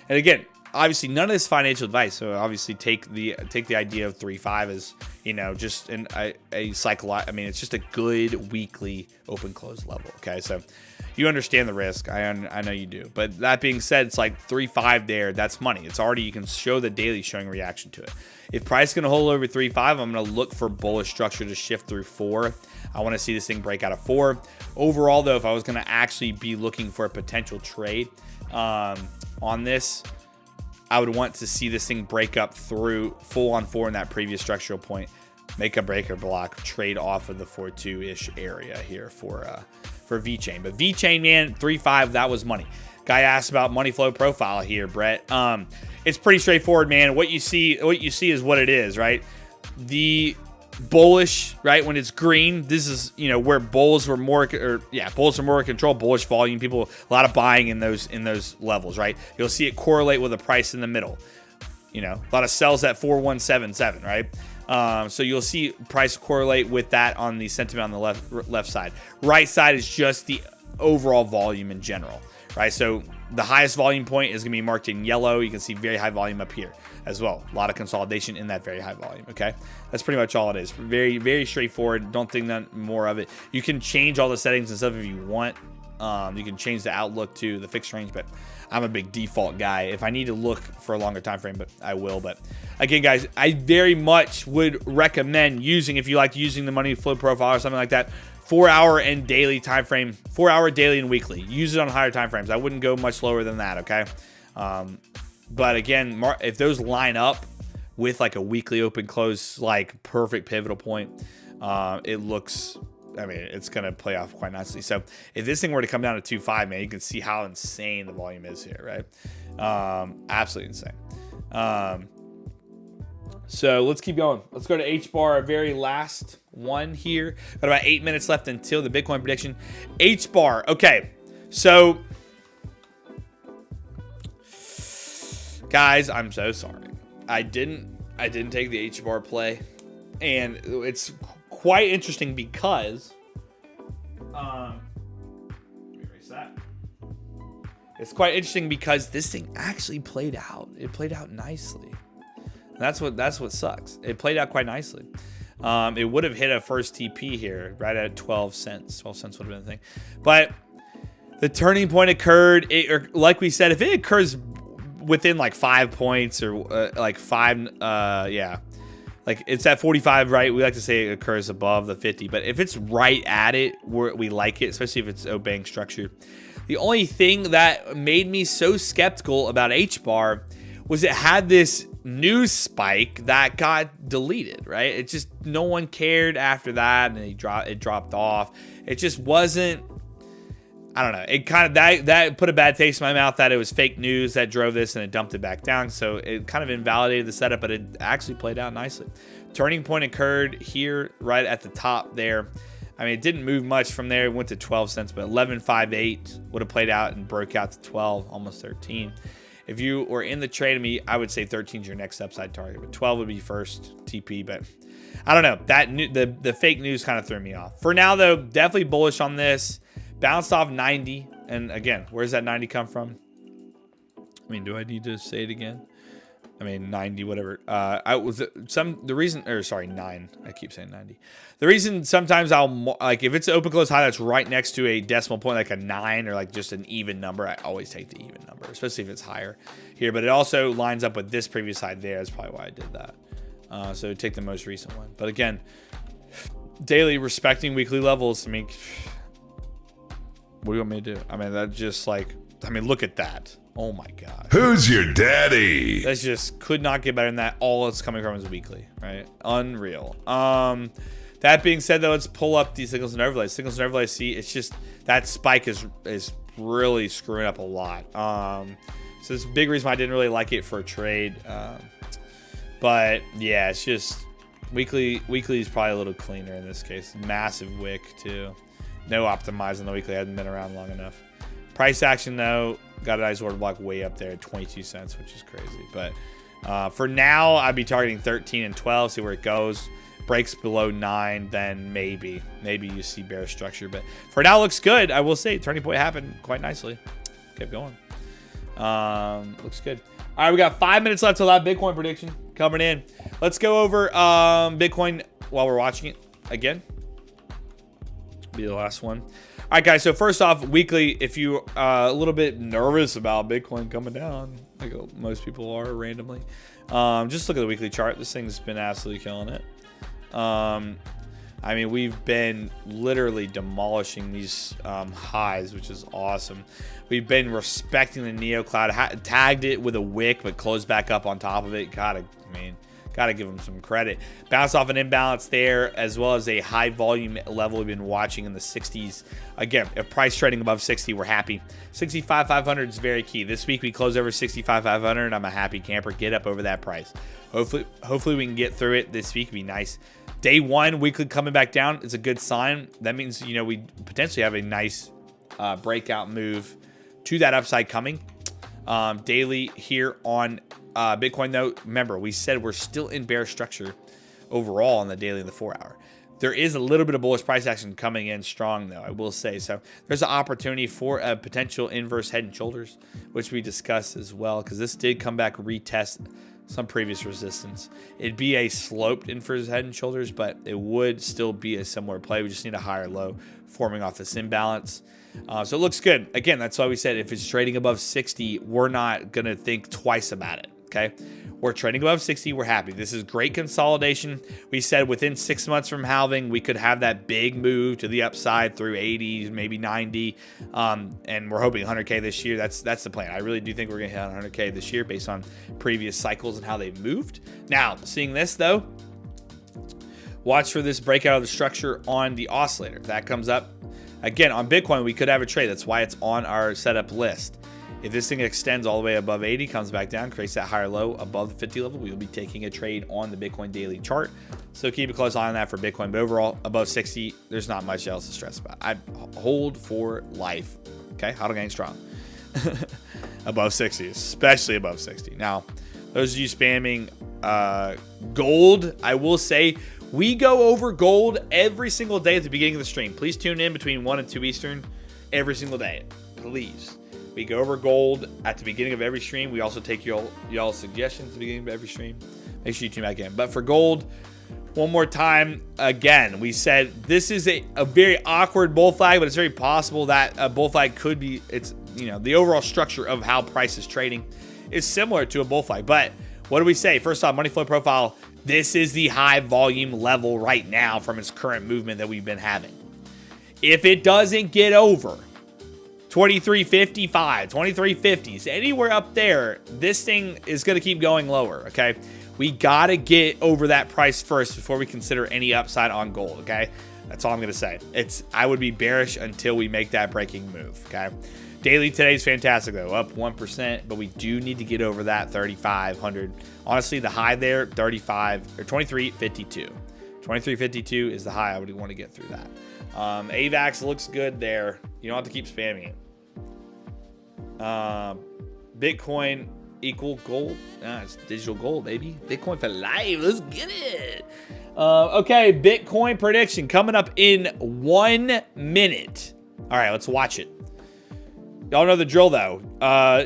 [SPEAKER 1] And again, obviously none of this financial advice. So obviously take the idea of 3.5 as, you know, just a cycle. I mean, it's just a good weekly open close level. Okay. So you understand the risk. I know you do. But that being said, it's like 3.5 there. That's money. It's already, you can show the daily showing reaction to it. If price is going to hold over 3.5, I'm going to look for bullish structure to shift through 4. I want to see this thing break out of 4. Overall, though, if I was going to actually be looking for a potential trade on this, I would want to see this thing break up through full on 4 in that previous structural point, make a breaker block, trade off of the 4.2-ish area here for vChain. But vChain, man, 3.5, that was money. Guy asked about money flow profile here, Brett. It's pretty straightforward, man. What you see is what it is, right? The bullish, right? When it's green, this is, you know, where bulls were more, bulls are more in control, bullish volume, people, a lot of buying in those levels, right? You'll see it correlate with a price in the middle. You know, a lot of sells at 4177, right? So you'll see price correlate with that on the sentiment on the left side. Right side is just the overall volume in general, right? So the highest volume point is going to be marked in yellow. You can see very high volume up here as well. A lot of consolidation in that very high volume, okay? That's pretty much all it is. Very, very straightforward. Don't think that more of it. You can change all the settings and stuff if you want. You can change the outlook to the fixed range, but I'm a big default guy. If I need to look for a longer time frame, but I will. But again, guys, I very much would recommend using, if you like using the money flow profile or something like that, 4-hour and daily time frame, 4-hour daily and weekly. Use it on higher time frames. I wouldn't go much lower than that, okay? But again, if those line up with like a weekly open close, like perfect pivotal point, it looks, I mean, it's going to play off quite nicely. So if this thing were to come down to 2.5, man, you can see how insane the volume is here, right? Absolutely insane. So let's keep going. Let's go to HBar, our very last one here. Got about 8 minutes left until the Bitcoin prediction. HBar. Okay. So guys, I'm so sorry. I didn't take the HBar play. And it's quite interesting because let me erase that. It's quite interesting because this thing actually played out. It played out nicely. That's what sucks. It played out quite nicely. It would have hit a first TP here right at 12 cents. 12 cents would have been the thing. But the turning point occurred. Or like we said, if it occurs within like 5 points or like 5, like it's at 45, right? We like to say it occurs above the 50, but if it's right at it, we like it, especially if it's O-Bank structure. The only thing that made me so skeptical about HBar was it had this news spike that got deleted, right? It just, no one cared after that, and it dropped off. It just wasn't, I don't know. It kind of, that put a bad taste in my mouth that it was fake news that drove this and it dumped it back down. So it kind of invalidated the setup, but it actually played out nicely. Turning point occurred here right at the top there. I mean, it didn't move much from there. It went to 12 cents, but 11.58 would have played out and broke out to 12, almost 13. If you were in the trade of me, I would say 13 is your next upside target, but 12 would be first TP. But I don't know. The fake news kind of threw me off. For now, though, definitely bullish on this. Bounced off 90, and again, where's that 90 come from? I mean, do I need to say it again? I mean, 90, whatever. The reason, or sorry, 9. I keep saying 90. The reason sometimes I'll, like, if it's an open close high that's right next to a decimal point, like a 9 or like just an even number, I always take the even number, especially if it's higher here. But it also lines up with this previous high there. That's probably why I did that. So take the most recent one. But again, daily respecting weekly levels. I mean, what do you want me to do? I mean, that's just like, I mean, look at that. Oh my God.
[SPEAKER 2] Who's your daddy?
[SPEAKER 1] That's just could not get better than that. All it's coming from is weekly, right? Unreal. That being said, though, let's pull up these signals and overlays. Signals and overlays, see, it's just that spike is really screwing up a lot. So it's a big reason why I didn't really like it for a trade. But yeah, it's just weekly is probably a little cleaner in this case. Massive wick too. No optimizing the weekly, hadn't been around long enough. Price action though, got a nice order block way up there at 22 cents, which is crazy. But for now, I'd be targeting 13 and 12, see where it goes. Breaks below 9, then maybe you see bear structure. But for now, looks good. I will say, turning point happened quite nicely. Kept going. Looks good. All right, we got 5 minutes left till that Bitcoin prediction coming in. Let's go over Bitcoin while we're watching it again. Be the last one. All right, guys. So first off, weekly, if you are a little bit nervous about Bitcoin coming down, like most people are randomly, just look at the weekly chart. This thing's been absolutely killing it. I mean, we've been literally demolishing these highs, which is awesome. We've been respecting the Neo Cloud, tagged it with a wick, but closed back up on top of it. Gotta give them some credit. Bounce off an imbalance there, as well as a high volume level we've been watching in the 60s. Again, if price trading above 60, we're happy. 65,500 is very key. This week we close over 65,500. I'm a happy camper. Get up over that price. Hopefully we can get through it this week. It'd be nice. Day one, weekly coming back down. It's a good sign. That means, you know, we potentially have a nice breakout move to that upside coming. Daily here on Bitcoin, though, remember, we said we're still in bear structure overall on the daily and the 4 hour. There is a little bit of bullish price action coming in strong, though, I will say. So there's an opportunity for a potential inverse head and shoulders, which we discussed as well, because this did come back, retest some previous resistance. It'd be a sloped inverse head and shoulders, but it would still be a similar play. We just need a higher low forming off this imbalance. So it looks good. Again, that's why we said if it's trading above 60, we're not going to think twice about it. Okay, we're trading above 60. We're happy. This is great consolidation. We said within 6 months from halving, we could have that big move to the upside through 80, maybe 90. And we're hoping 100K this year. That's the plan. I really do think we're going to hit 100K this year based on previous cycles and how they've moved. Now, seeing this though, watch for this breakout of the structure on the oscillator. If that comes up, again, on Bitcoin, we could have a trade. That's why it's on our setup list. If this thing extends all the way above 80, comes back down, creates that higher low above the 50 level, we will be taking a trade on the Bitcoin daily chart. So keep a close eye on that for Bitcoin. But overall, above 60, there's not much else to stress about. I hold for life. Okay, HODL gang strong. Above 60, especially above 60. Now, those of you spamming gold, I will say we go over gold every single day at the beginning of the stream. Please tune in between 1 and 2 Eastern every single day. Please. We go over gold at the beginning of every stream. We also take y'all's suggestions at the beginning of every stream. Make sure you tune back in. But for gold, one more time, again, we said this is a very awkward bull flag, but it's very possible that a bull flag could be, it's, you know, the overall structure of how price is trading is similar to a bull flag. But what do we say? First off, money flow profile, this is the high volume level right now from its current movement that we've been having. If it doesn't get over 23.55, 23.50s, anywhere up there, this thing is going to keep going lower, okay? We got to get over that price first before we consider any upside on gold, okay? That's all I'm going to say. I would be bearish until we make that breaking move, okay? Daily today's fantastic though, up 1%, but we do need to get over that 3,500. Honestly, the high there, 35 or 23.52. 23.52 is the high. I would want to get through that. AVAX looks good there. You don't have to keep spamming it. Bitcoin equal gold. It's digital gold, baby. Bitcoin for life. Let's get it. Okay, Bitcoin prediction coming up in 1 minute. All right, let's watch it. Y'all know the drill, though.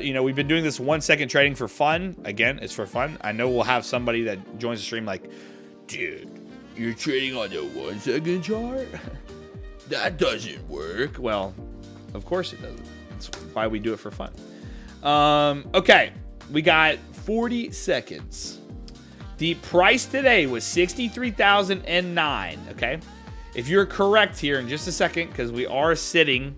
[SPEAKER 1] You know, we've been doing this 1 second trading for fun. Again, it's for fun. I know we'll have somebody that joins the stream like, dude, you're trading on the 1 second chart? That doesn't work. Well, of course it doesn't. That's why we do it for fun. Okay, we got 40 seconds. The price today was 63,009. Okay, if you're correct here in just a second, because we are sitting.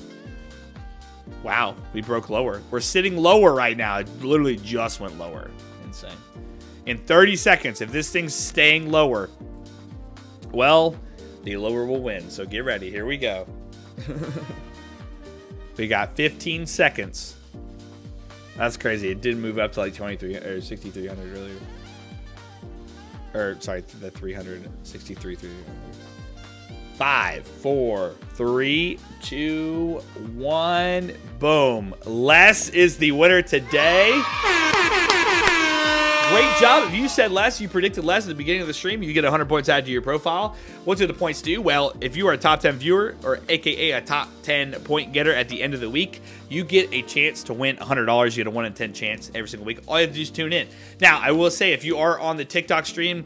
[SPEAKER 1] Wow, we broke lower. We're sitting lower right now. It literally just went lower. Insane. In 30 seconds, if this thing's staying lower, well, the lower will win. So get ready. Here we go. We got 15 seconds. That's crazy. It did move up to like 23 or 6,300 earlier. Or sorry, the 300, 63,300. 5, 4, 3, 2, 1. Boom. Les is the winner today. Great job. If you said Les, you predicted Les at the beginning of the stream, you get 100 points added to your profile. What do the points do? Well, if you are a top 10 viewer, or AKA a top 10 point getter at the end of the week, you get a chance to win $100. You get a 1 in 10 chance every single week. All you have to do is tune in. Now, I will say, if you are on the TikTok stream,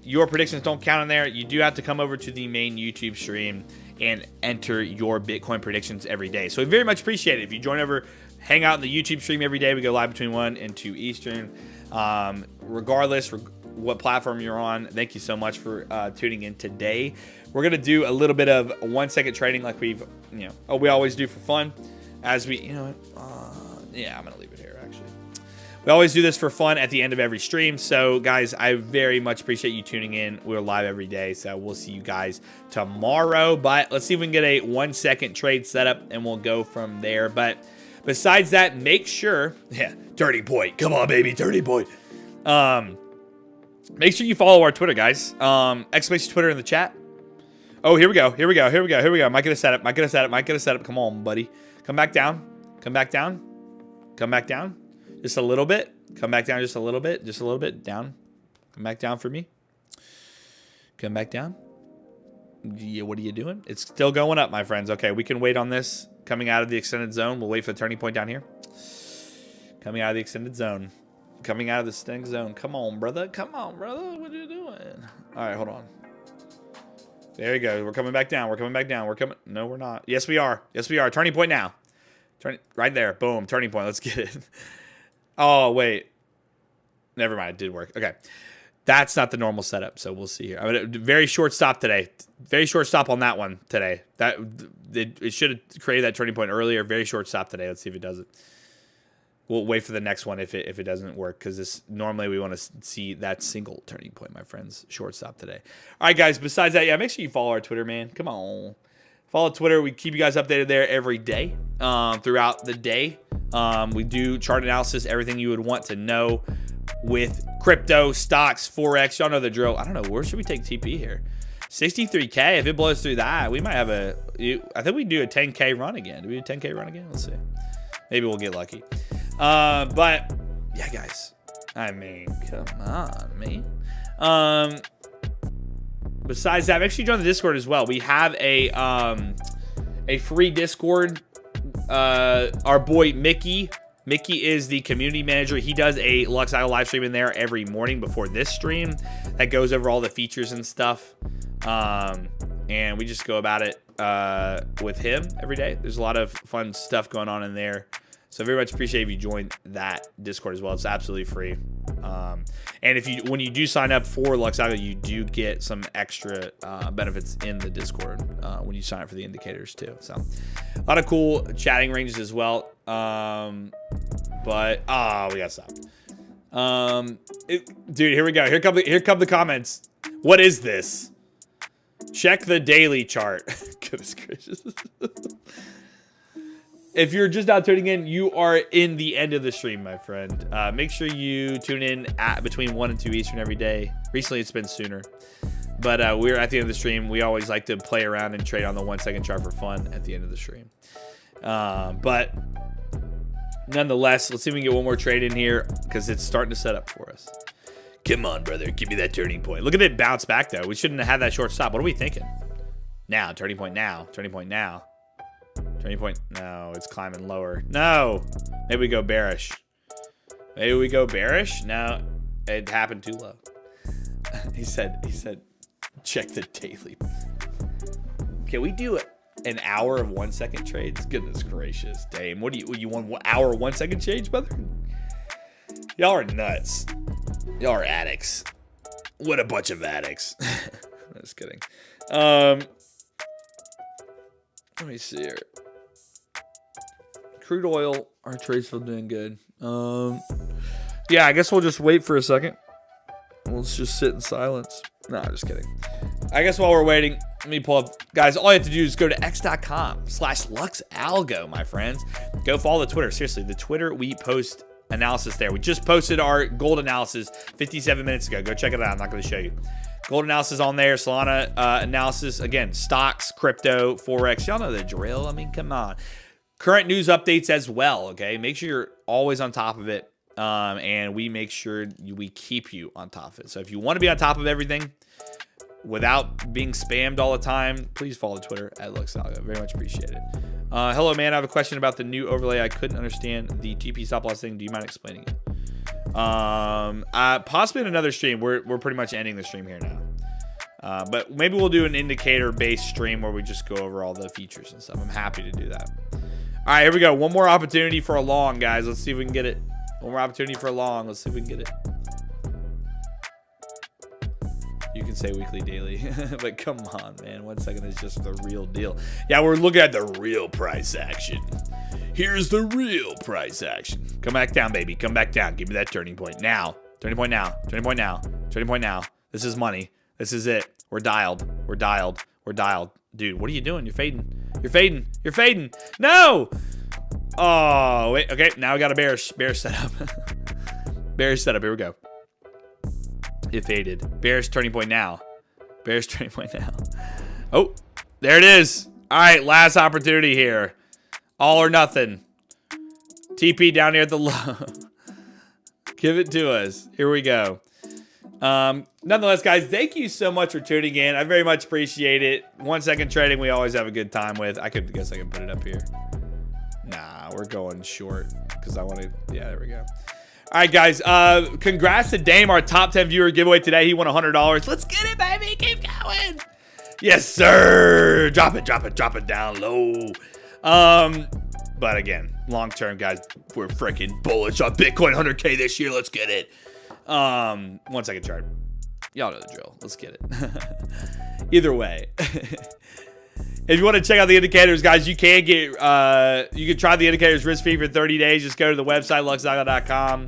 [SPEAKER 1] your predictions don't count in there. You do have to come over to the main YouTube stream and enter your Bitcoin predictions every day. So we very much appreciate it. If you join over, hang out in the YouTube stream every day. We go live between 1 and 2 Eastern. Regardless what platform you're on, thank you so much for tuning in today. We're going to do a little bit of 1 second trading like we always do for fun. As we, yeah, I'm going to leave it here actually. We always do this for fun at the end of every stream. So, guys, I very much appreciate you tuning in. We're live every day, so we'll see you guys tomorrow. But let's see if we can get a 1 second trade setup, and we'll go from there. But besides that, make sure, turning point. Come on, baby, turning point. Make sure you follow our Twitter, guys. Exclamation Twitter in the chat. Oh, here we go. Here we go. Here we go. Here we go. Might get a setup. Might get a setup. Might get a setup. Come on, buddy. Come back down. Come back down. Come back down. Just a little bit. Come back down just a little bit. Just a little bit. Down. Come back down for me. Come back down. Yeah, what are you doing? It's still going up, my friends. Okay, we can wait on this. Coming out of the extended zone. We'll wait for the turning point down here. Coming out of the extended zone. Coming out of the extended zone. Come on, brother. Come on, brother. What are you doing? All right, hold on. There you go. We're coming back down. We're coming back down. We're coming. No, we're not. Yes, we are. Yes, we are. Turning point now. Turn right there. Boom. Turning point. Let's get it. Oh, wait. Never mind. It did work. Okay. That's not the normal setup, so we'll see here. I mean, very short stop today. Very short stop on that one today. That it should have created that turning point earlier. Very short stop today. Let's see if it does it. We'll wait for the next one if it doesn't work, because this normally we want to see that single turning point, my friends. Short stop today. All right, guys. Besides that, yeah, make sure you follow our Twitter, man. Come on. Follow Twitter. We keep you guys updated there every day, throughout the day. We do chart analysis, everything you would want to know with crypto, stocks, Forex. Y'all know the drill. I don't know. Where should we take TP here? 63K. If it blows through that, we might have I think we do a 10K run again. Do we do a 10K run again? Let's see. Maybe we'll get lucky. But, yeah, guys. I mean, come on, man. Besides that, make sure you join the Discord as well. We have a free Discord. Our boy Mickey is the community manager. He does a LuxAlgo live stream in there every morning before this stream that goes over all the features and stuff. And we just go about it with him every day. There's a lot of fun stuff going on in there. So very much appreciate if you join that Discord as well. It's absolutely free. And when you do sign up for LuxAlgo, you do get some extra benefits in the Discord when you sign up for the indicators too. So a lot of cool chatting ranges as well. But we gotta stop. Dude, here we go. Here come the comments. What is this? Check the daily chart. Goodness gracious. If you're just now tuning in, you are in the end of the stream, my friend. Make sure you tune in at between 1 and 2 Eastern every day. Recently, it's been sooner. But we're at the end of the stream. We always like to play around and trade on the 1 second chart for fun at the end of the stream. But nonetheless, let's see if we can get one more trade in here because it's starting to set up for us. Come on, brother. Give me that turning point. Look at it bounce back, though. We shouldn't have had that short stop. What are we thinking? Now. Turning point now. Turning point now. Turning point. No, it's climbing lower. No. Maybe we go bearish. Maybe we go bearish. No, it happened too low. He said, check the daily. Can we do an hour of 1 second trades? Goodness gracious, Dame. What do you want? 1 hour 1 second change, brother? Y'all are nuts. Y'all are addicts. What a bunch of addicts. Just kidding. Let me see here. Crude oil, our trade's still doing good. Yeah, I guess we'll just wait for a second. Let's just sit in silence. No, just kidding. I guess while we're waiting, let me pull up. Guys, all you have to do is go to x.com/LuxAlgo, my friends. Go follow the Twitter. Seriously, the Twitter, we post analysis there. We just posted our gold analysis 57 minutes ago. Go check it out. I'm not going to show you. Gold analysis on there. Solana analysis. Again, stocks, crypto, Forex. Y'all know the drill. I mean, come on. Current news updates as well, okay? Make sure you're always on top of it. And we make sure we keep you on top of it. So if you want to be on top of everything without being spammed all the time, please follow Twitter at LuxAlgo. Very much appreciate it. Hello, man. I have a question about the new overlay. I couldn't understand the TP stop loss thing. Do you mind explaining it? Possibly in another stream. We're pretty much ending the stream here now. But maybe we'll do an indicator-based stream where we just go over all the features and stuff. I'm happy to do that. All right, here we go. One more opportunity for a long, guys. Let's see if we can get it. One more opportunity for a long. Let's see if we can get it. You can say weekly, daily. But come on, man. 1 second is just the real deal. Yeah, we're looking at the real price action. Here's the real price action. Come back down, baby. Come back down. Give me that turning point now. Turning point now. Turning point now. Turning point now. This is money. This is it. We're dialed. We're dialed. We're dialed. Dude, what are you doing? You're fading. You're fading. You're fading. No! Oh, wait. Okay, now we got a bearish setup. Bearish setup. Here we go. It faded. Bearish turning point now. Bearish turning point now. Oh, there it is. All right, last opportunity here. All or nothing. TP down here at the low. Give it to us. Here we go. Nonetheless, guys, thank you so much for tuning in. I very much appreciate it. 1 second trading, we always have a good time with. I guess I can put it up here. Nah, we're going short because I want to. Yeah, there we go. All right, guys. Congrats to Dame, our top 10 viewer giveaway today. He won $100. Let's get it, baby. Keep going. Yes, sir. Drop it down low. But again, long term, guys, we're freaking bullish on Bitcoin 100K this year. Let's get it. 1 second chart. Y'all know the drill. Let's get it. Either way. If you want to check out the indicators, guys, you can get you can try the indicators risk-free for 30 days. Just go to the website, LuxAlgo.com.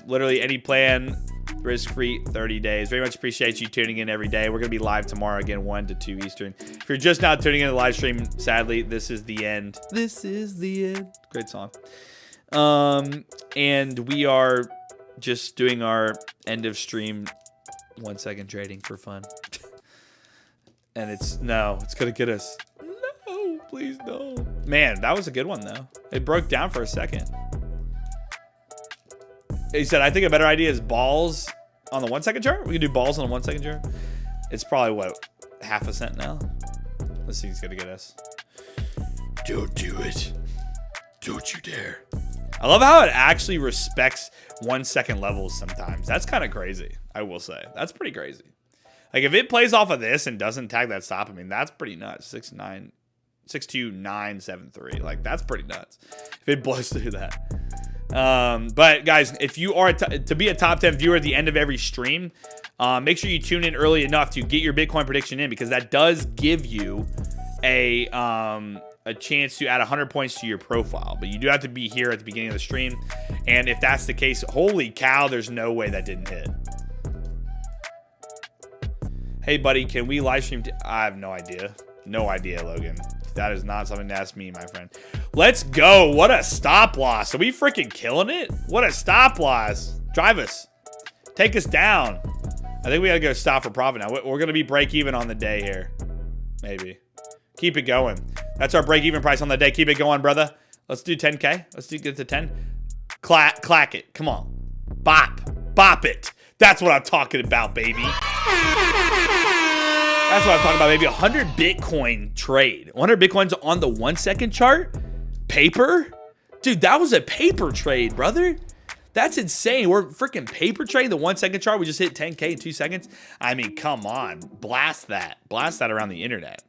[SPEAKER 1] Literally any plan, risk-free 30 days. Very much appreciate you tuning in every day. We're going to be live tomorrow again, 1 to 2 Eastern. If you're just now tuning in to the live stream, sadly, this is the end. This is the end. Great song. And we are just doing our end of stream 1 second trading for fun. And it's going to get us. No, please no. Man, that was a good one, though. It broke down for a second. He said, I think a better idea is balls on the 1 second chart. We can do balls on the 1 second chart. It's probably, what, half a cent now? Let's see, he's going to get us. Don't do it. Don't you dare. I love how it actually respects 1 second levels sometimes. That's kind of crazy, I will say. That's pretty crazy. Like, if it plays off of this and doesn't tag that stop, I mean, that's pretty nuts. 62973. Like, that's pretty nuts if it blows through that. But, guys, if you are to be a top 10 viewer at the end of every stream, make sure you tune in early enough to get your Bitcoin prediction in, because that does give you a chance to add 100 points to your profile. But you do have to be here at the beginning of the stream. And if that's the case, holy cow, there's no way that didn't hit. Hey, buddy, can we live stream? I have no idea. No idea, Logan. That is not something to ask me, my friend. Let's go. What a stop loss. Are we freaking killing it? What a stop loss. Drive us. Take us down. I think we got to go stop for profit now. We're going to be break even on the day here. Maybe. Keep it going. That's our break even price on the day. Keep it going, brother. Let's do 10K. Let's get to 10. Clack it. Come on. Bop it. That's what I'm talking about, baby. That's what I'm talking about, baby. 100 Bitcoin trade. 100 Bitcoins on the 1 second chart. Paper? Dude, that was a paper trade, brother. That's insane. We're freaking paper trading the 1 second chart. We just hit 10K in 2 seconds. I mean, come on. Blast that. Blast that around the internet.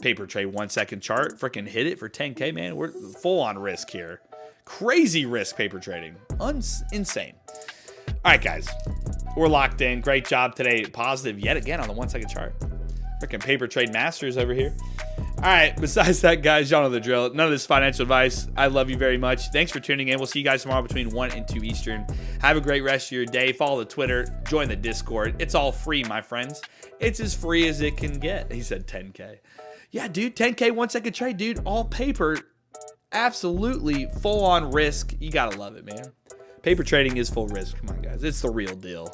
[SPEAKER 1] Paper trade 1 second chart. Freaking hit it for 10K, man. We're full on risk here. Crazy risk paper trading. Insane. All right, guys. We're locked in. Great job today. Positive yet again on the 1 second chart. Freaking paper trade masters over here. All right. Besides that, guys, y'all know the drill. None of this financial advice. I love you very much. Thanks for tuning in. We'll see you guys tomorrow between 1 and 2 Eastern. Have a great rest of your day. Follow the Twitter. Join the Discord. It's all free, my friends. It's as free as it can get. He said 10K. Yeah, dude. 10K 1 second trade, dude. All paper. Absolutely full on risk. You got to love it, man. Paper trading is full risk. Come on, guys. It's the real deal.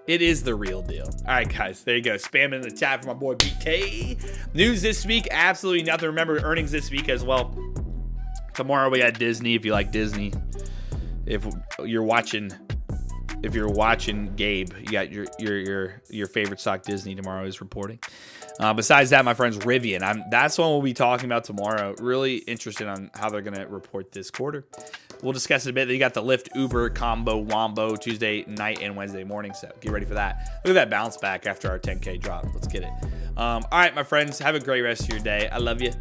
[SPEAKER 1] It is the real deal. All right, guys. There you go. Spam in the chat for my boy BK. News this week. Absolutely nothing. Remember, earnings this week as well. Tomorrow we got Disney. If you like Disney. If you're watching Gabe, you got your favorite stock Disney tomorrow is reporting. Besides that, my friends, Rivian. That's what we'll be talking about tomorrow. Really interested on how they're going to report this quarter. We'll discuss it a bit. You got the Lyft Uber combo wombo Tuesday night and Wednesday morning. So get ready for that. Look at that bounce back after our 10K drop. Let's get it. All right, my friends. Have a great rest of your day. I love you.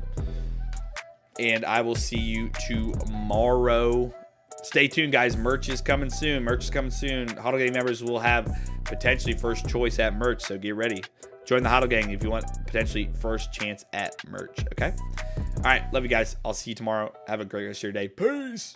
[SPEAKER 1] And I will see you tomorrow. Stay tuned, guys. Merch is coming soon. Huddle Gang members will have potentially first choice at merch. So get ready. Join the Huddle Gang if you want potentially first chance at merch. Okay? All right. Love you guys. I'll see you tomorrow. Have a great rest of your day. Peace.